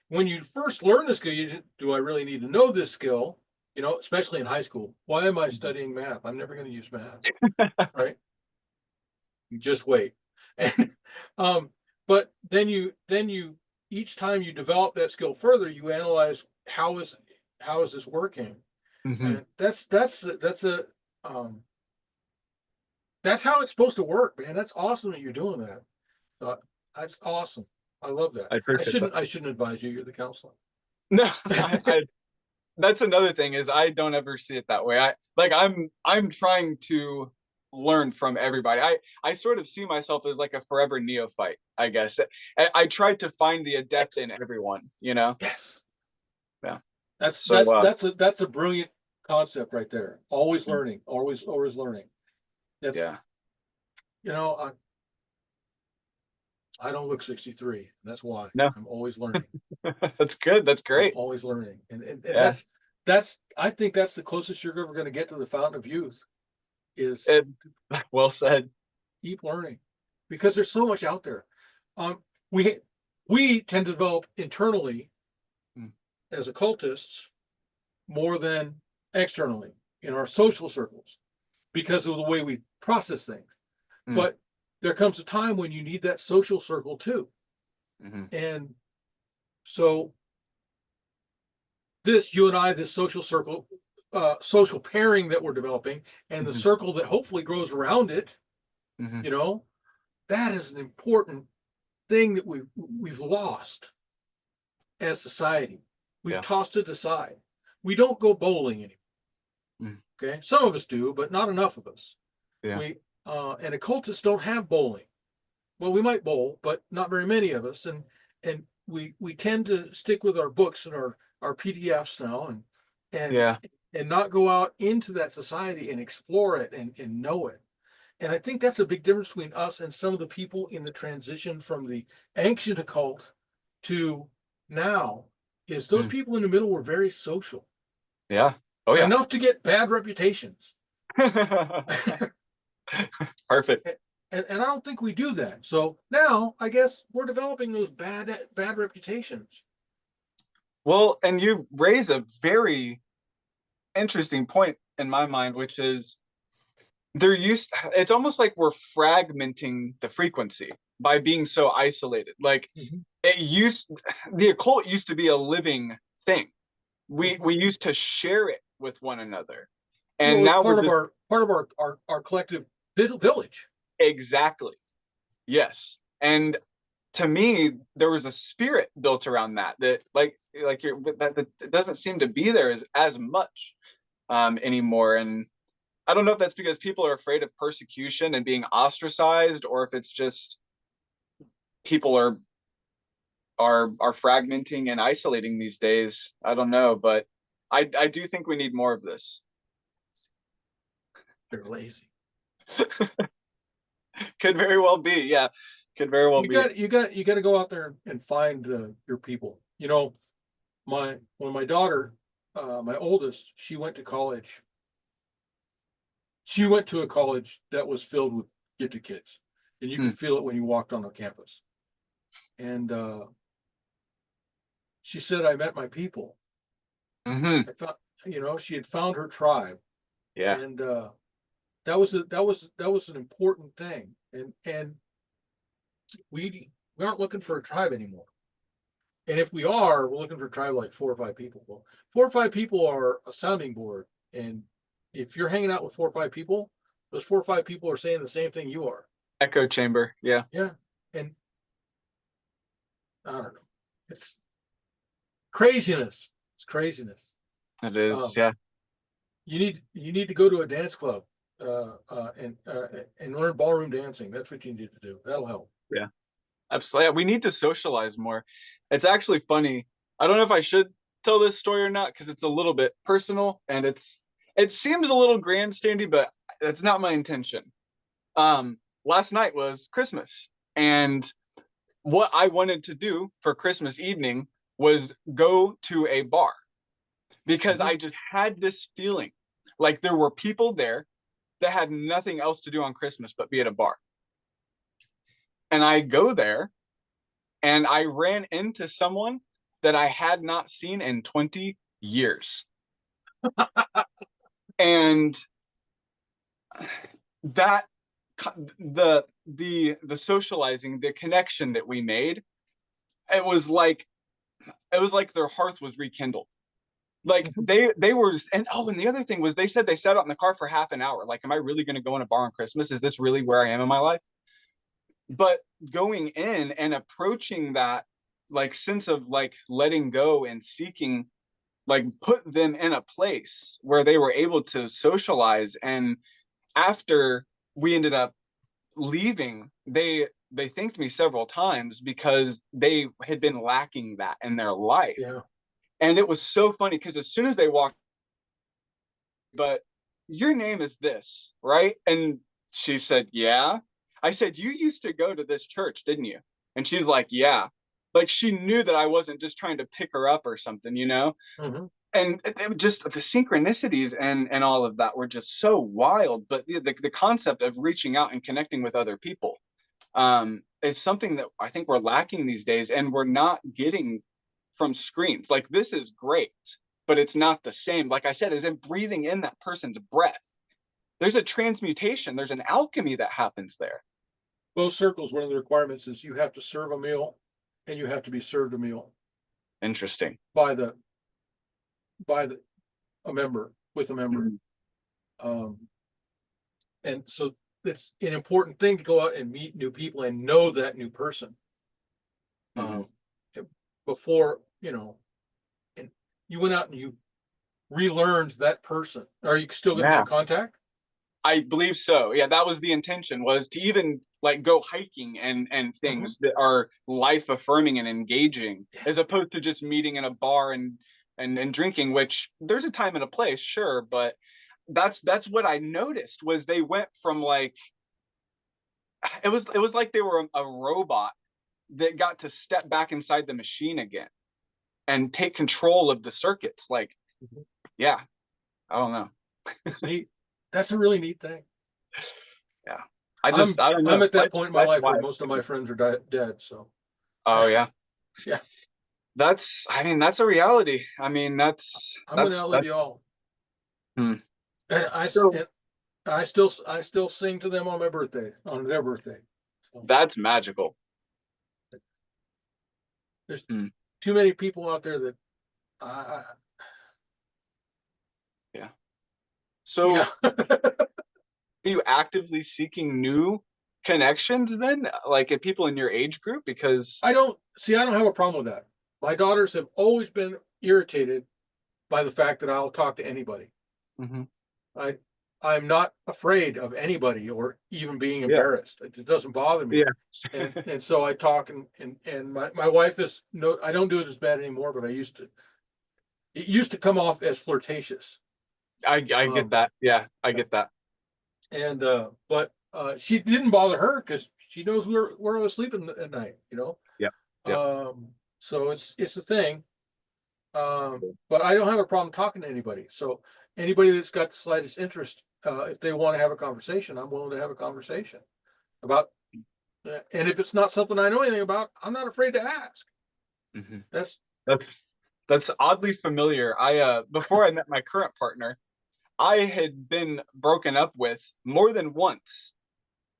when you first learn the skill, do I really need to know this skill? You know, especially in high school. Why am I studying math? I'm never going to use math, right? You just wait. And but then you each time you develop that skill further, you analyze how is this working? And that's how it's supposed to work, man. That's awesome that you're doing that. That's awesome. I love that. I shouldn't advise you. You're the counselor. No, that's another thing, is I don't ever see it that way. I'm trying to learn from everybody. I sort of see myself as like a forever neophyte, I guess. I try to find the adept in everyone, you know? Yes. Yeah. That's a brilliant concept right there. Always learning, always learning. That's, you know, I don't look 63. That's why. No. I'm always learning. That's good. That's great. I'm always learning. And that's I think that's the closest you're ever going to get to the fountain of youth, is well said. Keep learning, because there's so much out there. We tend to develop internally as occultists more than externally in our social circles, because of the way we process things. But there comes a time when you need that social circle too. And so this, you and I, this social circle, social pairing that we're developing, and the circle that hopefully grows around it, you know, that is an important thing that we've lost as society. We've tossed it aside. We don't go bowling anymore. Okay, some of us do, but not enough of us. We and occultists don't have bowling. Well, we might bowl, but not very many of us, and we tend to stick with our books and our PDFs now, and not go out into that society and explore it and know it. And I think that's a big difference between us and some of the people in the transition from the ancient occult to now, is those people in the middle were very social. Yeah. Oh yeah. Enough to get bad reputations. Perfect. And I don't think we do that. So now I guess we're developing those bad reputations. Well, and you raise a very interesting point in my mind, which is it's almost like we're fragmenting the frequency by being so isolated. Like the occult used to be a living thing. We used to share it with one another. And now part of our collective village. Exactly. Yes. And to me, there was a spirit built around that that doesn't seem to be there as much anymore. And I don't know if that's because people are afraid of persecution and being ostracized, or if it's just people are fragmenting and isolating these days. I don't know, but I do think we need more of this. They're lazy. Could very well be, yeah. Could very well be. You got to go out there and find your people. You know, when my daughter, my oldest, she went to college. She went to a college that was filled with gifted kids, and you could feel it when you walked on the campus. And she said, "I met my people." I found, she had found her tribe. Yeah. And that was an important thing. And we aren't looking for a tribe anymore. And if we are, we're looking for a tribe like 4 or 5 people. Well, 4 or 5 people are a sounding board. And if you're hanging out with 4 or 5 people, those 4 or 5 people are saying the same thing you are. Echo chamber. Yeah. Yeah. And I don't know. It's craziness. It's craziness. It is. Yeah. You need to go to a dance club and learn ballroom dancing. That's what you need to do. That'll help. Yeah, absolutely. We need to socialize more. It's actually funny. I don't know if I should tell this story or not, because it's a little bit personal and it seems a little grandstandy, but that's not my intention. Last night was Christmas, and what I wanted to do for Christmas evening was go to a bar, because I just had this feeling like there were people there that had nothing else to do on Christmas but be at a bar. And I go there, and I ran into someone that I had not seen in 20 years. And that the socializing, the connection that we made, it was like their hearth was rekindled. Like they were, and the other thing was, they said they sat out in the car for half an hour. Like, am I really going to go in a bar on Christmas? Is this really where I am in my life? But going in and approaching that like sense of like letting go and seeking, like, put them in a place where they were able to socialize. And after we ended up leaving, they thanked me several times, because they had been lacking that in their life. Yeah. And it was so funny, because as soon as they walked, but your name is this, right? And she said, yeah. I said, you used to go to this church, didn't you? And she's like, yeah. Like, she knew that I wasn't just trying to pick her up or something, And it just the synchronicities and all of that were just so wild. But the concept of reaching out and connecting with other people is something that I think we're lacking these days, and we're not getting from screens. Like, this is great, but it's not the same. Like I said, is in breathing in that person's breath. There's a transmutation. There's an alchemy that happens there. Both circles, one of the requirements is you have to serve a meal and you have to be served a meal Interesting. by a member, with a member. Mhm. And so it's an important thing to go out and meet new people and know that new person. Mhm. Before, you know, and you went out and you relearned that person. Are you still going to be Yeah, in contact? I believe so. Yeah, that was the intention, was to even like go hiking and things that are life affirming and engaging, as Yes. opposed to just meeting in a bar and drinking, which there's a time and a place, sure, but that's what I noticed was they went from like it was like they were a robot that got to step back inside the machine again and take control of the circuits. Like, Mhm. yeah, I don't know. It's neat. That's a really neat thing. Yeah, I don't I'm know. at that point in my life where Life. most of my friends are dead. So Oh yeah, yeah, I mean, that's a reality. I mean, I'm going to outlive you all. hmm. And So I still sing to them on my birthday, on their birthday. So that's magical. there's Hmm. too many people out there that I Yeah. yeah. So are you actively seeking new connections then, like at people in your age group? Because I don't have a problem with that. My daughters have always been irritated by the fact that I'll talk to anybody. Mhm. I I'm not afraid of anybody or even being Yeah, embarrassed. It doesn't bother me. yeah, And so I talk, and my wife is no, I don't do it as bad anymore, but I used to. It used to come off as flirtatious. I get Um that. Yeah, I get that. and but she didn't bother her because she knows where I was sleeping at night, you know. Yeah, yeah. So it's a thing. But I don't have a problem talking to anybody. So anybody that's got the slightest interest, if they want to have a conversation, I'm willing to have a conversation about. And if it's not something I know anything about, I'm not afraid to ask. Mhm. That's That's that's oddly familiar. I before I met my current partner, I had been broken up with more than once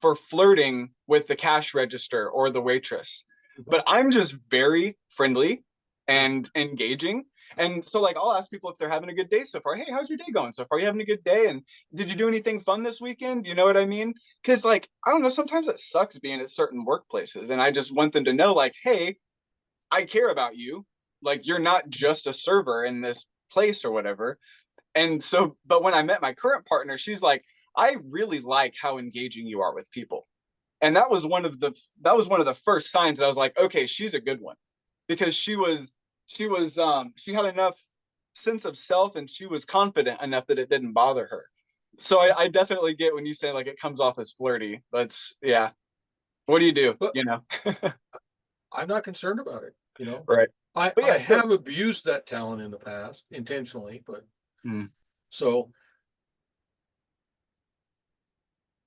for flirting with the cash register or the waitress. But I'm just very friendly and engaging. And so like I'll ask people if they're having a good day so far. Hey, how's your day going so far? You having a good day? And did you do anything fun this weekend? You know what I mean? Because like, I don't know, sometimes it sucks being at certain workplaces. And I just want them to know, like, hey, I care about you. Like you're not just a server in this place or whatever. And so, but when I met my current partner, she's like, I really like how engaging you are with people. And that was one of the first signs that I was like, okay, she's a good one. Because she had enough sense of self and she was confident enough that it didn't bother her. So I definitely get when you say like it comes off as flirty. That's yeah. What do you do? but You know? I'm not concerned about it. You know, Right. But I yeah, so have abused that talent in the past intentionally, but mm, so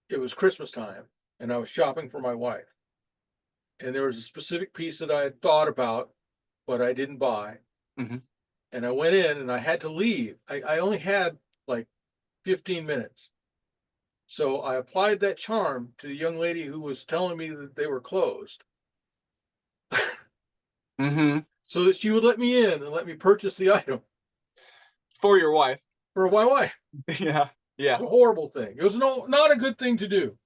it was Christmas time, and I was shopping for my wife, and there was a specific piece that I had thought about, but I didn't buy. mhm. And I went in, and I had to leave. I only had like 15 minutes. So I applied that charm to the young lady who was telling me that they were closed Mhm. so that she would let me in and let me purchase the item For your wife. for my wife. Yeah. It Yeah. was a horrible thing. It was not a good thing to do.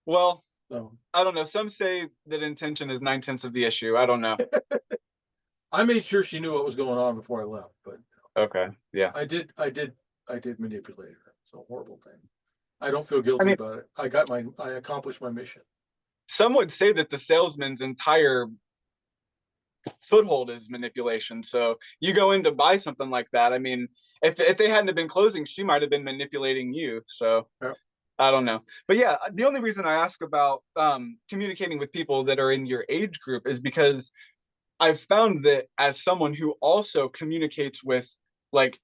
Well, So I don't know. Some say that intention is 9/10 of the issue. I don't know. I made sure she knew what was going on before I left, but Okay. Yeah. I did manipulate her. It's a horrible thing. I don't feel I guilty mean, about it. I accomplished my mission. some would say that the salesman's entire foothold is manipulation. So you go in to buy something like that. I mean, if they hadn't have been closing, she might have been manipulating you. So Yeah. I don't know. But yeah, the only reason I ask about communicating with people that are in your age group is because I've found that as someone who also communicates with like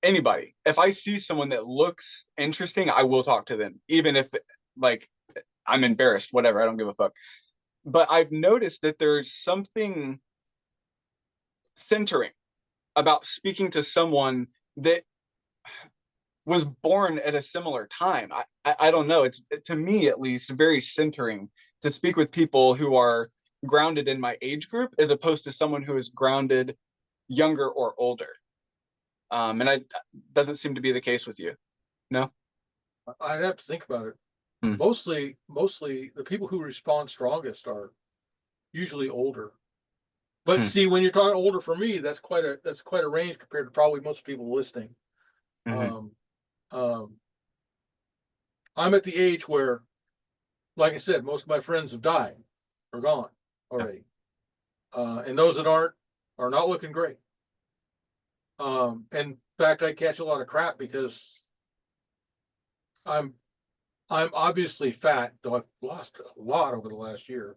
anybody, if I see someone that looks interesting, I will talk to them, even if like I'm embarrassed, whatever, I don't give a fuck. But I've noticed that there's something centering about speaking to someone that was born at a similar time. I don't know. It's to me at least very centering to speak with people who are grounded in my age group as opposed to someone who is grounded younger or older. And I doesn't seem to be the case with you. No? I'd have to think about it. Hmm. Mostly the people who respond strongest are usually older. But see, when you're talking older, for me, that's quite a range compared to probably most people listening. I'm at the age where, like I said, most of my friends have died or gone already, and those that are not looking great. In fact, I catch a lot of crap because I'm obviously fat, though I've lost a lot over the last year.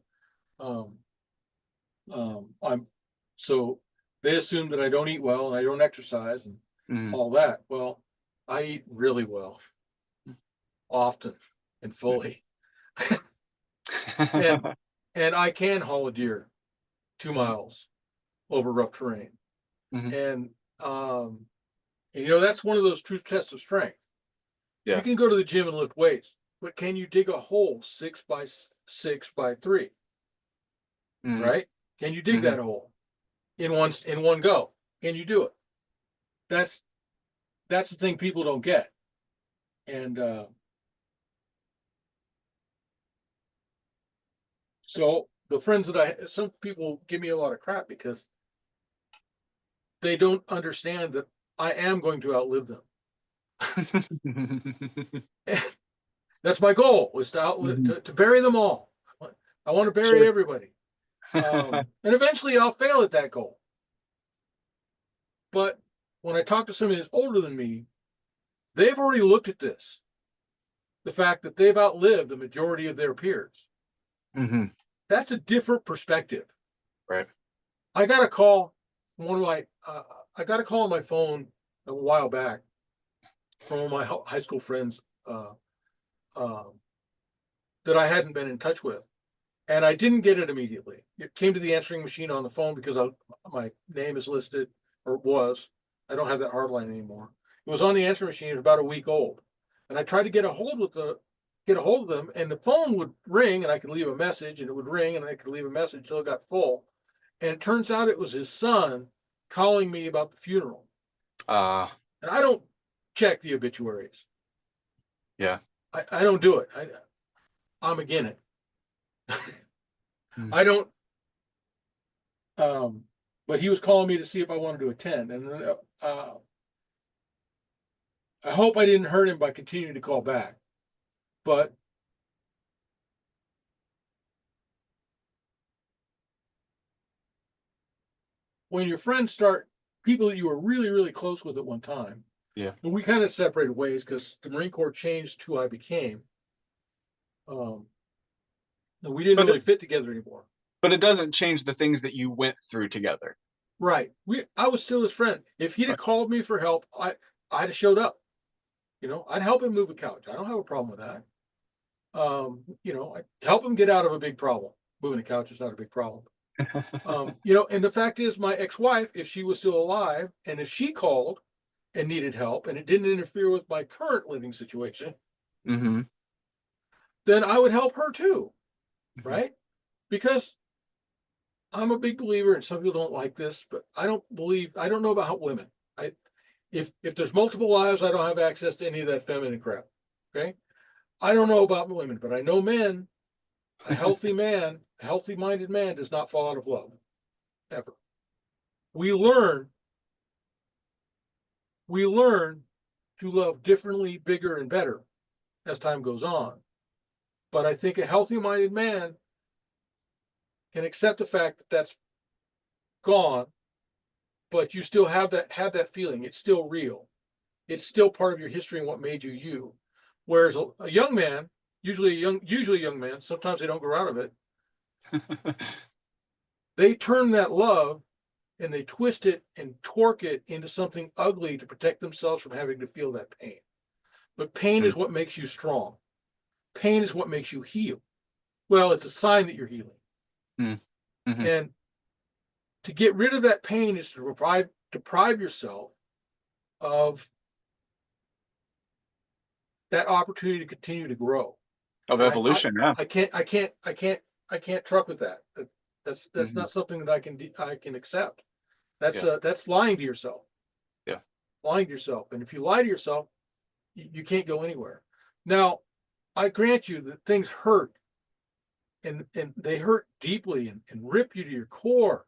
So they assume that I don't eat well and I don't exercise and all that. Well, I eat really well, often and fully, and I can haul a deer 2 miles over rough terrain, and that's one of those true tests of strength. Yeah. You can go to the gym and lift weights, but can you dig a hole 6 by 6 by 3? Right? Can you dig that hole in one go? Can you do it? That's the thing people don't get. And so the friends that some people give me a lot of crap because they don't understand that I am going to outlive them. That's my goal, is to outlive, to bury them all. I want to bury everybody. And eventually I'll fail at that goal. But when I talk to somebody that's older than me, they've already looked at this. The fact that they've outlived the majority of their peers. That's a different perspective. Right. I got a call, I got a call on my phone a while back from one of my high school friends that I hadn't been in touch with. And I didn't get it immediately. It came to the answering machine on the phone because my name is listed, or it was. I don't have that hard line anymore. It was on the answering machine. It was about a week old. And I tried to get a hold of them, and the phone would ring, and I could leave a message, and it would ring, and I could leave a message until it got full. And it turns out it was his son calling me about the funeral. And I don't check the obituaries. Yeah. I don't do it. I'm again it. I don't. But he was calling me to see if I wanted to attend, and I hope I didn't hurt him by continuing to call back. But when your friends start, people that you were really, really close with at one time, yeah, and we kind of separated ways because the Marine Corps changed who I became. We didn't really fit together anymore. But it doesn't change the things that you went through together. Right. I was still his friend. If he'd have called me for help, I'd have showed up. I'd help him move a couch. I don't have a problem with that. I'd help him get out of a big problem. Moving a couch is not a big problem. And the fact is, my ex-wife, if she was still alive, and if she called and needed help, and it didn't interfere with my current living situation, then I would help her too, right? Because I'm a big believer, and some people don't like this, but I don't know about women. If there's multiple lives, I don't have access to any of that feminine crap. Okay. I don't know about women, but I know men. A healthy man, a healthy-minded man does not fall out of love. Ever. We learn to love differently, bigger, and better as time goes on. But I think a healthy-minded man can accept the fact that that's gone, but you still have that feeling. It's still real. It's still part of your history and what made you you. Whereas a young man, usually a young man, sometimes they don't grow out of it. They turn that love and they twist it and torque it into something ugly to protect themselves from having to feel that pain. But pain is what makes you strong. Pain is what makes you heal. Well, it's a sign that you're healing. And to get rid of that pain is to deprive yourself of that opportunity to continue to grow. Of evolution, yeah. I can't truck with that. That's Mhm. not something that I can accept. That's Yeah. that's lying to yourself. Yeah. Lying to yourself. And if you lie to yourself, you can't go anywhere. Now, I grant you that things hurt, and they hurt deeply and rip you to your core,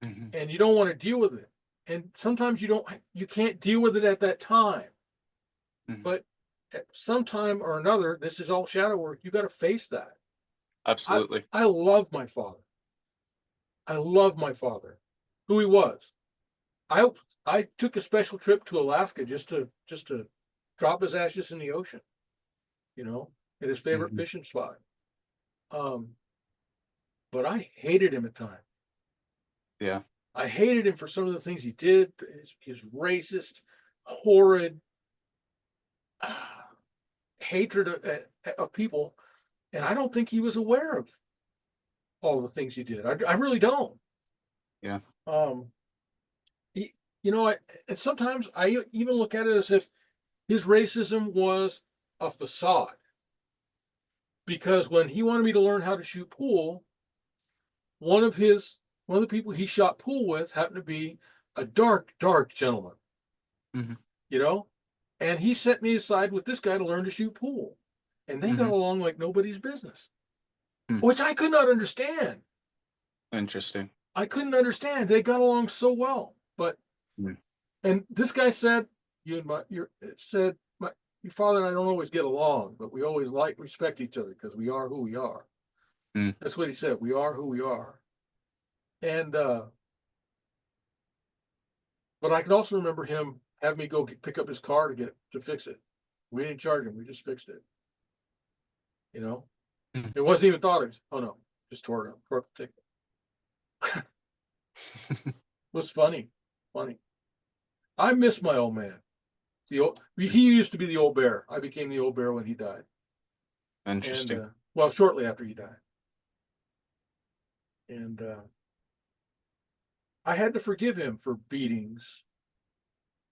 Mhm. and you don't want to deal with it. And sometimes you can't deal with it at that time. Mhm. But at some time or another, this is all shadow work. You got to face that. Absolutely. I love my father. I love my father, who he was. I I took a special trip to Alaska just to drop his ashes in the ocean, at his favorite Mhm. fishing spot. Um, but I hated him at times. Yeah. I hated him for some of the things he did, his racist, horrid hatred of people. And I don't think he was aware of all the things he did. I really don't. Yeah. Um, he, and sometimes I even look at it as if his racism was a facade. Because when he wanted me to learn how to shoot pool, one of the people he shot pool with happened to be a dark gentleman, Mhm. you know, and he set me aside with this guy to learn to shoot pool, and they got Mhm. along like nobody's business, Hmm. which I could not understand. Interesting. I couldn't understand. They got along so well, but Mm. and this guy said, "You and your father and I don't always get along, but we always respect each other because we are who we are." Mm. That's what he said. We are who we are. And but I can also remember him having me go pick up his car to fix it. We didn't charge him. We just fixed it. You know, Mm. it wasn't even thought of. Oh no, just tore it up. Tore up the ticket. It was funny, funny. I miss my old man. He used to be the old bear. I became the old bear when he died, and Interesting. well, shortly after he died, and I had to forgive him for beatings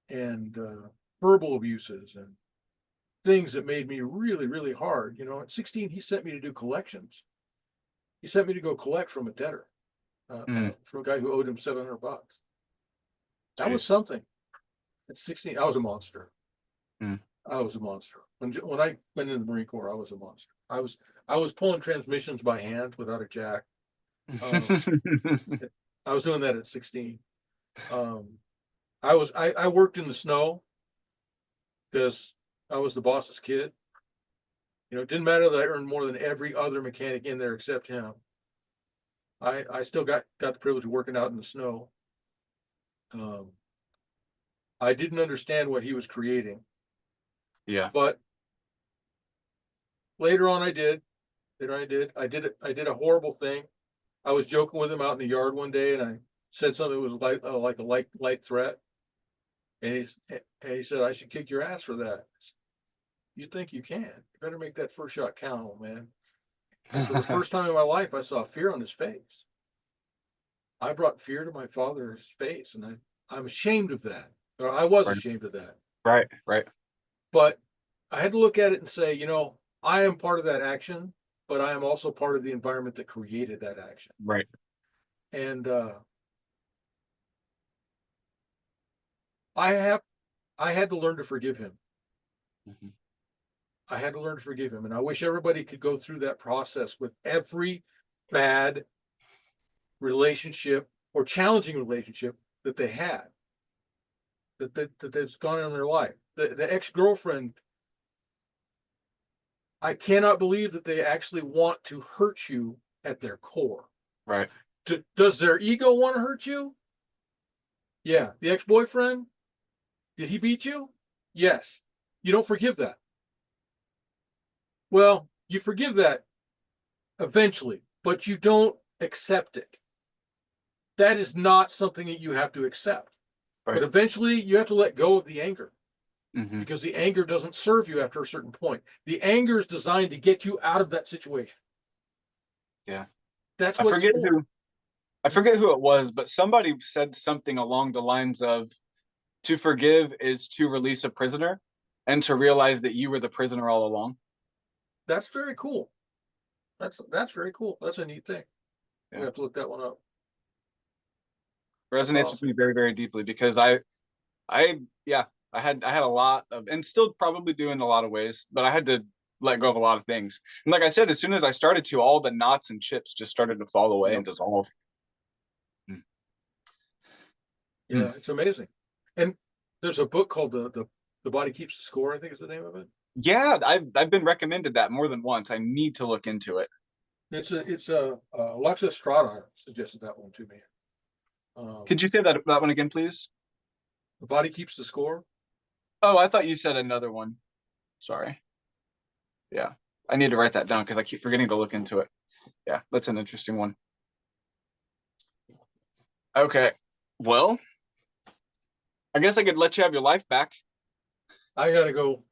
and verbal abuses and things that made me really, really hard. At 16, he sent me to do collections. He sent me to go collect from a debtor, Mm. from a guy who owed him $700. That was Jeez. something. At 16, I was a monster. Mm. I was a monster. When I went into the Marine Corps, I was a monster. I was pulling transmissions by hand without a jack. Um, I was doing that at 16. Um, I worked in the snow because I was the boss's kid. It didn't matter that I earned more than every other mechanic in there except him. I still got the privilege of working out in the snow. Um, I didn't understand what he was creating, Yeah. but later on I did. Later I did a horrible thing. I was joking with him out in the yard one day, and I said something that was like a light threat, and he said I should kick your ass for that. You think you can? You better make that first shot count, old man. And for the first time in my life, I saw fear on his face. I brought fear to my father's face, and I'm ashamed of that. Or I was Right. ashamed of that. Right. Right. But I had to look at it and say, I am part of that action, but I am also part of the environment that created that action. Right. And I had to learn to forgive him. Mhm. I had to learn to forgive him. And I wish everybody could go through that process with every bad relationship or challenging relationship that they had, that's gone on in their life. The ex-girlfriend, I cannot believe that they actually want to hurt you at their core. Right. Does their ego want to hurt you? Yeah. The ex-boyfriend, did he beat you? Yes. You don't forgive that. Well, you forgive that eventually, but you don't accept it. That is not something that you have to accept. But Right. eventually you have to let go of the anger, Hmm. because the anger doesn't serve you after a certain point. The anger is designed to get you out of that situation. Yeah. That's I what it's forget for. who I forget who it was, but somebody said something along the lines of to forgive is to release a prisoner and to realize that you were the prisoner all along. That's very cool. That's very cool. That's a neat thing. I have to look that one up. Resonates with me very, very deeply because I had a lot of, and still probably do in a lot of ways, but I had to let go of a lot of things. And like I said, as soon as I started to, all the knots and chips just started to fall away and dissolve. Yeah, it's amazing. And there's a book called the Body Keeps the Score, I think is the name of it. Yeah, I've been recommended that more than once. I need to look into it. It's Alexis Strada suggested that one to me. Could you say that one again, please? The Body Keeps the Score. Oh, I thought you said another one. Sorry. Yeah, I need to write that down because I keep forgetting to look into it. Yeah, that's an interesting one. Okay, well, I guess I could let you have your life back. I got to go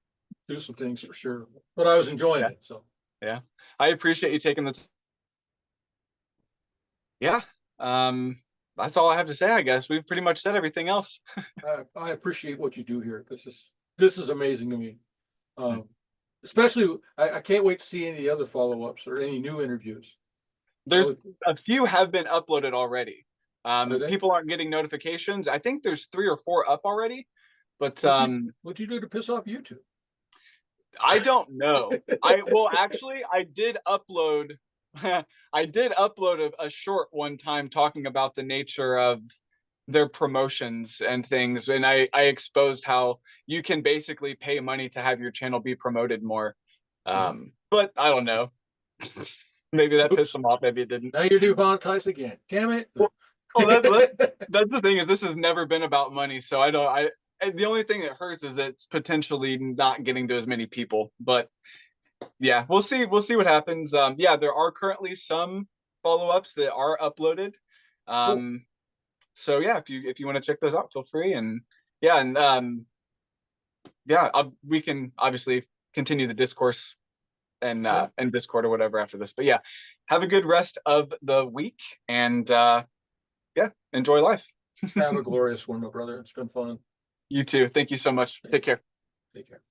do some things for sure, but I was enjoying it. So yeah, I appreciate you taking the time. Yeah, that's all I have to say. I guess we've pretty much said everything else. I appreciate what you do here. This is amazing to me. Especially, I can't wait to see any of the other follow-ups or any new interviews. There's a few have been uploaded already. People aren't getting notifications. I think there's 3 or 4 up already, but what'd you do to piss off YouTube? I don't know. Actually, I did upload a short one time talking about the nature of their promotions and things, and I exposed how you can basically pay money to have your channel be promoted more. But I don't know. Maybe that pissed them off, maybe it didn't. Now you're demonetized again. Damn it. That's the thing, is this has never been about money, so the only thing that hurts is it's potentially not getting to as many people. But yeah, we'll see what happens. Yeah, there are currently some follow-ups that are uploaded. Cool. So yeah, if you want to check those out, feel free. And yeah, and we can obviously continue the discourse and Discord or whatever after this. But yeah, have a good rest of the week, and yeah, enjoy life. Have a glorious one, my brother. It's been fun. You too. Thank you so much. Take care. Take care.